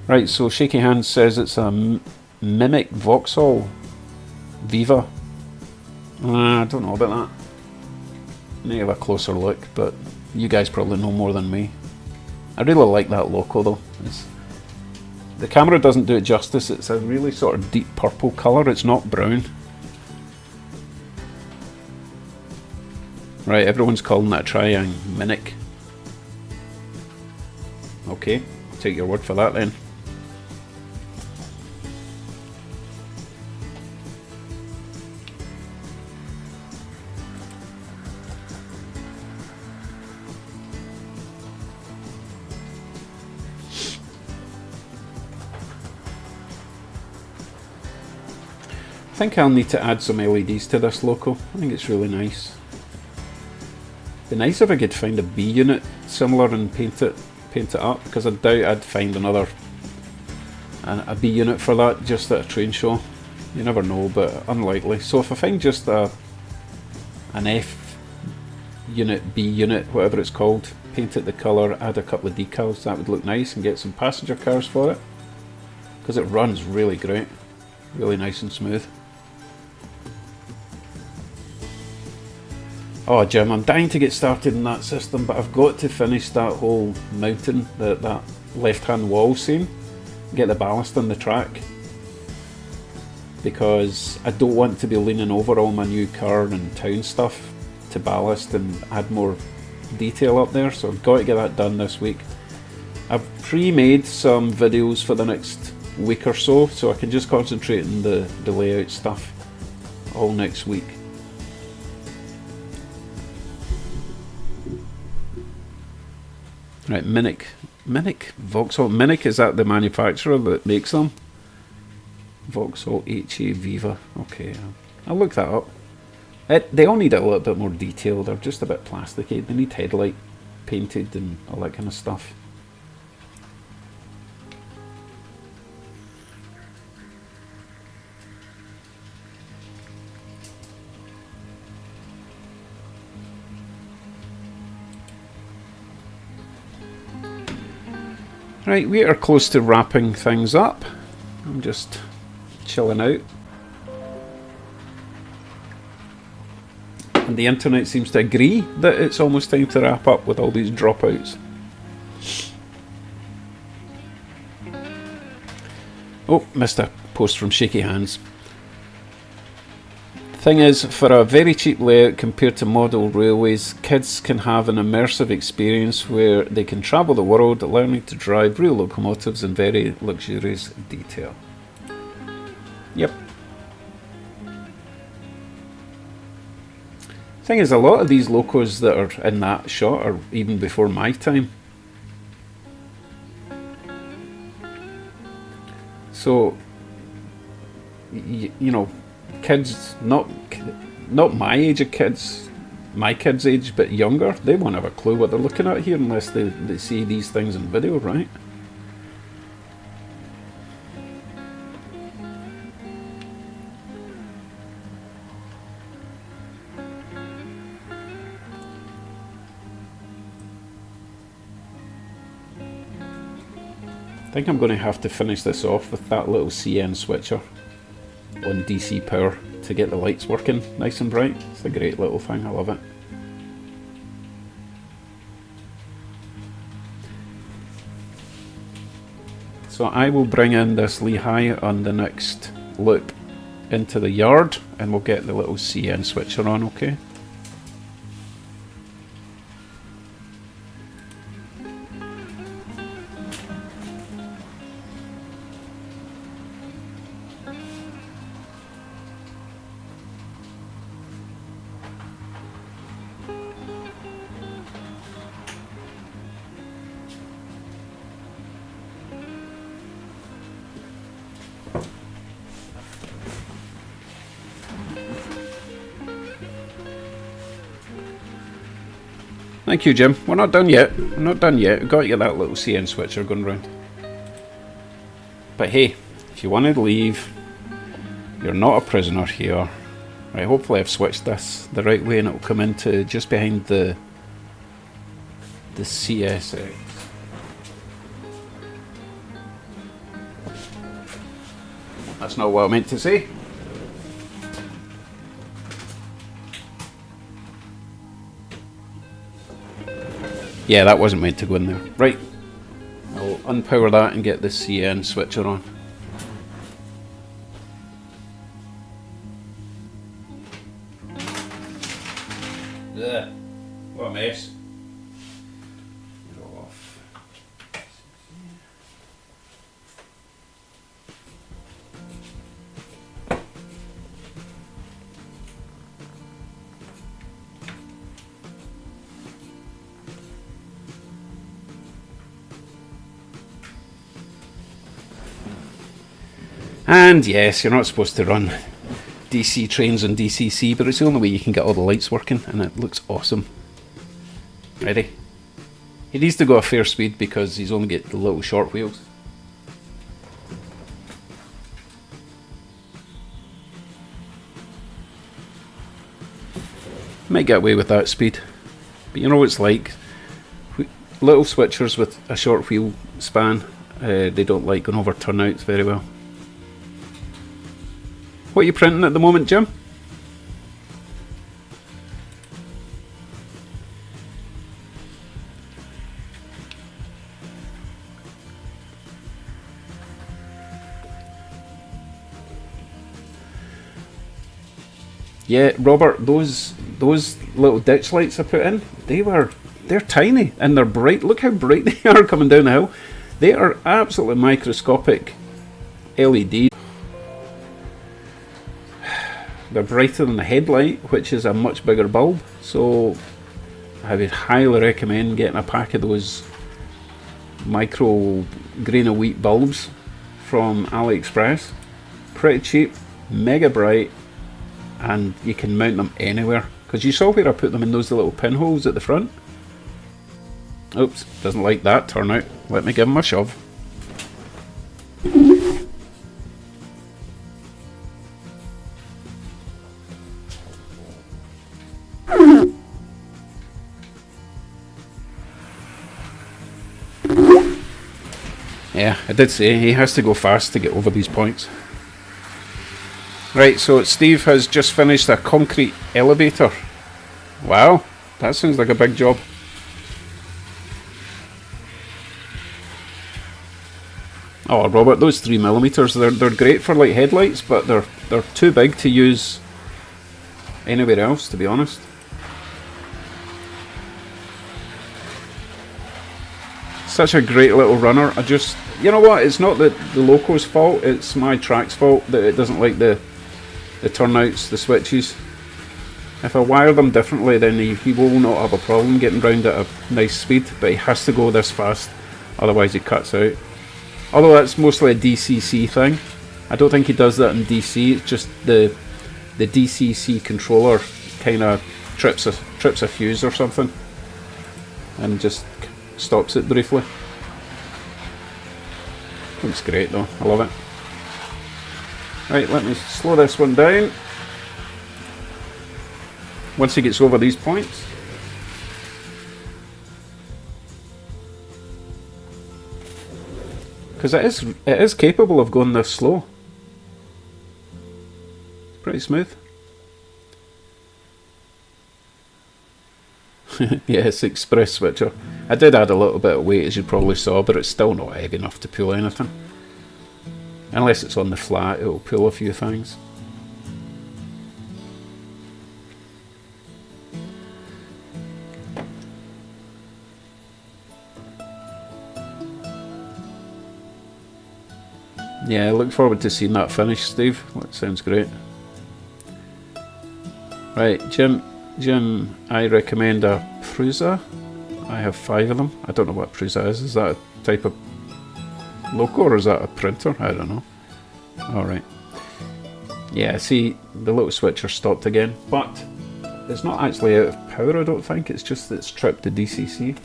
Right, so Shaky Hands says it's a Mimic Vauxhall Viva. I don't know about that. May have a closer look, but you guys probably know more than me. I really like that Loco though. The camera doesn't do it justice. It's a really sort of deep purple colour. It's not brown. Right, everyone's calling that Triang Minic. Okay, I'll take your word for that then. I think I'll need to add some LEDs to this Loco. I think it's really nice. Be nice if I could find a B unit similar and paint it up, because I doubt I'd find a B unit for that just at a train show. You never know, but unlikely. So if I find just an F unit, B unit, whatever it's called, paint it the colour, add a couple of decals, that would look nice, and get some passenger cars for it, because it runs really great, really nice and smooth. Oh Jim, I'm dying to get started in that system, but I've got to finish that whole mountain, that left hand wall scene, get the ballast on the track, because I don't want to be leaning over all my new car and town stuff to ballast and add more detail up there, so I've got to get that done this week. I've pre-made some videos for the next week or so I can just concentrate on the layout stuff all next week. Right, Minic Vauxhall. Minic, is that the manufacturer that makes them? Vauxhall HA Viva. Okay, I'll look that up. They all need a little bit more detail. They're just a bit plasticky. They need headlight painted and all that kind of stuff. Right, we are close to wrapping things up. I'm just chilling out. And the internet seems to agree that it's almost time to wrap up with all these dropouts. Oh, missed a post from Shaky Hands. Thing is, for a very cheap layout compared to model railways, kids can have an immersive experience where they can travel the world learning to drive real locomotives in very luxurious detail. Yep. Thing is, a lot of these locos that are in that shot are even before my time. So, you know, kids, not my age of kids, my kids' age, but younger, they won't have a clue what they're looking at here unless they see these things in video, right? I think I'm going to have to finish this off with that little CN switcher on DC power to get the lights working nice and bright. It's a great little thing, I love it. So I will bring in this Lehigh on the next loop into the yard and we'll get the little CN switcher on, okay? Thank you, Jim. We're not done yet. We're not done yet. We've got to get that little CN switcher going round. But hey, if you want to leave, you're not a prisoner here. Right, hopefully I've switched this the right way and it'll come into just behind the CSX. That's not what I meant to say. Yeah, that wasn't meant to go in there. Right, I'll unpower that and get the CN switcher on. Ugh, what a mess. Get it all off. And yes, you're not supposed to run DC trains on DCC, but it's the only way you can get all the lights working, and it looks awesome. Ready? He needs to go a fair speed because he's only got the little short wheels. Might get away with that speed, but you know what it's like. Little switchers with a short wheel span, they don't like going over turnouts very well. What are you printing at the moment, Jim? Yeah, Robert, those little ditch lights I put in, they're tiny and they're bright. Look how bright they are coming down the hill. They are absolutely microscopic LEDs. They're brighter than the headlight, which is a much bigger bulb, so I would highly recommend getting a pack of those micro grain of wheat bulbs from AliExpress. Pretty cheap, mega bright, and you can mount them anywhere, because you saw where I put them in those little pinholes at the front. Oops, doesn't like that turnout. Let me give him a shove. Yeah, I did say he has to go fast to get over these points. Right, so Steve has just finished a concrete elevator. Wow, that sounds like a big job. Oh, Robert, those 3mm, they're great for like headlights, but they're too big to use anywhere else, to be honest. Such a great little runner. You know what, it's not the Loco's fault, it's my track's fault that it doesn't like the turnouts, the switches. If I wire them differently, then he will not have a problem getting round at a nice speed, but he has to go this fast, otherwise he cuts out. Although that's mostly a DCC thing. I don't think he does that in DC, it's just the DCC controller kind of trips a fuse or something and just stops it briefly. Looks great though, I love it. Right, let me slow this one down. Once he gets over these points. Because it is capable of going this slow. Pretty smooth. Yes, express switcher. I did add a little bit of weight, as you probably saw, but it's still not heavy enough to pull anything. Unless it's on the flat, it'll pull a few things. Yeah, I look forward to seeing that finish, Steve. That sounds great. Right, Jim, I recommend a Prusa. I have 5 of them. I don't know what Prusa is. Is that a type of Loco or is that a printer? I don't know. Alright. Yeah, see, the little switcher stopped again, but it's not actually out of power, I don't think. It's just that it's tripped to DCC.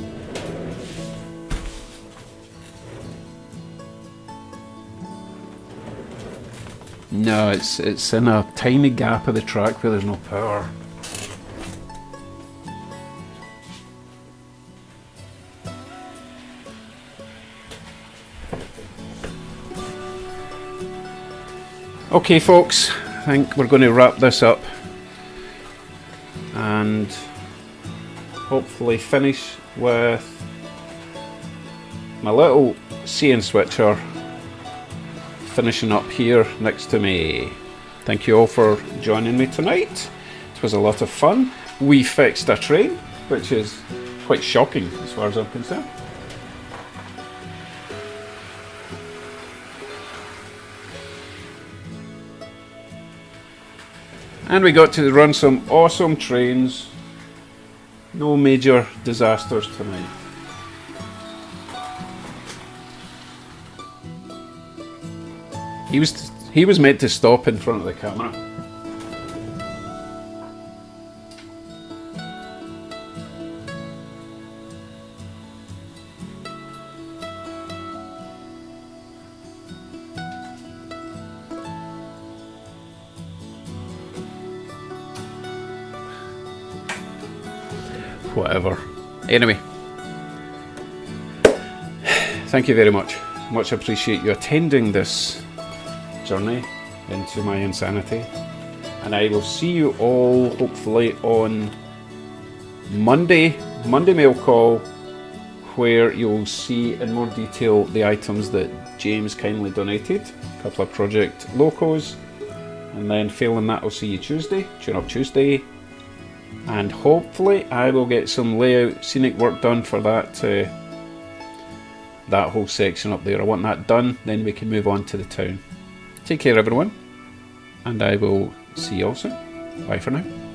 No, it's in a tiny gap of the track where there's no power. Okay folks, I think we're going to wrap this up and hopefully finish with my little CN switcher finishing up here next to me. Thank you all for joining me tonight. It was a lot of fun. We fixed a train, which is quite shocking as far as I'm concerned. And we got to run some awesome trains. No major disasters tonight. He was meant to stop in front of the camera. Whatever. Anyway, thank you very much. Much appreciate you attending this journey into my insanity, and I will see you all hopefully on Monday mail call, where you'll see in more detail the items that James kindly donated, a couple of Project Locos, and then failing that I'll see you Tuesday, Tune Up Tuesday, and hopefully I will get some layout scenic work done for that that whole section up there. I want that done, then we can move on to the town. Take care everyone, and I will see you all soon. Bye for now.